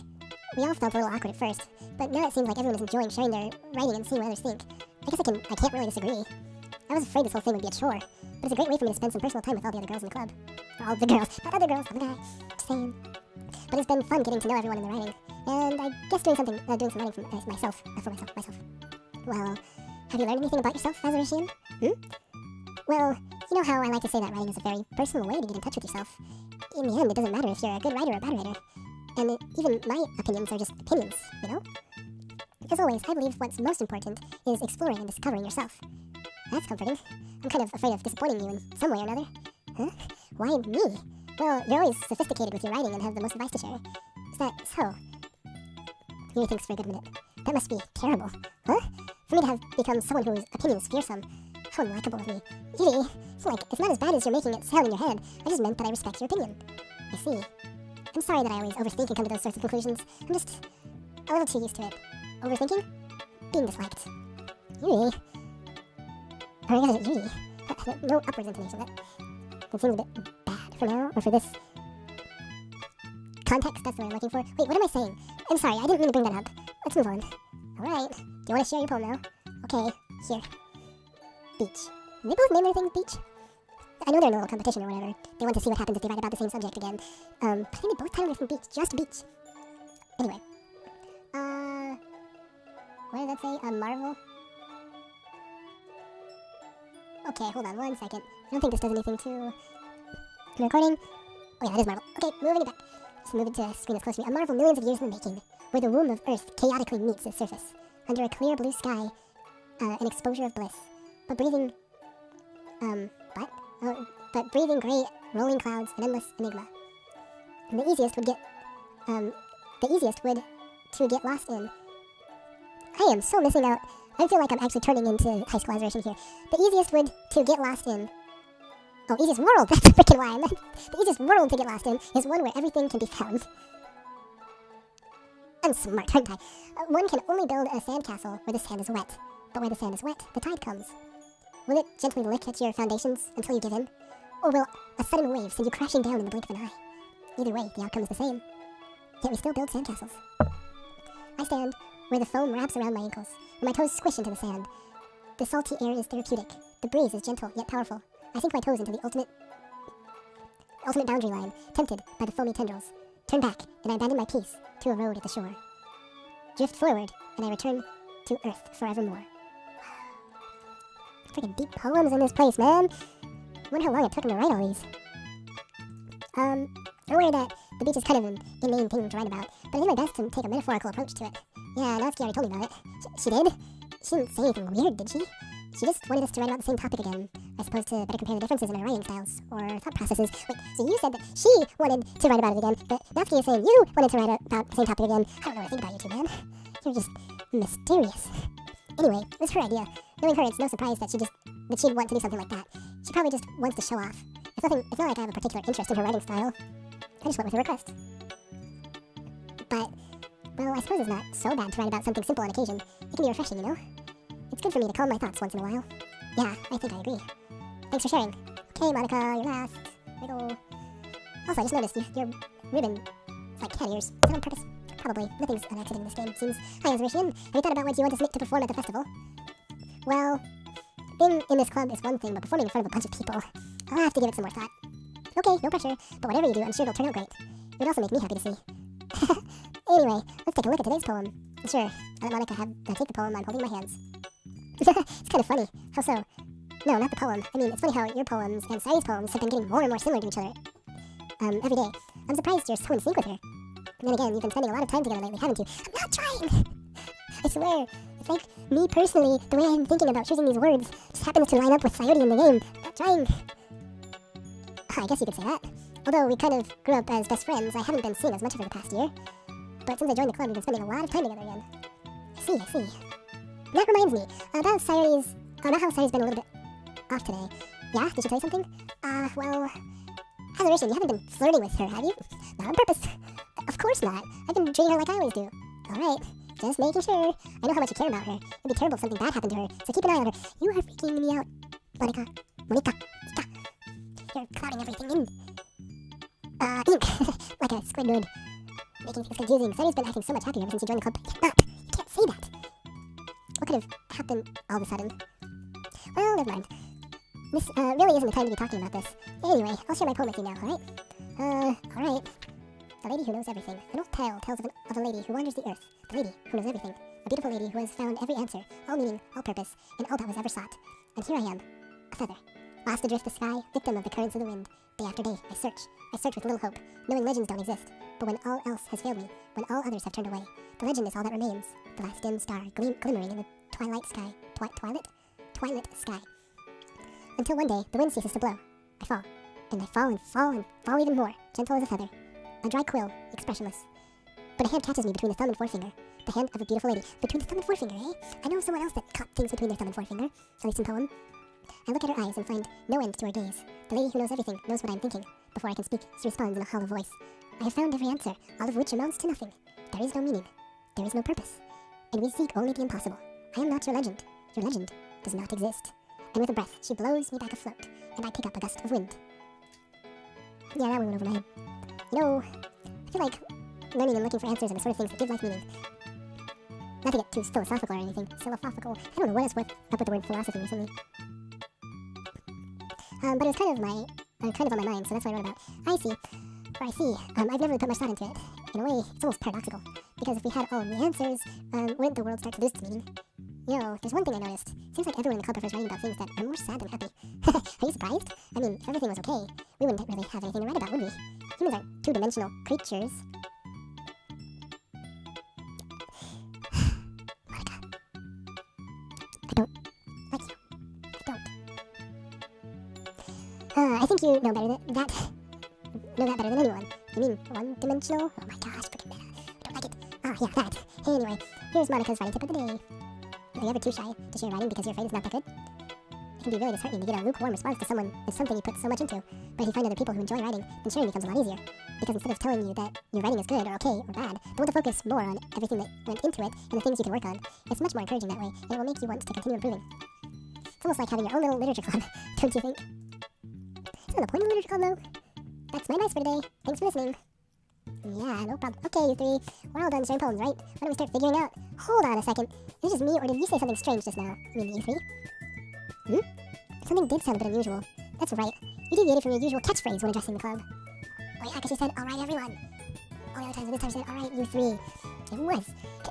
we all felt a little awkward at first, but now it seems like everyone is enjoying sharing their writing and seeing what others think. I guess I can't really disagree. I was afraid this whole thing would be a chore, but it's a great way for me to spend some personal time with all the other girls in the club. All the girls, not other girls, I'm a guy. Just saying. But it's been fun getting to know everyone in the writing, and I guess doing some writing for myself. Well, have you learned anything about yourself, Azuritian? Well, you know how I like to say that writing is a very personal way to get in touch with yourself. In the end, it doesn't matter if you're a good writer or a bad writer. And even my opinions are just opinions, you know? As always, I believe what's most important is exploring and discovering yourself. That's comforting. I'm kind of afraid of disappointing you in some way or another. Huh? Why me? Well, you're always sophisticated with your writing and have the most advice to share. Is that so? Yuri thinks for a good minute. That must be terrible. Huh? For me to have become someone whose opinion is fearsome. How unlikable of me. Yuri, it's not as bad as you're making it sound in your head. I just meant that I respect your opinion. I see. I'm sorry that I always overthink and come to those sorts of conclusions. I'm just a little too used to it. Overthinking? Being disliked. Yuri. Oh my god, Yuri. No upwards intonation. That seems a bit bad for now, or for this context. That's the word I'm looking for. Wait, what am I saying? I'm sorry, I didn't mean to bring that up. Let's move on. Alright. Do you want to share your poem now? Okay, here. Beach. Did they both name their thing Beach? I know they're in a little competition or whatever. They want to see what happens if they write about the same subject again. But I think they both titled their thing Beach. Just Beach. Anyway. What did that say? Marvel? Okay, hold on 1 second. I don't think this does anything to... the recording? Oh yeah, that is Marvel. Okay, moving it back. Just move it to a screen that's close to me. A marvel millions of years in the making, where the womb of Earth chaotically meets its surface, under a clear blue sky, an exposure of bliss. But breathing... but breathing great, rolling clouds, an endless enigma. And the easiest would to get lost in. I am so missing out. I feel like I'm actually turning into high school Azuritian here. The easiest wood to get lost in. Oh, easiest world. That's freaking why I meant. The easiest world to get lost in is one where everything can be found. I'm smart, aren't I? One can only build a sandcastle where the sand is wet. But where the sand is wet, the tide comes. Will it gently lick at your foundations until you give in? Or will a sudden wave send you crashing down in the blink of an eye? Either way, the outcome is the same. Yet we still build sandcastles. I stand where the foam wraps around my ankles, and my toes squish into the sand. The salty air is therapeutic. The breeze is gentle, yet powerful. I sink my toes into the ultimate boundary line, tempted by the foamy tendrils. Turn back, and I abandon my peace to a road at the shore. Drift forward, and I return to Earth forevermore. Freaking deep poems in this place, man! I wonder how long it took him to write all these. I'm aware that the beach is kind of an inane thing to write about, but I did my best to take a metaphorical approach to it. Yeah, Natsuki already told me about it. She did? She didn't say anything weird, did she? She just wanted us to write about the same topic again. I suppose to better compare the differences in our writing styles, or thought processes. Wait, so you said that she wanted to write about it again, but Natsuki is saying you wanted to write about the same topic again. I don't know what to think about you two, man. You're just mysterious. Anyway, it was her idea. Knowing her, it's no surprise that she'd want to do something like that. She probably just wants to show off. It's not like I have a particular interest in her writing style. I just went with her request. But, well, I suppose it's not so bad to write about something simple on occasion. It can be refreshing, you know? It's good for me to calm my thoughts once in a while. Yeah, I think I agree. Thanks for sharing. Okay, Monica, you're last. Wiggle. Also, I just noticed your ribbon is like cat ears. Is that on purpose? Probably. Nothing's an accident in this game, it seems. Hi, Azuritian. Have you thought about what you want to perform at the festival? Well, being in this club is one thing, but performing in front of a bunch of people, I'll have to give it some more thought. Okay, no pressure, but whatever you do, I'm sure it'll turn out great. It would also make me happy to see. Anyway, let's take a look at today's poem. Sure, I'll let Monica take the poem I'm holding in my hands. It's kind of funny. How so? No, not the poem. I mean, it's funny how your poems and Sayuri's poems have been getting more and more similar to each other. Every day. I'm surprised you're so in sync with her. And then again, you've been spending a lot of time together lately, haven't you? I'm not trying! I swear, it's like me personally, the way I'm thinking about choosing these words just happens to line up with Sayuri in the game. I'm not trying. I guess you could say that. Although we kind of grew up as best friends, I haven't been seeing as much of her the past year. But since I joined the club, we've been spending a lot of time together again. I see. That reminds me, about Sayuri's... not how Sayuri's been a little bit off today. Yeah? Did she tell you something? Well... Azuritian, you haven't been flirting with her, have you? Not on purpose. Of course not. I've been treating her like I always do. Alright. Just making sure. I know how much you care about her. It'd be terrible if something bad happened to her, so keep an eye on her. You are freaking me out. Monica. You're clouding everything in. Ink. Like a Squidward. Making things confusing. Sayuri's been acting so much happier ever since you joined the club, but you're not. You can't say that. What could have happened all of a sudden? Well, never mind. This really isn't the time to be talking about this. Anyway, I'll share my poem with you now, alright? Alright. The lady who knows everything. An old tale tells of a lady who wanders the earth. The lady who knows everything. A beautiful lady who has found every answer, all meaning, all purpose, and all that was ever sought. And here I am, a feather, lost adrift the sky, victim of the currents of the wind. Day after day, I search with little hope, knowing legends don't exist. But when all else has failed me, when all others have turned away, the legend is all that remains, the last dim star glimmering in the twilight sky. Twilight sky. Until one day, the wind ceases to blow. I fall, and I fall and fall and fall even more, gentle as a feather. A dry quill, expressionless. But a hand catches me between the thumb and forefinger. The hand of a beautiful lady. Between the thumb and forefinger, eh? I know of someone else that caught things between their thumb and forefinger, at least in poem. I look at her eyes and find no end to her gaze. The lady who knows everything knows what I am thinking. Before I can speak, she responds in a hollow voice. I have found every answer, all of which amounts to nothing. There is no meaning. There is no purpose. And we seek only the impossible. I am not your legend. Your legend does not exist. And with a breath, she blows me back afloat, and I pick up a gust of wind. Yeah, that one went over my head. You know, I feel like learning and looking for answers are the sort of things that give life meaning. Not to get too philosophical or anything. Philosophical. I don't know what is up with the word philosophy recently. But it was kind of on my mind, so that's what I wrote about. I see. I've never really put much thought into it. In a way, it's almost paradoxical. Because if we had all the answers, wouldn't the world start to lose its meaning? You know, there's one thing I noticed. It seems like everyone in the club prefers writing about things that are more sad than happy. Are you surprised? I mean, if everything was okay, we wouldn't really have anything to write about, would we? Humans aren't two-dimensional creatures. Monica. I don't like you. I don't. I think you know that better than anyone. You mean one-dimensional? Oh my gosh, freaking meta. I don't like it. Yeah, that. Anyway, here's Monica's writing tip of the day. Are you ever too shy to share writing because you're afraid it's not that good? It can be really disheartening to get a lukewarm response to something you put so much into. But if you find other people who enjoy writing, then sharing becomes a lot easier. Because instead of telling you that your writing is good or okay or bad, they want to focus more on everything that went into it and the things you can work on. It's much more encouraging that way, and it will make you want to continue improving. It's almost like having your own little literature club, don't you think? Isn't that the point of the literature club, though? That's my advice for today. Thanks for listening. Yeah, no problem. Okay, you three. We're all done sharing poems, right? Why don't we start figuring out? Hold on a second. Is this just me, or did you say something strange just now? I mean, you three? Something did sound a bit unusual. That's right. You deviated from your usual catchphrase when addressing the club. Oh yeah, because you said, alright everyone. All the other times, but this time you said, alright you three. It was.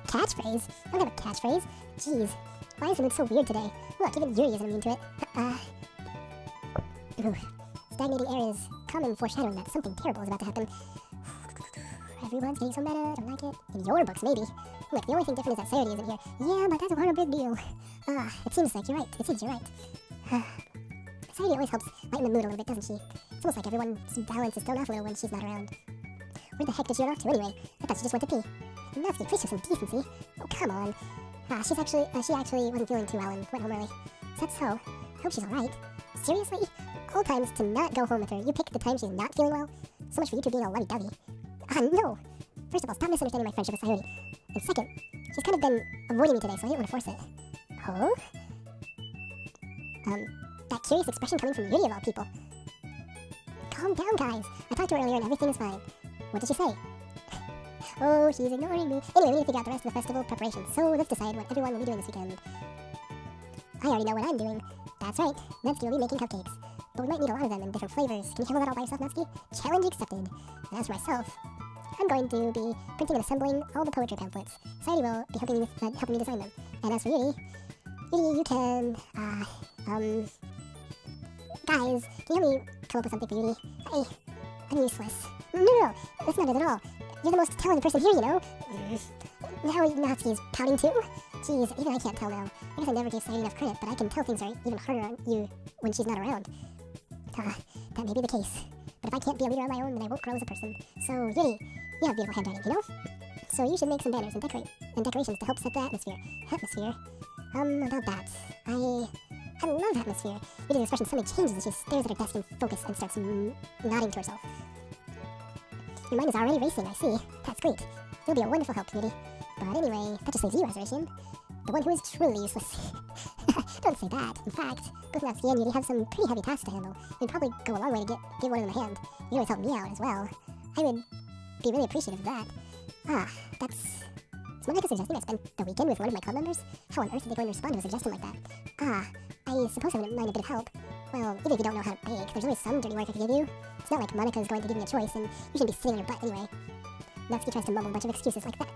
Catchphrase? I don't have a catchphrase. Jeez. Why is it so weird today? Look, even Yuri isn't immune to it. Ooh. Stagnating air is common foreshadowing that something terrible is about to happen. Everyone's getting so meta, don't like it. In your books, maybe. Look, the only thing different is that Sarity isn't here. Yeah, but that's not a big deal. It seems like you're right. Sarity always helps lighten the mood a little bit, doesn't she? It's almost like everyone's balance is thrown off a little when she's not around. Where the heck did she run off to anyway? I thought she just went to pee. Natsuki, please show some decency. Oh, come on. She actually wasn't feeling too well and went home early. Is that so? I hope she's alright. Seriously? All times to not go home with her, you pick the time she's not feeling well? So much for you two being all lovey-dovey. No! First of all, stop misunderstanding my friendship with Sayuri. And second, she's kind of been avoiding me today, so I didn't want to force it. Oh? That curious expression coming from Yuri of all people. Calm down, guys. I talked to her earlier and everything is fine. What did she say? Oh, she's ignoring me. Anyway, we need to figure out the rest of the festival preparation, so let's decide what everyone will be doing this weekend. I already know what I'm doing. That's right, Natsuki will be making cupcakes. But we might need a lot of them in different flavors. Can you handle that all by yourself, Natsuki? Challenge accepted. And as for myself, I'm going to be printing and assembling all the poetry pamphlets. Sayuri will be helping me design them. And as for Yuri, you can, guys, can you help me come up with something for Yuri? I'm useless. No, that's not it at all. You're the most talented person here, you know? Now Natsuki's pouting too? Jeez, even I can't tell now. I guess I never gave Sayuri enough credit, but I can tell things are even harder on you when she's not around. That may be the case. But if I can't be a leader on my own, then I won't grow as a person. So, Yuri, you have beautiful handwriting, you know? So you should make some banners and decorations to help set the atmosphere. About that. I love atmosphere. Yuri's expression suddenly changes as she stares at her desk in focus and starts nodding to herself. Your mind is already racing, I see. That's great. You'll be a wonderful help, Yuri. But anyway, that just leaves you, Azuritian. The one who is truly useless. Don't say that. In fact, both Natsuki and Yuri have some pretty heavy tasks to handle. It'd probably go a long way to give one of them a hand. You always help me out as well. I would be really appreciative of that. Is Monica suggesting I spend the weekend with one of my club members? How on earth are they going to respond to a suggestion like that? I suppose I wouldn't mind a bit of help. Well, even if you don't know how to bake, there's always some dirty work I could give you. It's not like Monika's going to give me a choice, and you shouldn't be sitting on your butt anyway. Natsuki tries to mumble a bunch of excuses like that.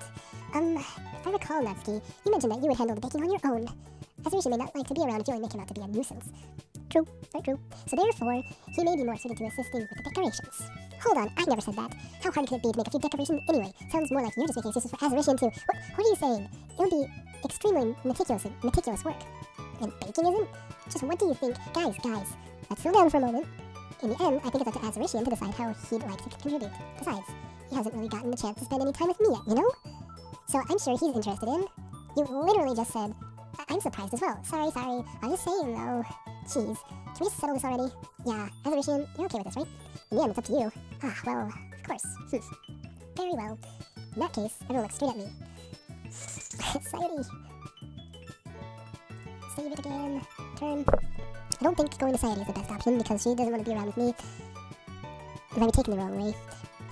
If I recall, Natsuki, you mentioned that you would handle the baking on your own. Azurition may not like to be around if you only make him out to be a nuisance. True, very true. So therefore, he may be more suited to assisting with the decorations. Hold on, I never said that. How hard could it be to make a few decorations anyway? Sounds more like you're just making excuses for Azuritian too. What are you saying? It would be extremely meticulous work. And baking isn't? Just what do you think? Guys, let's slow down for a moment. In the end, I think it's up to Azuritian to decide how he'd like to contribute. Besides, he hasn't really gotten the chance to spend any time with me yet, you know? So I'm sure he's interested in. You literally just said, I'm surprised as well. Sorry. I'm just saying, though. Jeez. Can we just settle this already? Yeah, Azuritian, you're okay with this, right? In the end, it's up to you. Ah, well, of course. Very well. In that case, everyone looks straight at me. Sayuri. Save it again. Turn. I don't think going to Sayuri is the best option because she doesn't want to be around with me. It might be taken the wrong way.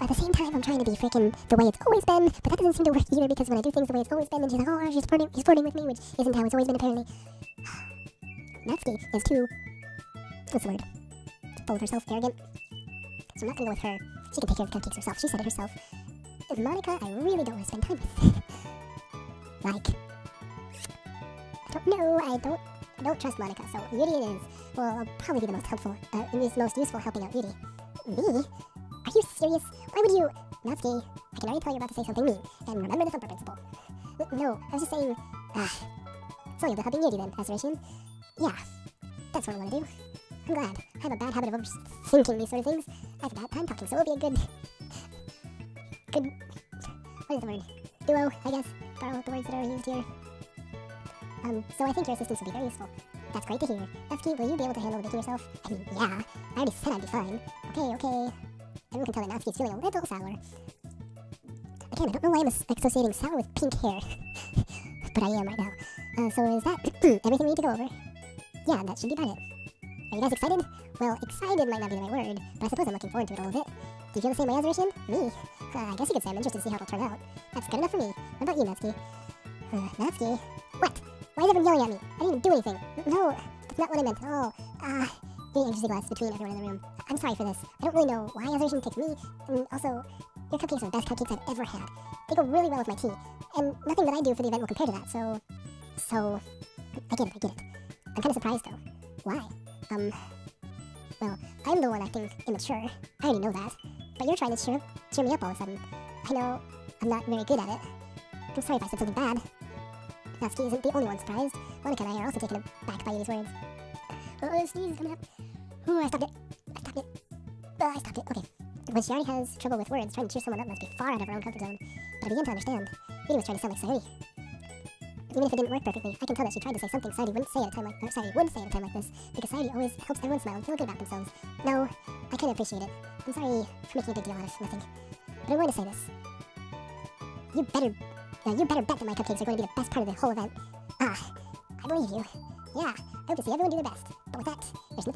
At the same time, I'm trying to be freaking the way it's always been, but that doesn't seem to work either because when I do things the way it's always been, then she's like, oh, she's flirting with me, which isn't how it's always been apparently. Natsuki is too, what's the word? Full of herself, arrogant. So I'm not gonna go with her. She can take care of the cupcakes herself. She said it herself. And Monika, I really don't want to spend time with. Like, I don't know. I don't trust Monika. So Yuri is, well, I'll probably be the most helpful, most useful helping out Yuri. Me? Are you serious? Why would you? Natsuki, I can already tell you're about to say something mean. And remember this on principle. No, I was just saying, so you'll be helping Yuri then, Azuritian? Yeah, that's what I want to do. I'm glad. I have a bad habit of overthinking these sort of things. I have a bad time talking, so it'll be a good, what is the word? Duo, I guess. Borrow the words that are used here. So I think your assistance will be very useful. That's great to hear. Natsuki, will you be able to handle the baking yourself? I mean, yeah. I already said I'd be fine. Okay. Everyone can tell that Natsuki's feeling a little sour. Again, I don't know why I'm associating sour with pink hair. But I am right now. So is that everything we need to go over? Yeah, that should be about it. Are you guys excited? Well, excited might not be the right word, but I suppose I'm looking forward to it all of it. Do you feel the same way, Azuritian? Me? I guess you could say I'm interested to see how it'll turn out. That's good enough for me. What about you, Natsuki? Natsuki? What? Why is everyone yelling at me? I didn't even do anything. No, that's not what I meant at all. Being anxiously glass between everyone in the room. I'm sorry for this. I don't really know why Azuritian takes me, and also, your cupcakes are the best cupcakes I've ever had. They go really well with my tea, and nothing that I do for the event will compare to that, so, I get it. I'm kind of surprised, though. Why? Well, I'm the one acting immature. I already know that. But you're trying to cheer me up all of a sudden. I know I'm not very good at it. I'm sorry if I said something bad. Natsuki isn't the only one surprised. Monika and I are also taken aback by these words. Oh, sneeze is coming up. Ooh, I stopped it. I stopped it. Okay. When she already has trouble with words, trying to cheer someone up must be far out of her own comfort zone. But I begin to understand. Yuri was trying to sound like Sayuri. Even if it didn't work perfectly, I can tell that she tried to say something Sayuri wouldn't say at a time like this, because Sayuri always helps everyone smile and feel good about themselves. No, I kind of appreciate it. I'm sorry for making a big deal out of nothing. But I'm going to say this. You better bet that my cupcakes are going to be the best part of the whole event. I believe you. Yeah, I hope to see everyone do their best. But with that, there's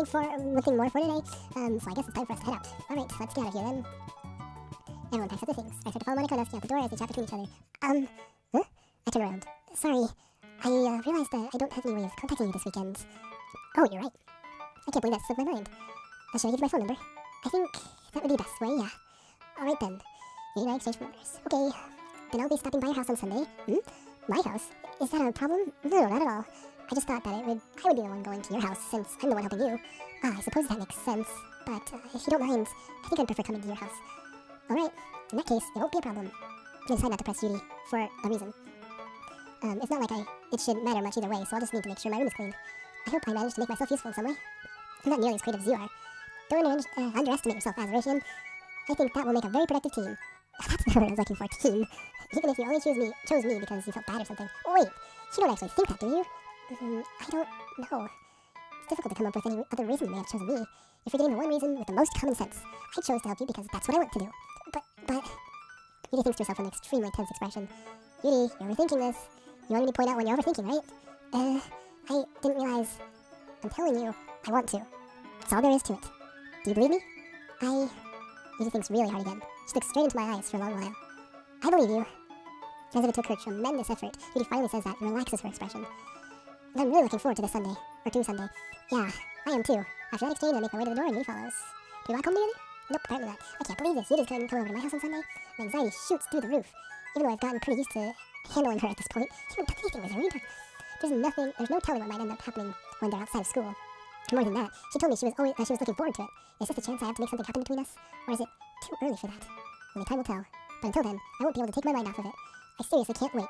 nothing more for today. So I guess it's time for us to head out. Alright, let's get out of here then. Everyone packs up their things. I start to follow Monika and Natsuki out the door as they chat between each other. Huh? I turn around. Sorry, I realized that I don't have any way of contacting you this weekend. Oh, you're right. I can't believe that slipped my mind. Should I give you my phone number? I think that would be the best way, yeah. Alright then. You and I exchange numbers. Okay. Then I'll be stopping by your house on Sunday. My house? Is that a problem? No, not at all. I just thought that I would be the one going to your house, since I'm the one helping you. I suppose that makes sense. But if you don't mind, I think I'd prefer coming to your house. Alright. In that case, it won't be a problem. I decided not to press duty, for a reason. It's not like it should matter much either way, so I'll just need to make sure my room is clean. I hope I managed to make myself useful in some way. I'm not nearly as creative as you are. Don't underestimate yourself, Azuritian. I think that will make a very productive team. That's the word I was looking for, team. Even if you only chose me because you felt bad or something. Oh, wait, you don't actually think that, do you? I don't know. It's difficult to come up with any other reason you may have chosen me. You're forgetting the one reason with the most common sense. I chose to help you because that's what I want to do. But... Yuri thinks to herself with an extremely tense expression. Yuri, you're overthinking this. You wanted me to point out when you're overthinking, right? I didn't realize. I'm telling you, I want to. That's all there is to it. Do you believe me? Yuri thinks really hard again. She looks straight into my eyes for a long while. I believe you. As if it took her tremendous effort, Yuri finally says that and relaxes her expression. And I'm really looking forward to this Sunday. Or 2 Sunday. Yeah, I am too. After that exchange, I make my way to the door and Yuri follows. Do you walk home together? Nope, apparently not. I can't believe this. Yuri's couldn't come over to my house on Sunday. My anxiety shoots through the roof. Even though I've gotten pretty used to handling her at this point, she won't talk anything with her. There's no telling what might end up happening when they're outside of school. More than that, she told me she was looking forward to it. Is this a chance I have to make something happen between us? Or is it too early for that? Only time will tell. But until then, I won't be able to take my mind off of it. I seriously can't wait.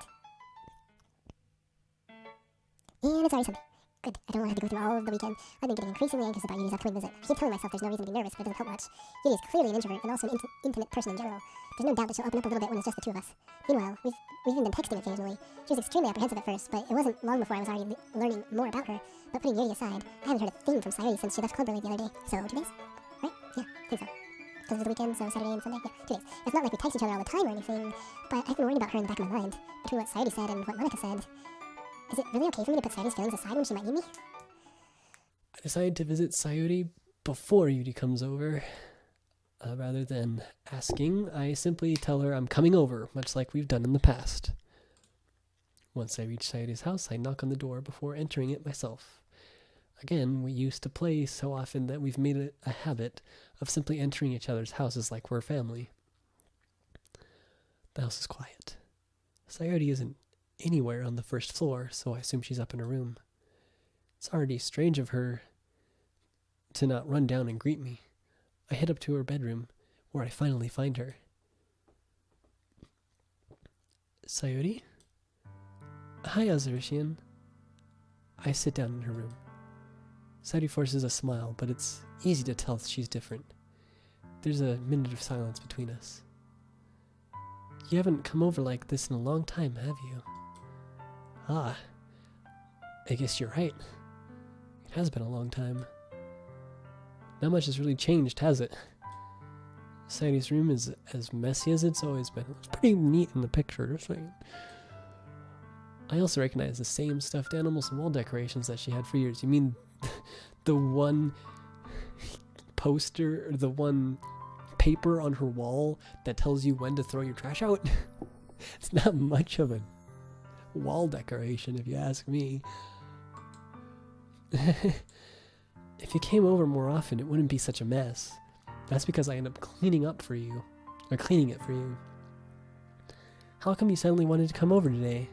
And it's already Sunday. Good. I don't want to have to go through all of the weekend. I've been getting increasingly anxious about Yuri's upcoming visit. I keep telling myself there's no reason to be nervous, but it doesn't help much. Yuri is clearly an introvert and also an intimate person in general. There's no doubt that she'll open up a little bit when it's just the two of us. Meanwhile, we've even been texting occasionally. She was extremely apprehensive at first, but it wasn't long before I was already learning more about her. But putting Yuri aside, I haven't heard a thing from Sayuri since she left club early the other day. So, 2 days? Right? Yeah, I think so. Because it's the weekend, so Saturday and Sunday? Yeah, 2 days. It's not like we text each other all the time or anything, but I've been worried about her in the back of my mind. Between what Sayuri said and what Monica said. Is it really okay for me to put Sayuri's feelings aside when she might need me? I decided to visit Sayuri before Yuri comes over. Rather than asking, I simply tell her I'm coming over, much like we've done in the past. Once I reach Sayuri's house, I knock on the door before entering it myself. Again, we used to play so often that we've made it a habit of simply entering each other's houses like we're family. The house is quiet. Sayuri isn't anywhere on the first floor, so I assume she's up in her room. It's already strange of her to not run down and greet me. I head up to her bedroom, where I finally find her. Sayuri? Hi, Azuritian. I sit down in her room. Sayuri forces a smile, but it's easy to tell she's different. There's a minute of silence between us. You haven't come over like this in a long time, have you? Ah, I guess you're right. It has been a long time. Not much has really changed, has it? Sayuri's room is as messy as it's always been. It's pretty neat in the picture, just saying. I also recognize the same stuffed animals and wall decorations that she had for years. You mean the one poster, or the one paper on her wall that tells you when to throw your trash out? It's not much of a wall decoration, if you ask me. If you came over more often, it wouldn't be such a mess. That's because I end up cleaning it for you. How come you suddenly wanted to come over today?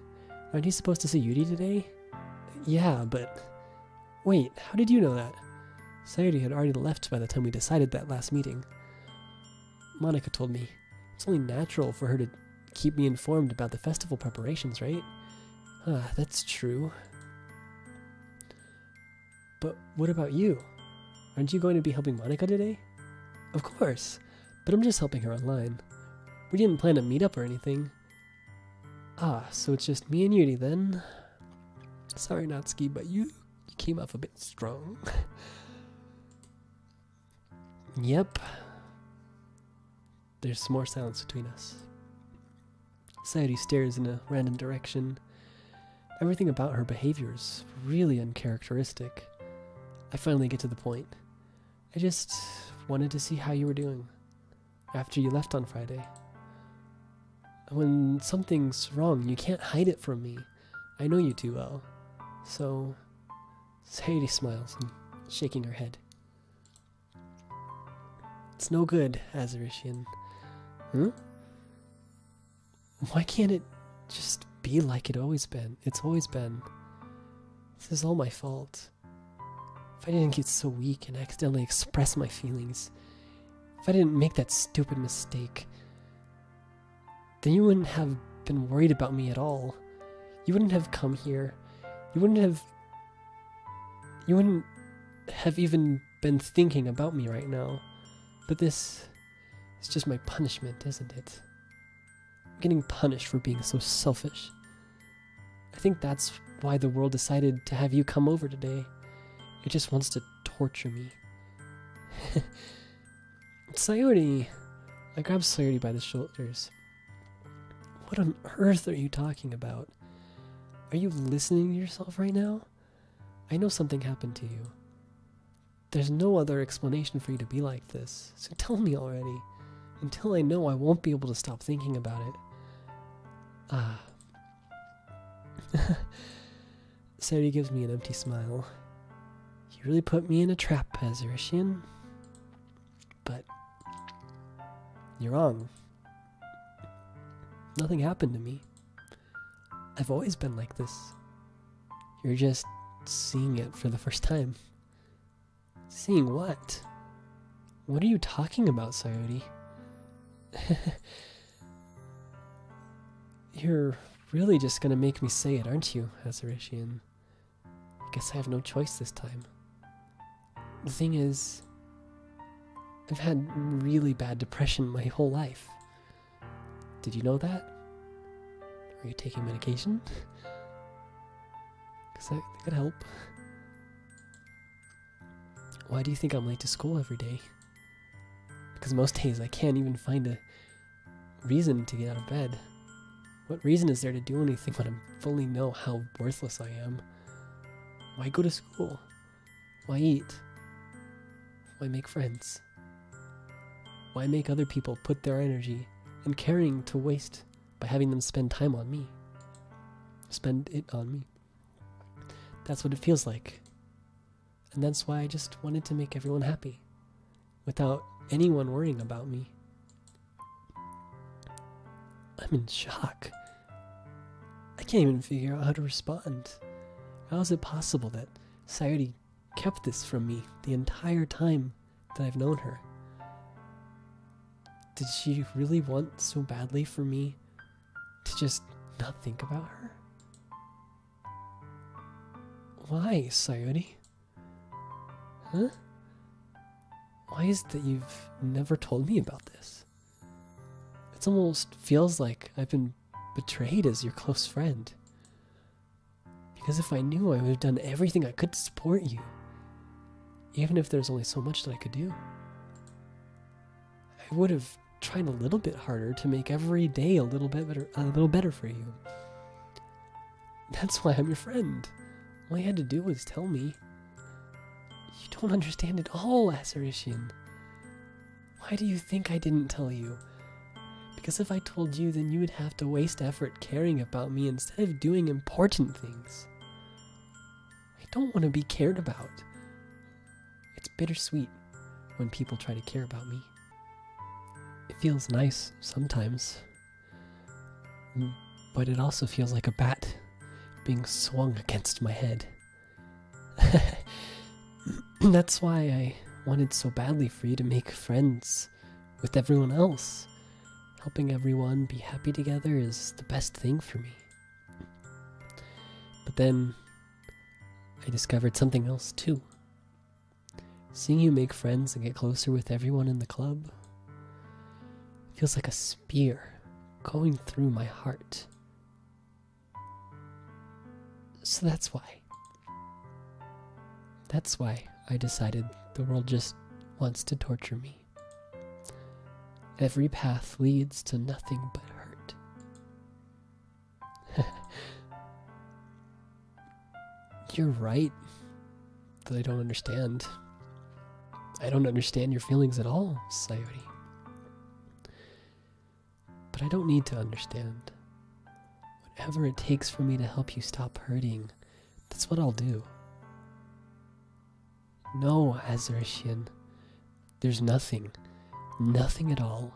Aren't you supposed to see Yuri today? Yeah, but... Wait, how did you know that? Sayuri had already left by the time we decided that last meeting. Monica told me. It's only natural for her to keep me informed about the festival preparations, right? Ah, that's true. But what about you? Aren't you going to be helping Monica today? Of course, but I'm just helping her online. We didn't plan a meetup or anything. Ah, so it's just me and Yuri then? Sorry, Natsuki, but you came off a bit strong. Yep. There's some more silence between us. Sayuri stares in a random direction. Everything about her behavior is really uncharacteristic. I finally get to the point. I just wanted to see how you were doing after you left on Friday. When something's wrong, you can't hide it from me. I know you too well. So, Sayuri smiles and shaking her head. It's no good, Azuritian. Huh? Why can't it just be like it's always been? This is all my fault. If I didn't get so weak and accidentally express my feelings, if I didn't make that stupid mistake, then you wouldn't have been worried about me at all. You wouldn't have come here. You wouldn't have even been thinking about me right now. But this is just my punishment, isn't it? I'm getting punished for being so selfish. I think that's why the world decided to have you come over today. It just wants to torture me. Sayuri! I grab Sayuri by the shoulders. What on earth are you talking about? Are you listening to yourself right now? I know something happened to you. There's no other explanation for you to be like this, so tell me already. Until I know, I won't be able to stop thinking about it. Sayuri gives me an empty smile. You really put me in a trap, Azuritian. But you're wrong. Nothing happened to me. I've always been like this. You're just seeing it for the first time. Seeing what? What are you talking about, Sayori? You're really just gonna make me say it, aren't you, Azuritian? I guess I have no choice this time. The thing is, I've had really bad depression my whole life. Did you know that? Are you taking medication? Because that could help. Why do you think I'm late to school every day? Because most days I can't even find a reason to get out of bed. What reason is there to do anything when I fully know how worthless I am? Why go to school? Why eat? Why make friends? Why make other people put their energy and caring to waste by having them spend time on me? Spend it on me. That's what it feels like. And that's why I just wanted to make everyone happy, without anyone worrying about me. I'm in shock. I can't even figure out how to respond. How is it possible that Sayori kept this from me the entire time that I've known her? Did she really want so badly for me to just not think about her? Why, Sayori? Huh? Why is it that you've never told me about this? It almost feels like I've been betrayed as your close friend. Because if I knew, I would have done everything I could to support you. Even if there's only so much that I could do. I would have tried a little bit harder to make every day a little better for you. That's why I'm your friend. All you had to do was tell me. You don't understand at all, Azuritian. Why do you think I didn't tell you? Because if I told you, then you would have to waste effort caring about me instead of doing important things. I don't want to be cared about. It's bittersweet when people try to care about me. It feels nice sometimes, but it also feels like a bat being swung against my head. That's why I wanted so badly for you to make friends with everyone else. Helping everyone be happy together is the best thing for me. But then I discovered something else too. Seeing you make friends and get closer with everyone in the club feels like a spear going through my heart. So that's why. That's why I decided the world just wants to torture me. Every path leads to nothing but hurt. You're right that I don't understand. I don't understand your feelings at all, Sayori. But I don't need to understand. Whatever it takes for me to help you stop hurting, that's what I'll do. No, Azuritian. There's nothing at all.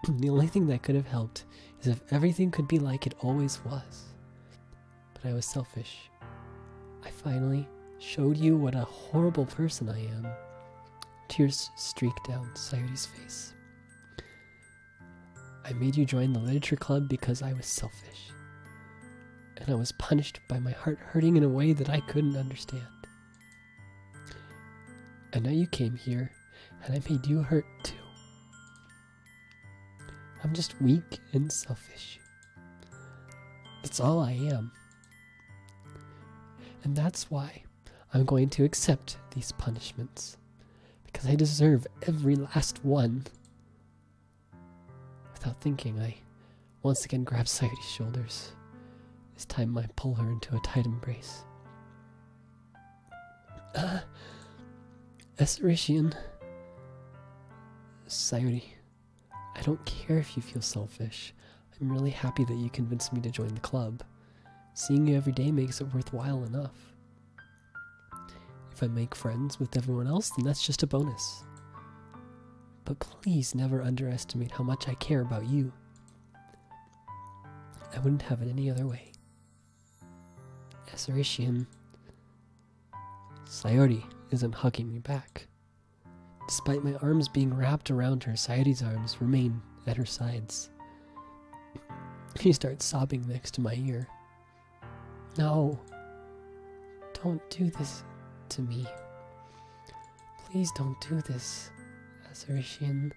The only thing that could have helped is if everything could be like it always was. But I was selfish. I finally showed you what a horrible person I am. Tears streaked down Sayori's face. I made you join the literature club because I was selfish. And I was punished by my heart hurting in a way that I couldn't understand. And now you came here, and I made you hurt too. I'm just weak and selfish. That's all I am. And that's why I'm going to accept these punishments. Because I deserve every last one. Without thinking, I once again grab Sayori's shoulders. This time I pull her into a tight embrace. Azuritian. Sayori, I don't care if you feel selfish. I'm really happy that you convinced me to join the club. Seeing you every day makes it worthwhile enough. If I make friends with everyone else, then that's just a bonus. But please never underestimate how much I care about you. I wouldn't have it any other way. Azuritian. Sayori isn't hugging me back. Despite my arms being wrapped around her, Sayori's arms remain at her sides. She starts sobbing next to my ear. No. Don't do this to me. Please don't do this, Azuritian.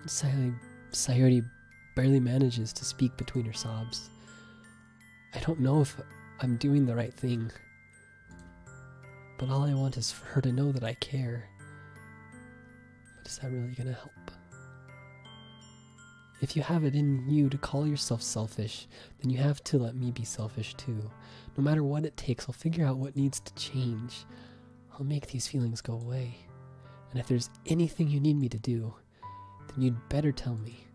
Sayori barely manages to speak between her sobs. I don't know if I'm doing the right thing, but all I want is for her to know that I care. But is that really gonna help? If you have it in you to call yourself selfish, then you have to let me be selfish too. No matter what it takes, I'll figure out what needs to change. I'll make these feelings go away. And if there's anything you need me to do, then you'd better tell me.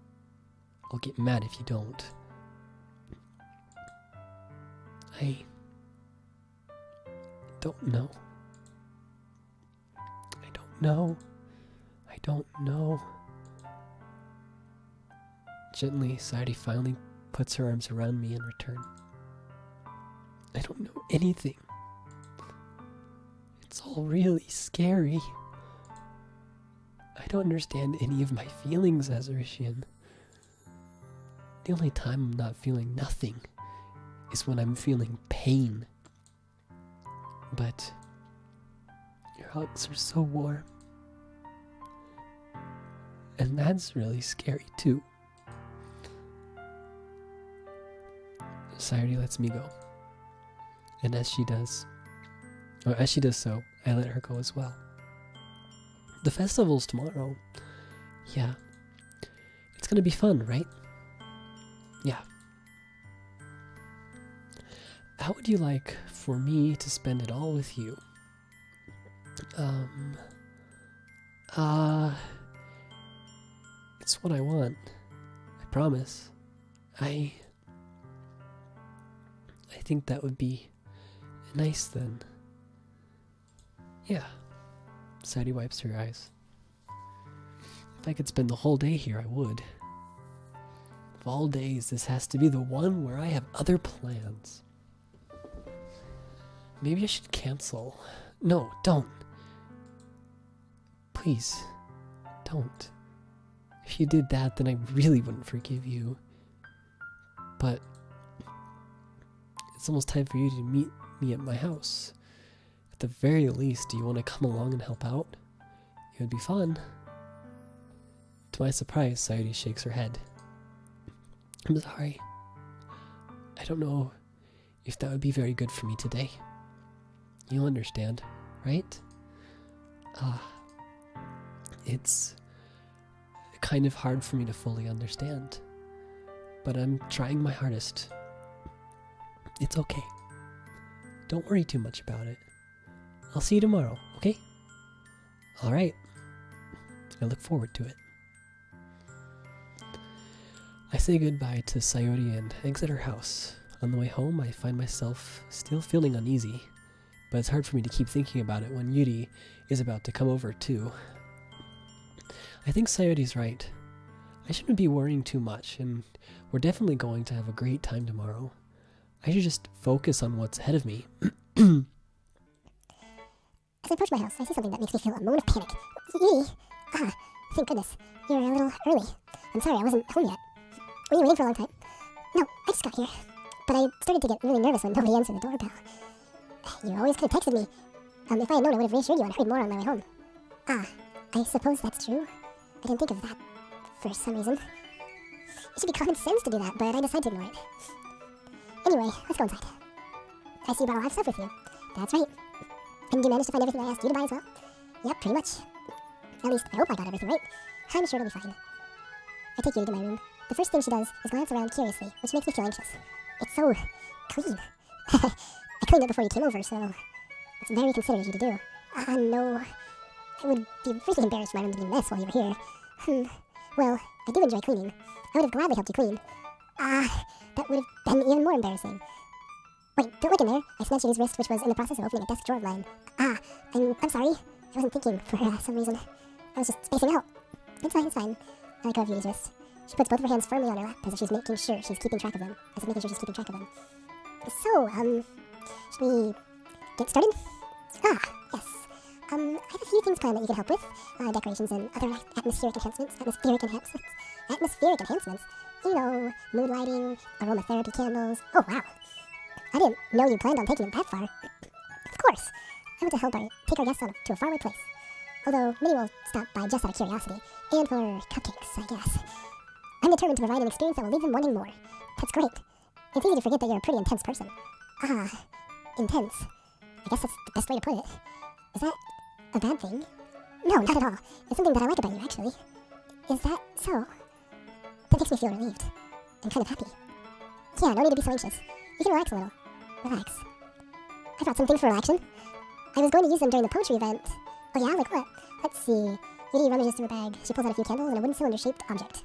I'll get mad if you don't. I don't know. I don't know. I don't know. Gently, Sayori finally puts her arms around me in return. I don't know anything. It's all really scary. I don't understand any of my feelings, Azuritian. The only time I'm not feeling nothing is when I'm feeling pain. But your hugs are so warm. And that's really scary too. Sayori lets me go. And as she does so, I let her go as well. The festival's tomorrow. Yeah. It's gonna be fun, right? Yeah. How would you like for me to spend it all with you? It's what I want. I promise. I think that would be nice then. Yeah. Sadie wipes her eyes. If I could spend the whole day here, I would. Of all days, this has to be the one where I have other plans. Maybe I should cancel. No, don't. Please, don't. If you did that, then I really wouldn't forgive you. But it's almost time for you to meet me at my house. At the very least, do you want to come along and help out? It would be fun. To my surprise, Sayori shakes her head. I'm sorry. I don't know if that would be very good for me today. You'll understand, right? It's kind of hard for me to fully understand. But I'm trying my hardest. It's okay. Don't worry too much about it. I'll see you tomorrow, okay? Alright. I look forward to it. I say goodbye to Sayori and exit her house. On the way home, I find myself still feeling uneasy, but it's hard for me to keep thinking about it when Yuri is about to come over too. I think Sayori's right. I shouldn't be worrying too much, and we're definitely going to have a great time tomorrow. I should just focus on what's ahead of me. As I approach my house, I see something that makes me feel a moment of panic. Yuri! Thank goodness. You're a little early. I'm sorry, I wasn't home yet. Were you waiting for a long time? No, I just got here. But I started to get really nervous when nobody answered the doorbell. You always could have texted me. If I had known, I would have reassured you and hurried more on my way home. I suppose that's true. I didn't think of that for some reason. It should be common sense to do that, but I decided to ignore it. Anyway, let's go inside. I see you brought a lot of stuff with you. That's right. And you managed to find everything I asked you to buy as well? Yep, pretty much. At least, I hope I got everything right. I'm sure it'll be fine. I take Yuri to my room. The first thing she does is glance around curiously, which makes me feel anxious. It's so clean. I cleaned it before you came over, so it's very considerate of you to do. No. I would be really embarrassed for my room to be a mess while you were here. Well, I do enjoy cleaning. I would have gladly helped you clean. That would have been even more embarrassing. Wait, don't look in there. I snatched Judy's wrist, which was in the process of opening a desk drawer of mine. Ah, I'm sorry. I wasn't thinking for some reason. I was just spacing out. It's fine, it's fine. I let go of Judy's wrist. She puts both of her hands firmly on her lap as if she's making sure she's keeping track of them. So, should we get started? Ah, yes. I have a few things planned that you can help with. Decorations and other atmospheric enhancements. Atmospheric enhancements? You know, mood lighting, aromatherapy candles. Oh, wow. I didn't know you planned on taking it that far. Of course. I want to take our guests to a faraway place. Although, many will stop by just out of curiosity. And for cupcakes, I guess. I'm determined to provide an experience that will leave them wanting more. That's great. It's easy to forget that you're a pretty intense person. Ah, intense. I guess that's the best way to put it. Is that a bad thing? No, not at all. It's something that I like about you, actually. Is that so? That makes me feel relieved. And kind of happy. Yeah, no need to be so anxious. You can relax a little. Relax. I brought some things for relaxation. I was going to use them during the poetry event. Oh yeah, like what? Let's see. Judy rummages through her bag. She pulls out a few candles and a wooden cylinder-shaped object.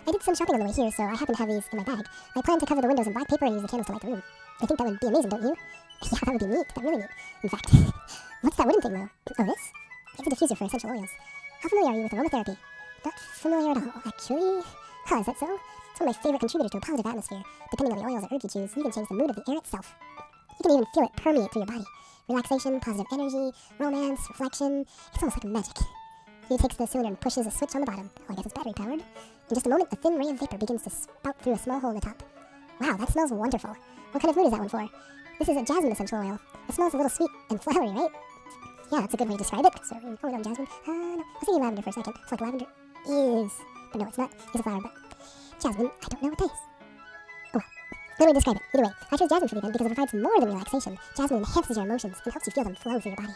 I did some shopping on the way here, so I happen to have these in my bag. I plan to cover the windows in black paper and use the candles to light the room. I think that would be amazing, don't you? Yeah, that would be neat. That really neat. In fact, what's that wooden thing, though? Oh, this? It's a diffuser for essential oils. How familiar are you with aromatherapy? Not familiar at all, actually. Huh, is that so? It's one of my favorite contributors to a positive atmosphere. Depending on the oils or herbs you choose, you can change the mood of the air itself. You can even feel it permeate through your body. Relaxation, positive energy, romance, reflection. It's almost like magic. He takes the cylinder and pushes a switch on the bottom. Oh, I guess it's battery powered. In just a moment, a thin ray of vapor begins to spout through a small hole in the top. Wow, that smells wonderful. What kind of mood is that one for? This is a jasmine essential oil. It smells a little sweet and flowery, right? Yeah, that's a good way to describe it. So, oh no, jasmine. No, I was thinking lavender for a second. It's like lavender is, but no, it's not. It's a flower, but jasmine, I don't know what that is. Oh well, another way to describe it. Either way, I chose jasmine for the event because it provides more than relaxation. Jasmine enhances your emotions and helps you feel them flow through your body.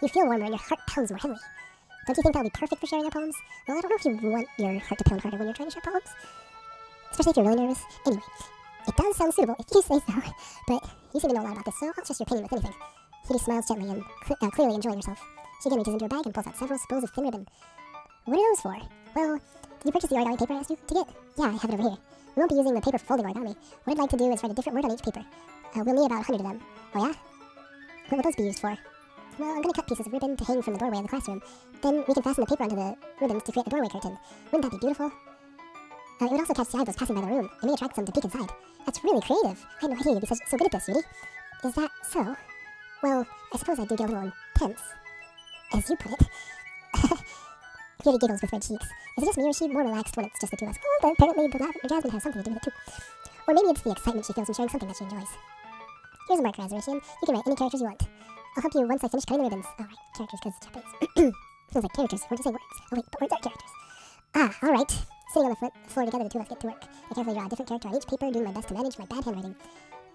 You feel warmer and your heart pounds more heavily. Don't you think that would be perfect for sharing your poems? Well, I don't know if you want your heart to pound harder when you're trying to share poems. Especially if you're really nervous. Anyway, it does sound suitable if you say so. But you seem to know a lot about this, so I'll trust your opinion with anything. Kitty smiles gently and clearly enjoying herself. She again reaches into her bag and pulls out several spools of thin ribbon. What are those for? Well, did you purchase the origami paper I asked you to get? Yeah, I have it over here. We won't be using the paper for folding origami. What I'd like to do is write a different word on each paper. We'll need about 100 of them. Oh yeah? What will those be used for? Well, I'm going to cut pieces of ribbon to hang from the doorway in the classroom. Then we can fasten the paper onto the ribbons to create the doorway curtain. Wouldn't that be beautiful? It would also catch the eye of those passing by the room. It may attract them to peek inside. That's really creative. I had no idea you'd be so good at this, Judy. Is that so? Well, I suppose I do get a little intense. As you put it. Judy giggles with red cheeks. Is it just me or is she more relaxed when it's just the two of us? Oh, but apparently the jasmine has something to do with it too. Or maybe it's the excitement she feels in sharing something that she enjoys. Here's a marker, Azuritian. You can write any characters you want. I'll help you once I finish cutting the ribbons. Alright, characters because it's Japanese. Sounds like characters. We're just saying words. Oh wait, but words are characters. Ah, alright. Sitting on the floor together, the two of us get to work. I carefully draw a different character on each paper, doing my best to manage my bad handwriting.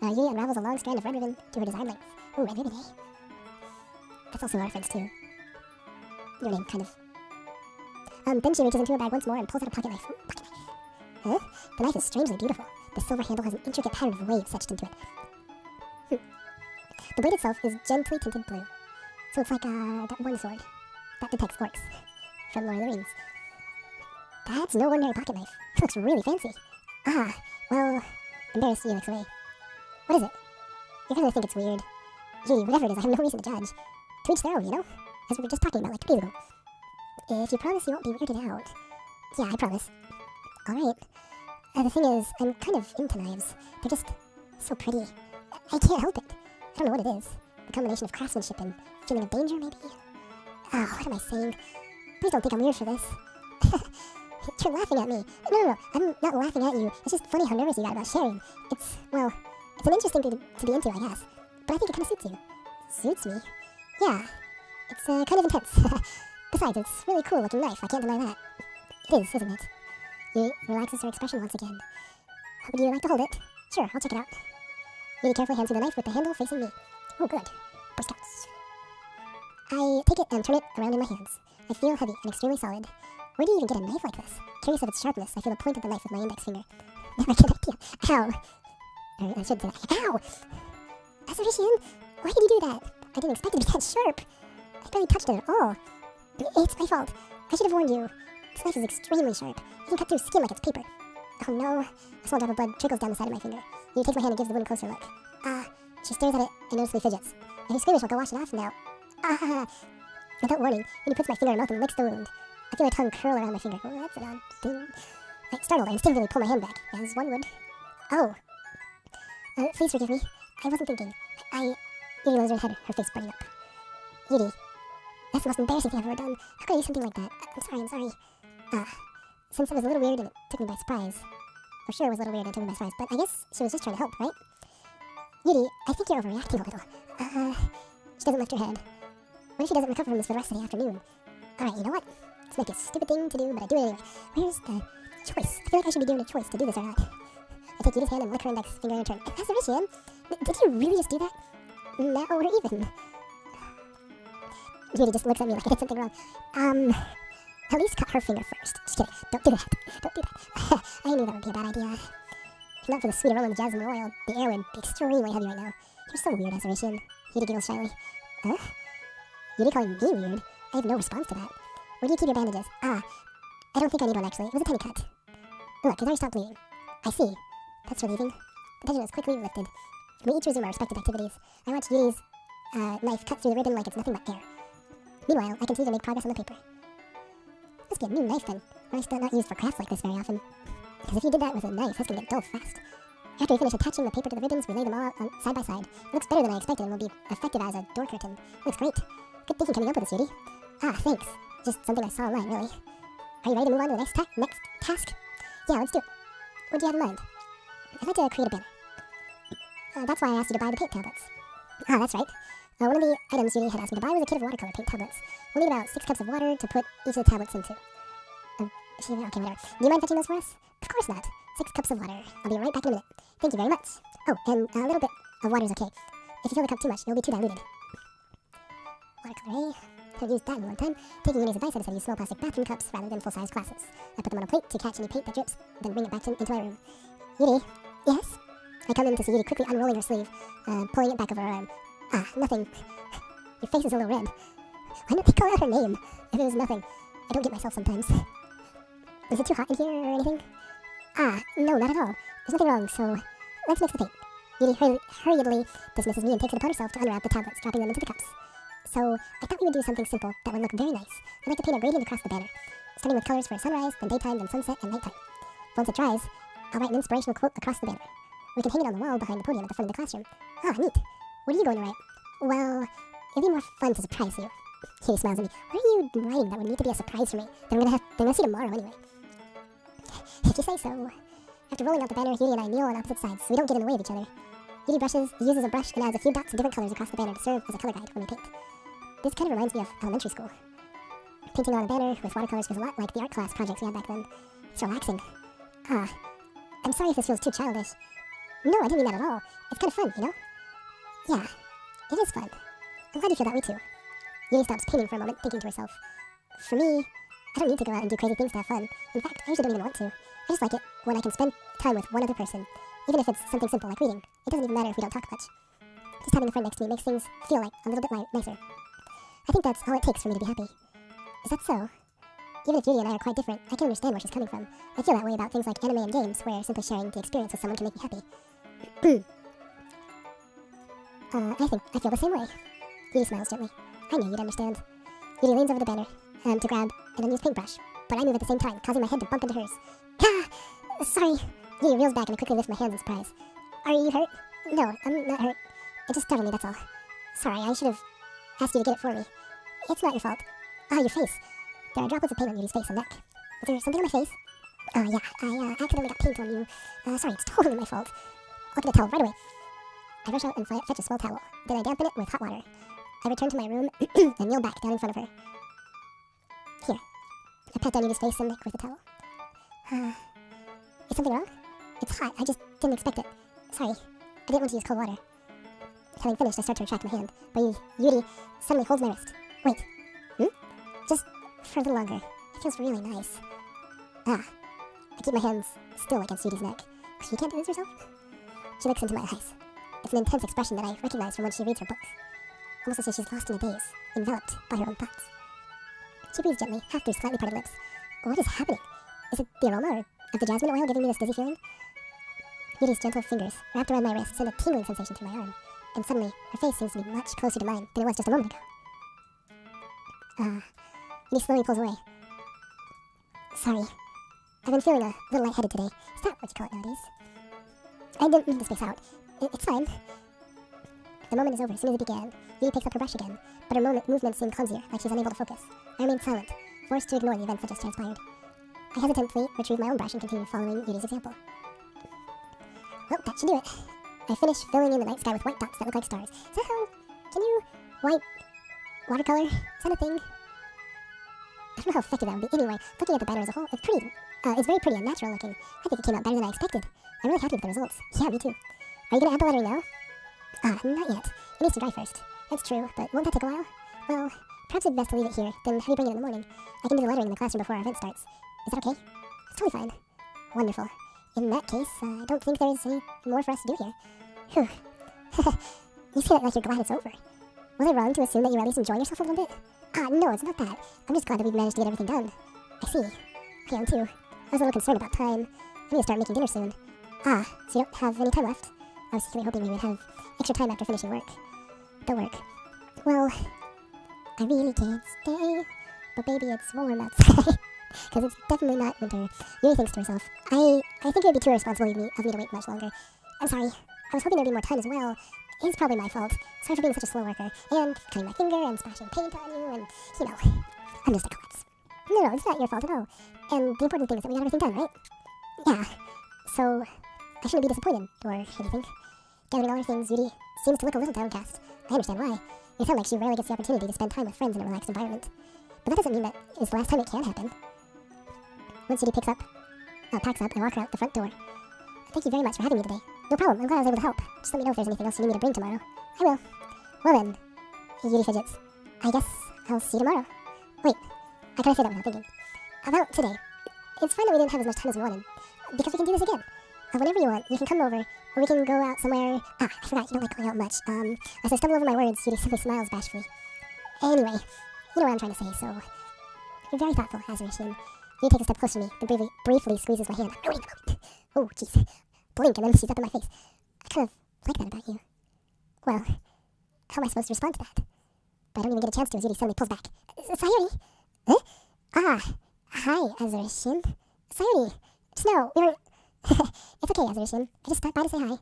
Yui unravels a long strand of red ribbon to her desired length. Ooh, red ribbon, eh? That's also a reference to your name, kind of. Then she reaches into her bag once more and pulls out a pocket knife. Ooh, pocket knife. Huh? The knife is strangely beautiful. The silver handle has an intricate pattern of waves etched into it. The blade itself is gently tinted blue. So it's like that one sword that detects orcs from Lord of the Rings. That's no ordinary pocket knife. It looks really fancy. Ah, well, embarrassed, Yui looks away. What is it? You're gonna think it's weird. Gee, whatever it is, I have no reason to judge. To each their own, you know? As we were just talking about like 2 days ago. If you promise you won't be weirded out. Yeah, I promise. Alright. The thing is, I'm kind of into knives. They're just so pretty. I can't help it. I don't know what it is. The combination of craftsmanship and feeling of danger, maybe? Ah, what am I saying? Please don't think I'm weird for this. You're laughing at me. No, I'm not laughing at you. It's just funny how nervous you got about sharing. It's an interesting thing to be into, I guess. But I think it kind of suits you. Suits me? Yeah. It's kind of intense. Besides, it's really cool looking knife. I can't deny that. It is, isn't it? Yui relaxes her expression once again. Would you like to hold it? Sure, I'll check it out. Yui carefully hands me the knife with the handle facing me. Oh, good. Boy Scouts. I take it and turn it around in my hands. I feel heavy and extremely solid. Where do you even get a knife like this? Curious of its sharpness, I feel the point of the knife with my index finger. Never get an idea. Ow! Or I should say that. Ow! Azuritian, why did you do that? I didn't expect it to be that sharp. I barely touched it at all. It's my fault. I should have warned you. This knife is extremely sharp. It can cut through skin like it's paper. Oh no. A small drop of blood trickles down the side of my finger. You take my hand and gives the wound a closer look. She stares at it and noticeably fidgets. If you squeamish, I'll go wash it off now. Without warning, Yuri puts my finger in her mouth and licks the wound. I feel her tongue curl around my finger. Oh, that's an odd thing. Startled, I instinctively pull my hand back, as one would. Oh. Please forgive me. I wasn't thinking. Yuri lowers her head, her face burning up. Yuri, that's the most embarrassing thing I've ever done. How could I do something like that? I'm sorry. Since it was a little weird and it took me by surprise. Or sure, it was a little weird and it took me by surprise, but I guess she was just trying to help, right? Yuri, I think you're overreacting a little. She doesn't lift her head. What if she doesn't recover from this for the rest of the afternoon? Alright, you know what? It's like a stupid thing to do, but I do it anyway. Where's the choice? I feel like I should be given a choice to do this or not. I take Yuri's hand and lick her index finger in return. Azuritian, did you really just do that? Now we're even. Yuri just looks at me like I did something wrong. At least cut her finger first. Just kidding. Don't do that. I knew that would be a bad idea. If not for the sweet aroma of the jasmine oil, the air would be extremely heavy right now. You're so weird, Azuritian. Yuri giggles shyly. Huh? Yuri calling me weird? I have no response to that. Where do you keep your bandages? I don't think I need one, actually. It was a tiny cut. Look, it's already stopped bleeding. I see. That's relieving. The tension is quickly lifted. We each resume our respective activities. I watch Yuri's knife cut through the ribbon like it's nothing but air. Meanwhile, I continue to make progress on the paper. Must be a new knife then. Knife's not used for crafts like this very often. Because if you did that with a knife, that's gonna get dull fast. After we finish attaching the paper to the ribbons, we lay them all out side by side. It looks better than I expected and will be effective as a door curtain. It looks great. Good thinking coming up with this, Yuri. Thanks. Just something I saw online, really. Are you ready to move on to the next task? Yeah, let's do it. What do you have in mind? I'd like to create a banner. That's why I asked you to buy the paint tablets. That's right. One of the items Yuri had asked me to buy was a kit of watercolor paint tablets. We'll need about 6 cups of water to put each of the tablets into. Okay, whatever. Do you mind fetching those for us? Of course not. 6 cups of water. I'll be right back in a minute. Thank you very much. Oh, and a little bit of water is okay. If you fill the cup too much, it'll be too diluted. Watercolor A. I've used that in one time. Taking Yuri's advice, I decided to use small plastic bathroom cups rather than full-size glasses. I put them on a plate to catch any paint that drips, then bring it back into my room. Yuri? Yes? I come in to see Yuri quickly unrolling her sleeve, pulling it back over her arm. Nothing. Your face is a little red. Why didn't they call out her name? If it was nothing. I don't get myself sometimes. Is it too hot in here or anything? No, not at all. There's nothing wrong, so let's mix the paint. Yuri hurriedly dismisses me and takes it upon herself to unwrap the tablets, dropping them into the cups. So, I thought we would do something simple that would look very nice. I'd like to paint a gradient across the banner, starting with colors for sunrise, then daytime, then sunset, and nighttime. Once it dries, I'll write an inspirational quote across the banner. We can hang it on the wall behind the podium at the front of the classroom. Neat. What are you going to write? Well, it'll be more fun to surprise you. Yuri smiles at me. What are you writing that would need to be a surprise for me? That I'm gonna see tomorrow anyway. If you say so. After rolling out the banner, Yuri and I kneel on opposite sides so we don't get in the way of each other. Yuri uses a brush and adds a few dots of different colors across the banner to serve as a color guide when we paint. This kind of reminds me of elementary school. Painting on a banner with watercolors was a lot like the art class projects we had back then. It's relaxing. I'm sorry if this feels too childish. No, I didn't mean that at all. It's kind of fun, you know? Yeah, it is fun. I'm glad you feel that way too. Yuri stops painting for a moment, thinking to herself. For me, I don't need to go out and do crazy things to have fun. In fact, I usually don't even want to. I just like it when I can spend time with one other person. Even if it's something simple like reading. It doesn't even matter if we don't talk much. Just having a friend next to me makes things feel like a little bit nicer. I think that's all it takes for me to be happy. Is that so? Even if Yuri and I are quite different, I can understand where she's coming from. I feel that way about things like anime and games, where simply sharing the experience with someone can make me happy. I feel the same way. Yuri smiles gently. I knew you'd understand. Yuri leans over the banner, to grab an unused paintbrush, but I move at the same time, causing my head to bump into hers. Sorry. Yuri reels back and I quickly lift my hands in surprise. Are you hurt? No, I'm not hurt. It just startled me, that's all. Sorry, I should have asked you to get it for me. It's not your fault. Your face. There are droplets of paint on Yuri's face and neck. Is there something on my face? Yeah, I accidentally got paint on you. Sorry, it's totally my fault. I'll get a towel right away. I rush out and fetch a small towel. Then I dampen it with hot water. I return to my room and kneel back down in front of her. Here. I pat down Yuri's face and neck with the towel. Is something wrong? It's hot. I just didn't expect it. Sorry. I didn't want to use cold water. Having finished, I start to retract my hand, but Yuri suddenly holds my wrist. Wait. Just for a little longer. It feels really nice. I keep my hands still against Yuri's neck. You can't do this yourself? She looks into my eyes. It's an intense expression that I recognize from when she reads her books. Almost as if she's lost in a daze, enveloped by her own thoughts. She breathes gently, half through slightly parted lips. What is happening? Is it the aroma of the jasmine oil giving me this dizzy feeling? Yuri's gentle fingers, wrapped around my wrist, sent a tingling sensation through my arm. And suddenly, her face seems to be much closer to mine than it was just a moment ago. Yuri slowly pulls away. Sorry. I've been feeling a little lightheaded today. Is that what you call it nowadays? I didn't mean to space out. It's fine. The moment is over as soon as it began. Yuri picks up her brush again, but her movements seem clumsier, like she's unable to focus. I remain silent, forced to ignore the events that just transpired. I hesitantly retrieve my own brush and continue following Yuri's example. Well, that should do it. I finish filling in the night sky with white dots that look like stars. Is that how... Can you... White... Watercolor? Is that a thing? I don't know how effective that would be. Anyway, looking at the banner as a whole, it's pretty... it's very pretty and natural looking. I think it came out better than I expected. I'm really happy with the results. Yeah, me too. Are you gonna add the lettering now? Not yet. It needs to dry first. That's true, but won't that take a while? Well, perhaps it'd be best to leave it here, then have you bring it in the morning. I can do the lettering in the classroom before our event starts. Is that okay? That's totally fine. Wonderful. In that case, I don't think there's any more for us to do here. Whew. You say that like you're glad it's over. Was I wrong to assume that you were at least enjoying yourself a little bit? No, it's not that. I'm just glad that we've managed to get everything done. I see. I am too. I was a little concerned about time. I need to start making dinner soon. So you don't have any time left? I was secretly hoping we would have extra time after finishing work. The work. Well, I really can't stay. But baby, it's warm outside. Because it's definitely not winter. Yuri thinks to herself, I think it would be too irresponsible of me to wait much longer. I'm sorry. I was hoping there'd be more time as well. It's probably my fault. Sorry for being such a slow worker. And cutting my finger and splashing paint on you and, you know, I'm just a klutz. No, it's not your fault at all. And the important thing is that we got everything done, right? Yeah. So, I shouldn't be disappointed or anything. Gathering all her things, Yuri seems to look a little downcast. I understand why. It sounds like she rarely gets the opportunity to spend time with friends in a relaxed environment. But that doesn't mean that it's the last time it can happen. Once Yuri packs up, I walk her out the front door. Thank you very much for having me today. No problem, I'm glad I was able to help. Just let me know if there's anything else you need me to bring tomorrow. I will. Well then, Yuri fidgets. I guess I'll see you tomorrow. Wait, how can I say that without thinking? About today. It's fine that we didn't have as much time as we wanted, because we can do this again. Whenever you want, you can come over, or we can go out somewhere. I forgot, you don't like going out much. As I stumble over my words, Yuri simply smiles bashfully. Anyway, you know what I'm trying to say, so... You're very thoughtful, Azuritian. Yuri takes a step closer to me, then briefly squeezes my hand. Oh, jeez. Blink, and then she's up in my face. I kind of like that about you. Well, how am I supposed to respond to that? But I don't even get a chance to as Yuri suddenly pulls back. Sayuri? Huh? Hi, Azuritian. Sayuri. Just no, we were... It's okay, Azuritian. I just stopped by to say hi.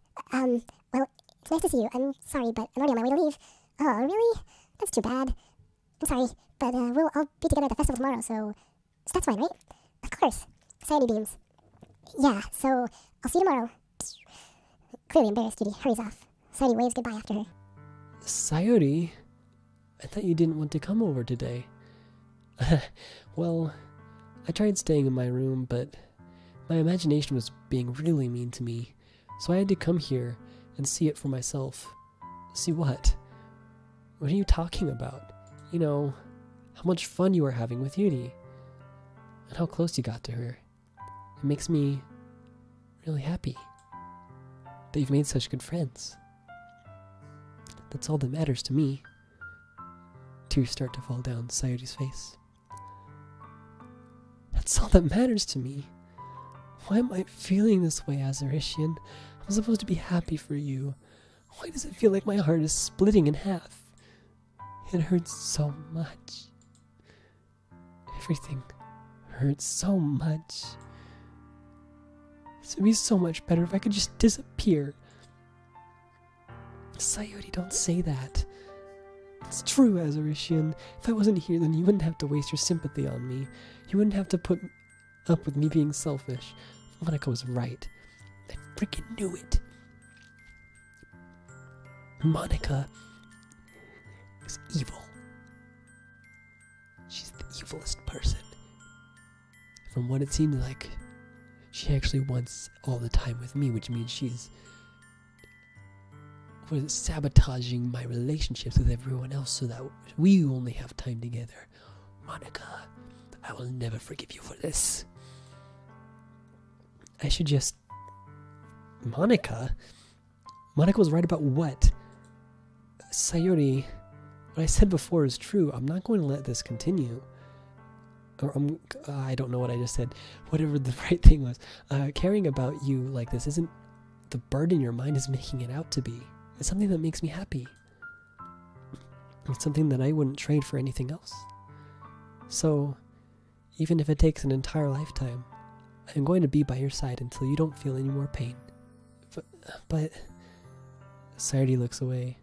Well, it's nice to see you. I'm sorry, but I'm already on my way to leave. Oh, really? That's too bad. I'm sorry, but we'll all be together at the festival tomorrow, so that's fine, right? Of course. Sayuri beams. Yeah, so I'll see you tomorrow. Clearly embarrassed, Yuri hurries off. Sayuri waves goodbye after her. Sayuri? I thought you didn't want to come over today. Well, I tried staying in my room, but my imagination was being really mean to me, so I had to come here and see it for myself. See what? What are you talking about? You know, how much fun you were having with Yuri, and how close you got to her. It makes me really happy that you've made such good friends. That's all that matters to me. Tears start to fall down Sayuri's face. That's all that matters to me. Why am I feeling this way, Azuritian? I'm supposed to be happy for you. Why does it feel like my heart is splitting in half? It hurts so much. Everything hurts so much. This would be so much better if I could just disappear. Sayuri, don't say that. It's true, Azuritian. If I wasn't here, then you wouldn't have to waste your sympathy on me. You wouldn't have to put up with me being selfish. Monica was right. I freaking knew it. Monica is evil. She's the evilest person. From what it seems like, she actually wants all the time with me, which means she's sabotaging my relationships with everyone else so that we only have time together. Monica, I will never forgive you for this. I should just... Monica was right about what? Sayuri, what I said before is true. I'm not going to let this continue. Or I don't know what I just said. Whatever the right thing was. Caring about you like this isn't the burden your mind is making it out to be. It's something that makes me happy. It's something that I wouldn't trade for anything else. So, even if it takes an entire lifetime, I'm going to be by your side until you don't feel any more pain. But Sayuri looks away.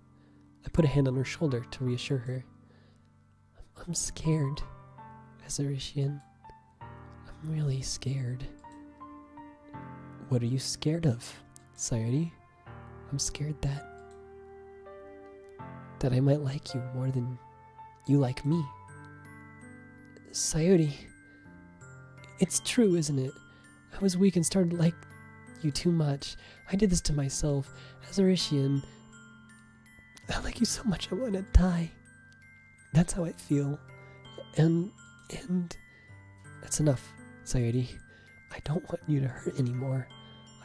I put a hand on her shoulder to reassure her. I'm scared, Azuritian. I'm really scared. What are you scared of, Sayuri? I'm scared that I might like you more than you like me. Sayuri, it's true, isn't it? I was weak and started to like you too much. I did this to myself. Azuritian, I like you so much I want to die. That's how I feel. And that's enough, Sayuri. I don't want you to hurt anymore.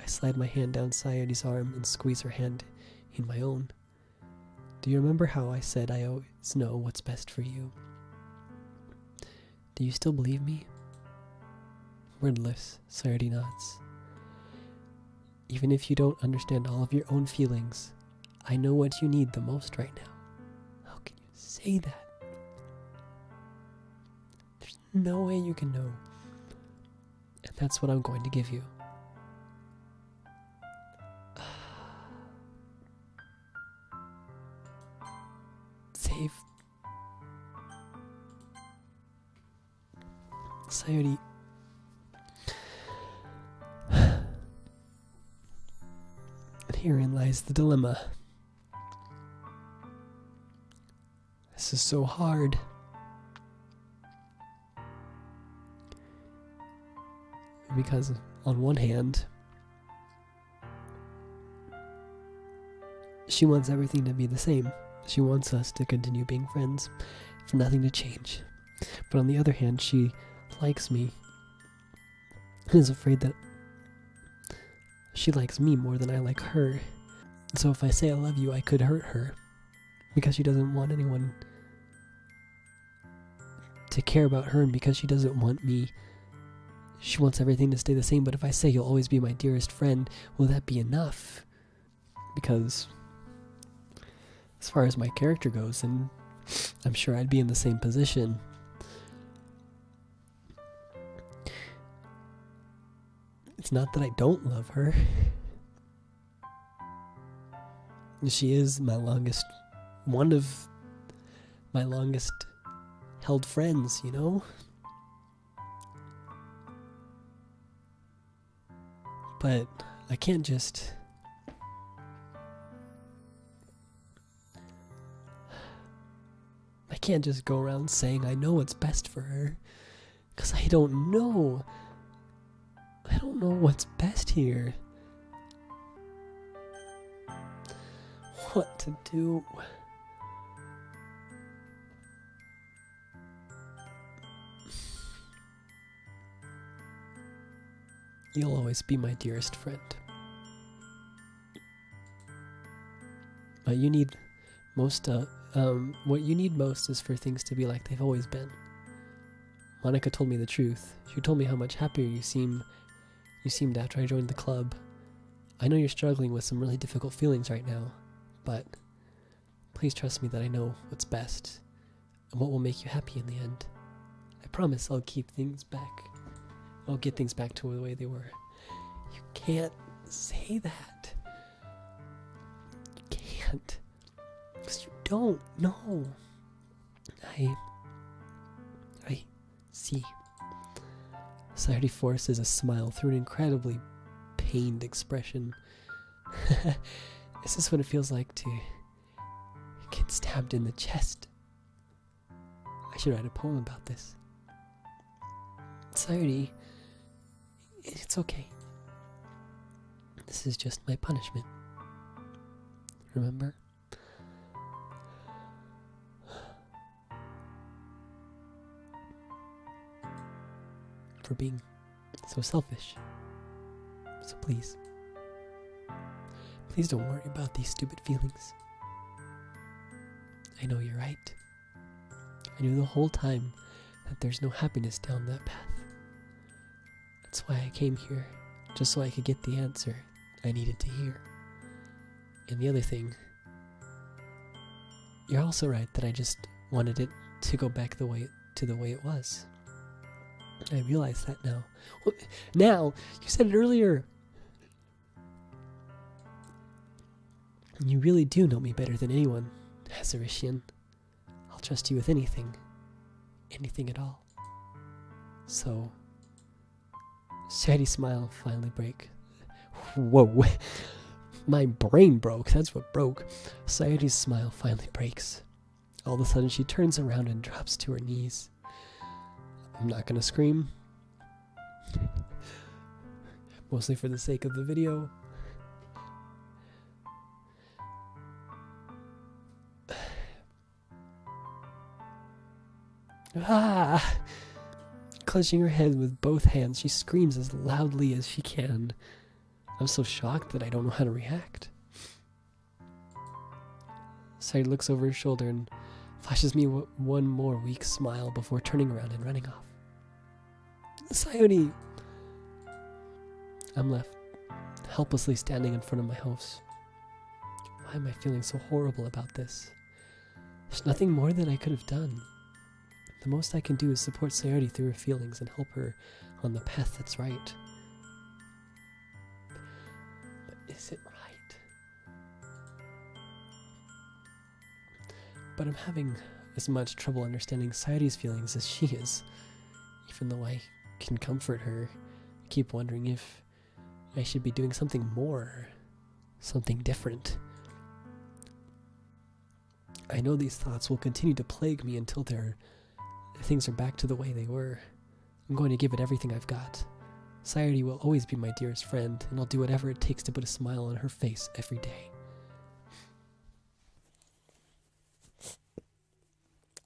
I slide my hand down Sayuri's arm and squeeze her hand in my own. Do you remember how I said I always know what's best for you? Do you still believe me? Wordless, Sayuri nods. Even if you don't understand all of your own feelings, I know what you need the most right now. How can you say that? There's no way you can know. And that's what I'm going to give you. Save. Sayuri. And herein lies the dilemma. This is so hard. Because on one hand, she wants everything to be the same. She wants us to continue being friends, for nothing to change. But on the other hand, she likes me and is afraid that she likes me more than I like her. So if I say I love you, I could hurt her, because she doesn't want anyone to care about her, and because she doesn't want me. She wants everything to stay the same, but if I say you'll always be my dearest friend, will that be enough? Because as far as my character goes, and I'm sure I'd be in the same position. It's not that I don't love her. She is one of my longest held friends, you know? But I can't just... go around saying I know what's best for her. Because I don't know. I don't know what's best here. What to do. You'll always be my dearest friend. But you need what you need most is for things to be like they've always been. Monica told me the truth. She told me how much happier you seemed after I joined the club. I know you're struggling with some really difficult feelings right now, but please trust me that I know what's best and what will make you happy in the end. I promise I'll keep things back. I'll get things back to the way they were. You can't say that. You can't. Because you don't know. I see. Sayuri forces a smile through an incredibly pained expression. Is this what it feels like to get stabbed in the chest? I should write a poem about this. Sayuri, it's okay. This is just my punishment. Remember? For being so selfish. So please don't worry about these stupid feelings. I know you're right. I knew the whole time that there's no happiness down that path. That's why I came here, just so I could get the answer I needed to hear. And the other thing, you're also right that I just wanted it to go back the way it was. I realize that now. Well, now, you said it earlier. You really do know me better than anyone, Azuritian. I'll trust you with anything. Anything at all. So, Sadie's smile finally break. Whoa. My brain broke. That's what broke. Sadie's smile finally breaks. All of a sudden, she turns around and drops to her knees. I'm not gonna scream. Mostly for the sake of the video. Ah! Clutching her head with both hands, she screams as loudly as she can. I'm so shocked that I don't know how to react. Sayuri looks over her shoulder and flashes me one more weak smile before turning around and running off. Sayuri! I'm left helplessly standing in front of my house. Why am I feeling so horrible about this? There's nothing more that I could have done. The most I can do is support Sayuri through her feelings and help her on the path that's right. But is it right? But I'm having as much trouble understanding Sayuri's feelings as she is. Even though I can comfort her, I keep wondering if I should be doing something more, something different. I know these thoughts will continue to plague me until things are back to the way they were. I'm going to give it everything I've got. Sayuri will always be my dearest friend, and I'll do whatever it takes to put a smile on her face every day.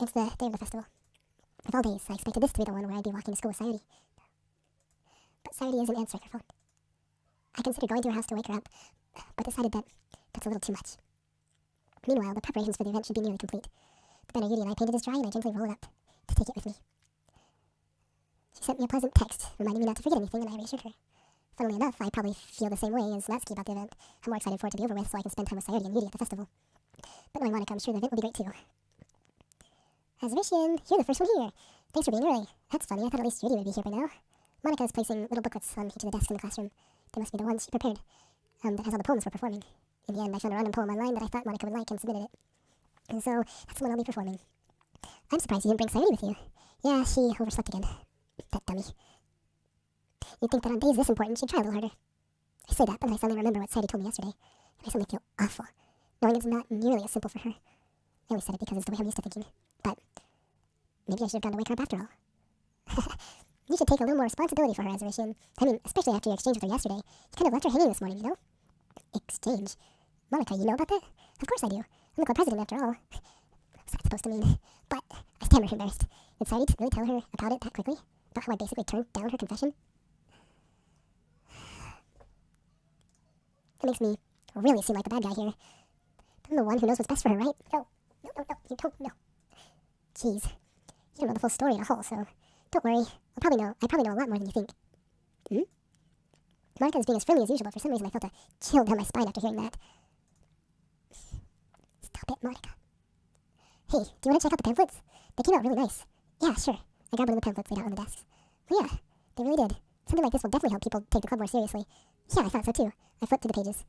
It's the day of the festival. Of all days, I expected this to be the one where I'd be walking to school with Sayuri. But Sayuri isn't answering her phone. I considered going to her house to wake her up, but decided that that's a little too much. Meanwhile, the preparations for the event should be nearly complete. The banner Yuri and I painted is dry, and I gently roll it up to take it with me. She sent me a pleasant text, reminding me not to forget anything, and I reassured her. Funnily enough, I probably feel the same way as Natsuki about the event. I'm more excited for it to be over with so I can spend time with Sayuri and Yuri at the festival. But knowing Monica, I'm sure the event will be great too. Azuritian, you're the first one here. Thanks for being early. That's funny, I thought at least Yuri would be here by now. Monica is placing little booklets on each of the desks in the classroom. They must be the ones she prepared, that has all the poems we're performing. In the end, I found a random poem online that I thought Monica would like and submitted it. And so, that's the one I'll be performing. I'm surprised you didn't bring Sayuri with you. Yeah, she overslept again. That dummy. You'd think that on days this important, she'd try a little harder. I say that, but then I suddenly remember what Sayuri told me yesterday, and I suddenly feel awful, knowing it's not nearly as simple for her. I only said it because it's the way I'm used to thinking, but maybe I should have gone to wake her up after all. You should take a little more responsibility for her, Azuritian. I mean, especially after your exchange with her yesterday. You kind of left her hanging this morning, you know? Exchange? Monica, you know about that? Of course I do. I'm the club president after all. What's that supposed to mean? But I stammered embarrassed. Did Sayuri really tell her about it that quickly? About how I basically turned down her confession? That makes me really seem like the bad guy here. I'm the one who knows what's best for her, right? No, you don't know. Jeez. You don't know the full story at all, so don't worry. I probably know a lot more than you think. Monica is being as friendly as usual, but for some reason I felt a chill down my spine after hearing that. Stop it, Monica. Hey, do you want to check out the pamphlets? They came out really nice. Yeah, sure. I grabbed one of the pamphlets laid out on the desks. Oh yeah, they really did. Something like this will definitely help people take the club more seriously. Yeah, I thought so too. I flipped through the pages.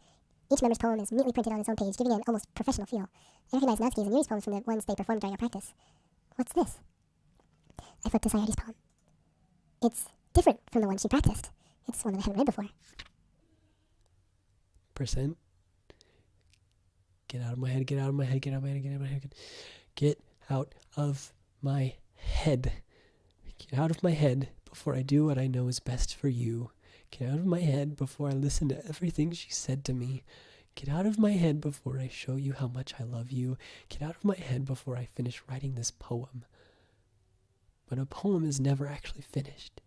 Each member's poem is neatly printed on its own page, giving it an almost professional feel. I recognize Natsuki's and Yuri's poems from the ones they performed during our practice. What's this? I flipped to Sayuri's poem. It's different from the one she practiced. It's one that I haven't read before. Percent. Get out of my head, get out of my head, get out of my head, get out of my head. Get out of my head. Get out of my head before I do what I know is best for you. Get out of my head before I listen to everything she said to me. Get out of my head before I show you how much I love you. Get out of my head before I finish writing this poem. But a poem is never actually finished.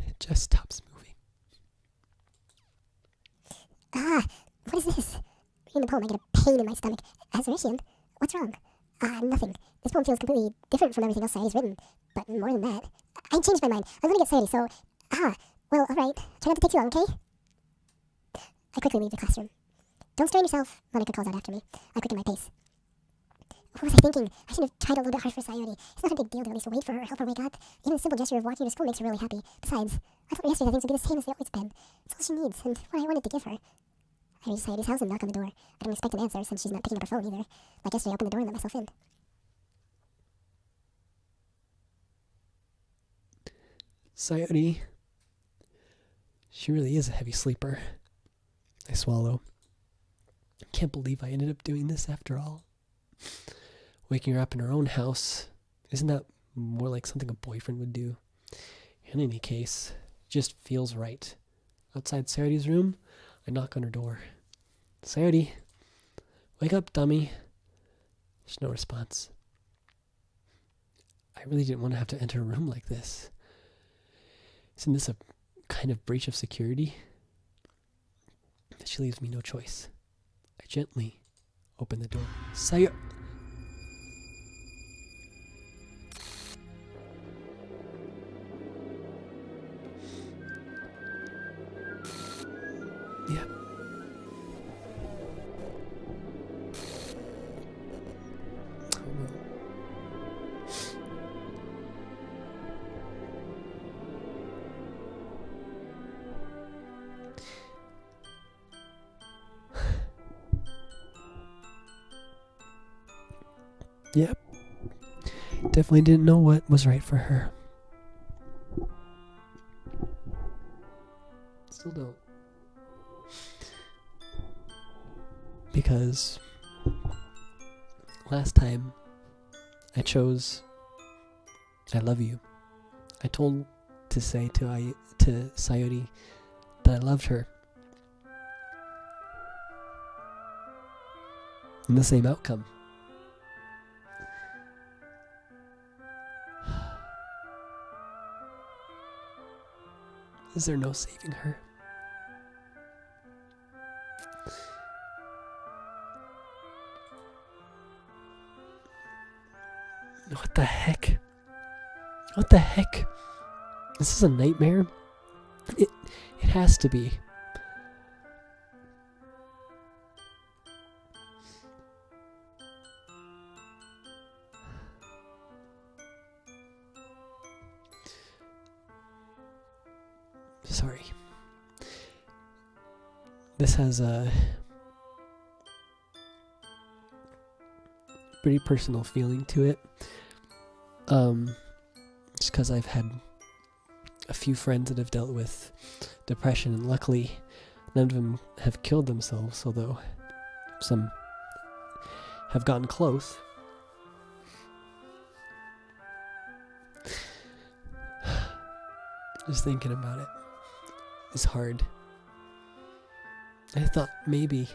It just stops moving. Ah, what is this? Reading the poem, I get a pain in my stomach. Azuritian, what's wrong? Nothing. This poem feels completely different from everything else Sayuri's written. But more than that, I changed my mind. I'm going to get Sayuri, so... well, alright. Try not to take too long, okay? I quickly leave the classroom. Don't strain yourself, Monica calls out after me. I quicken my pace. What was I thinking? I should have tried a little bit harder for Sayori. It's not a big deal to at least wait for her, help her wake up. Even the simple gesture of walking her to school makes her really happy. Besides, I thought yesterday things would be the same as they always been. It's all she needs, and what I wanted to give her. I reach Sayori's house and knock on the door. I don't expect an answer since she's not picking up her phone either. Like yesterday, I opened the door and let myself in. Sayori. She really is a heavy sleeper. I swallow. I can't believe I ended up doing this after all. Waking her up in her own house. Isn't that more like something a boyfriend would do? In any case, it just feels right. Outside Sayori's room, I knock on her door. Sayori, wake up, dummy. There's no response. I really didn't want to have to enter a room like this. Isn't this a kind of breach of security? She leaves me no choice. I gently open the door. Sayori. Yeah. Oh no. Yep. Definitely didn't know what was right for her. Still don't. Because last time I chose I love you. I told to say to Sayori that I loved her. And the same outcome. Is there no saving her? What the heck? What the heck? This is a nightmare? It has to be. Sorry. This has a pretty personal feeling to it. Just because I've had a few friends that have dealt with depression, and luckily none of them have killed themselves, although some have gotten close. Just thinking about it is hard. I thought maybe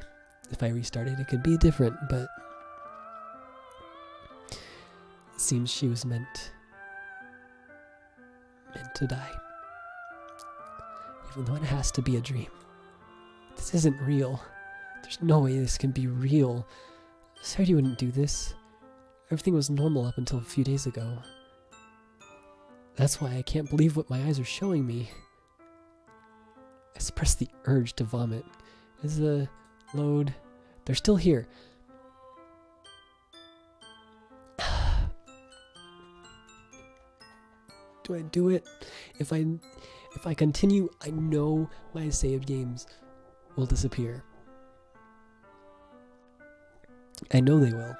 if I restarted it could be different, but it seems she was meant to die. Even though it has to be a dream. This isn't real. There's no way this can be real. Sardi wouldn't do this. Everything was normal up until a few days ago. That's why I can't believe what my eyes are showing me. I suppress the urge to vomit. Is the load... They're still here. Do I do it? If I continue, I know my saved games will disappear. I know they will.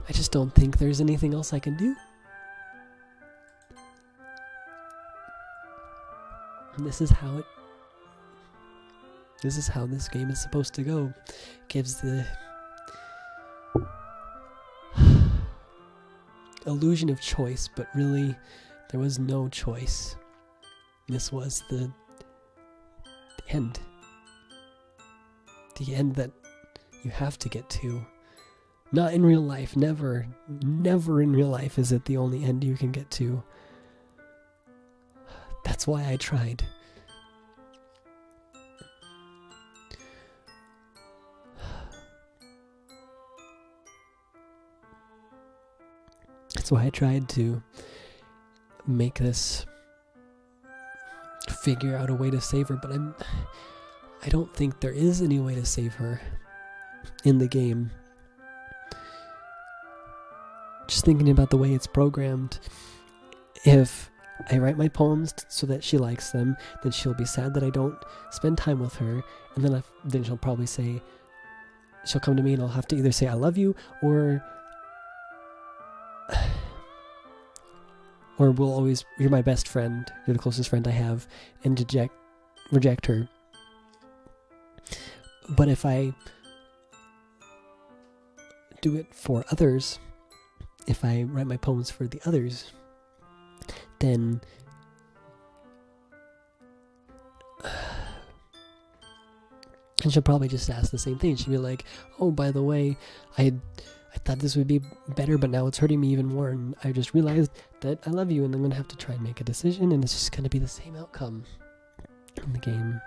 I just don't think there's anything else I can do. And this is how this game is supposed to go. It gives the illusion of choice, but really there was no choice. This was the end. The end that you have to get to. Not in real life, never in real life is it the only end you can get to. That's why I tried. So I tried to make this, figure out a way to save her, but I don't think there is any way to save her in the game. Just thinking about the way it's programmed, if I write my poems so that she likes them, then she'll be sad that I don't spend time with her, and then she'll probably say, she'll come to me and I'll have to either say I love you, or you're my best friend, you're the closest friend I have, and reject her. But if I do it for others, if I write my poems for the others, then and she'll probably just ask the same thing. She'll be like, oh, by the way, I thought this would be better, but now it's hurting me even more, and I just realized that I love you, and I'm going to have to try and make a decision, and it's just going to be the same outcome in the game.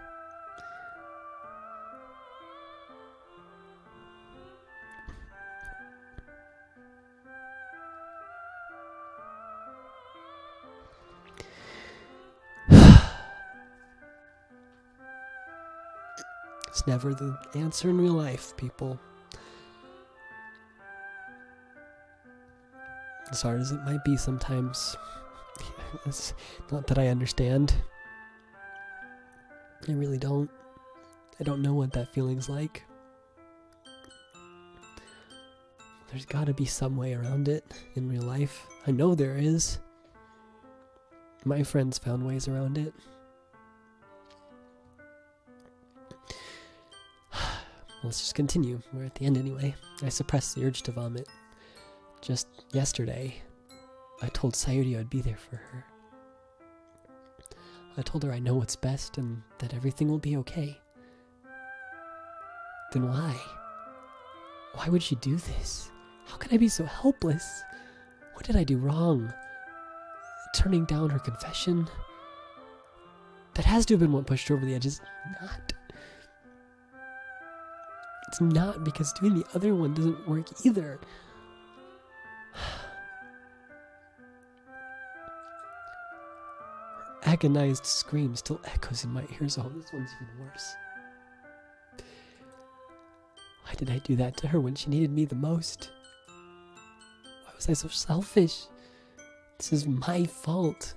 It's never the answer in real life, people. As hard as it might be sometimes. It's not that I understand. I really don't. I don't know what that feeling's like. There's gotta be some way around it in real life. I know there is. My friends found ways around it. Let's just continue. We're at the end anyway. I suppressed the urge to vomit. Just yesterday, I told Sayuri I'd be there for her. I told her I know what's best and that everything will be okay. Then why? Why would she do this? How could I be so helpless? What did I do wrong? Turning down her confession? That has to have been what pushed her over the edge. It's not. It's not, because doing the other one doesn't work either. Her agonized scream still echoes in my ears. Oh, this one's even worse. Why did I do that to her when she needed me the most? Why was I so selfish? This is my fault.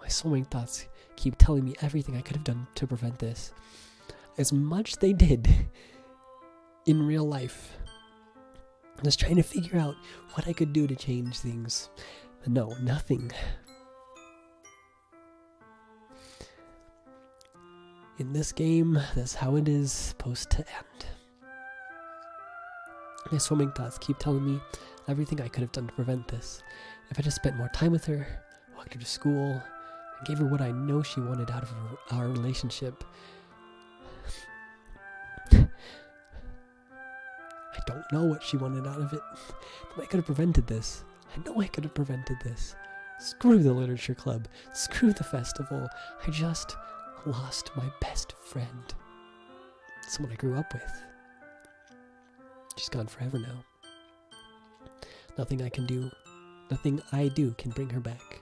My soulmate thoughts keep telling me everything I could have done to prevent this. As much they did in real life. I was trying to figure out what I could do to change things. But no, nothing. In this game, that's how it is supposed to end. My swimming thoughts keep telling me everything I could have done to prevent this. If I just spent more time with her, walked her to school, and gave her what I know she wanted out of our relationship. I don't know what she wanted out of it, but I could have prevented this. I know I could have prevented this. Screw the literature club. Screw the festival. I just lost my best friend. Someone I grew up with. She's gone forever now. Nothing I do can bring her back.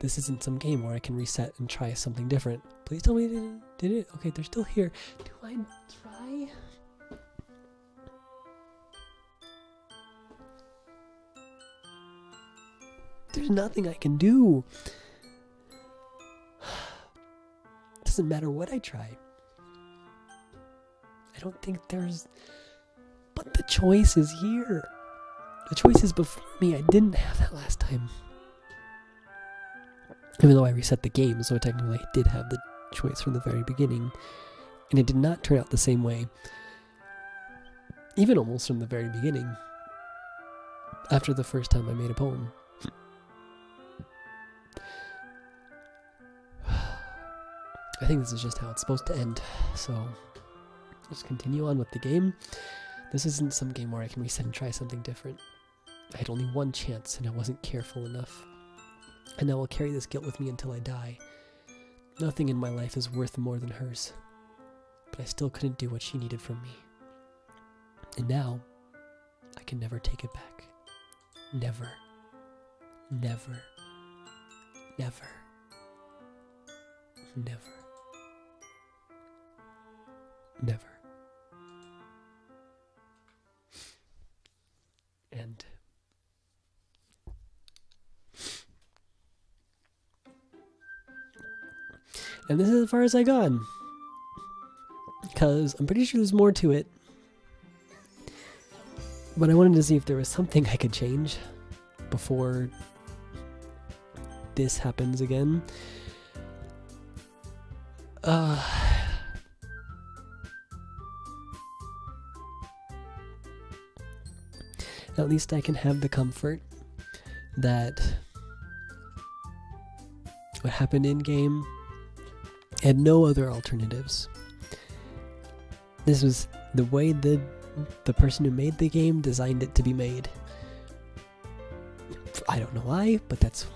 This isn't some game where I can reset and try something different. Please tell me they did it. Okay, they're still here. Do I try? There's nothing I can do. Doesn't matter what I try. I don't think there's... But the choice is here. The choice is before me. I didn't have that last time. Even though I reset the game, so technically I did have the choice from the very beginning. And it did not turn out the same way. Even almost from the very beginning. After the first time I made a poem. I think this is just how it's supposed to end, so let's continue on with the game. This isn't some game where I can reset and try something different. I had only one chance and I wasn't careful enough. And I will carry this guilt with me until I die. Nothing in my life is worth more than hers. But I still couldn't do what she needed from me. And now, I can never take it back. Never. Never. Never. Never. Never. And this is as far as I gone. Because I'm pretty sure there's more to it. But I wanted to see if there was something I could change before this happens again. At least I can have the comfort that what happened in game had no other alternatives. This was the way the person who made the game designed it to be made. I don't know why, but that's...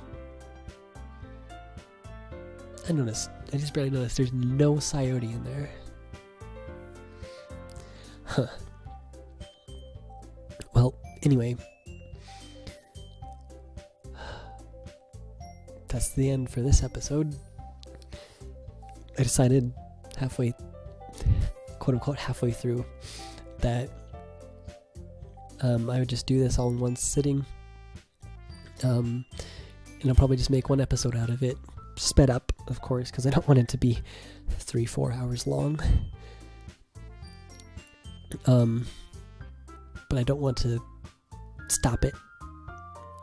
I just barely noticed there's no Coyote in there. Huh. Well, anyway. That's the end for this episode. I decided halfway, quote unquote, halfway through, that I would just do this all in one sitting. And I'll probably just make one episode out of it. Sped up, of course, because I don't want it to be 3-4 hours long. But I don't want to stop it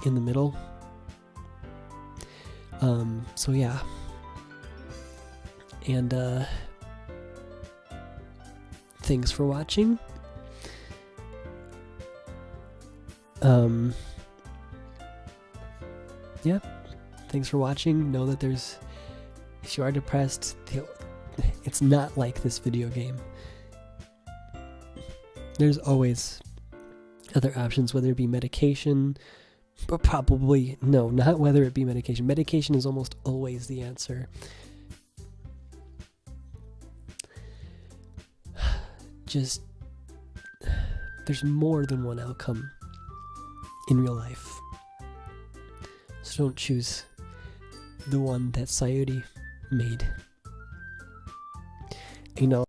in the middle. So yeah. And thanks for watching. Yeah. Thanks for watching. Know that if you are depressed, it's not like this video game. There's always other options, whether it be medication, but probably, no, not whether it be medication. Medication is almost always the answer. Just, there's more than one outcome in real life. So don't choose the one that Coyote made. You know,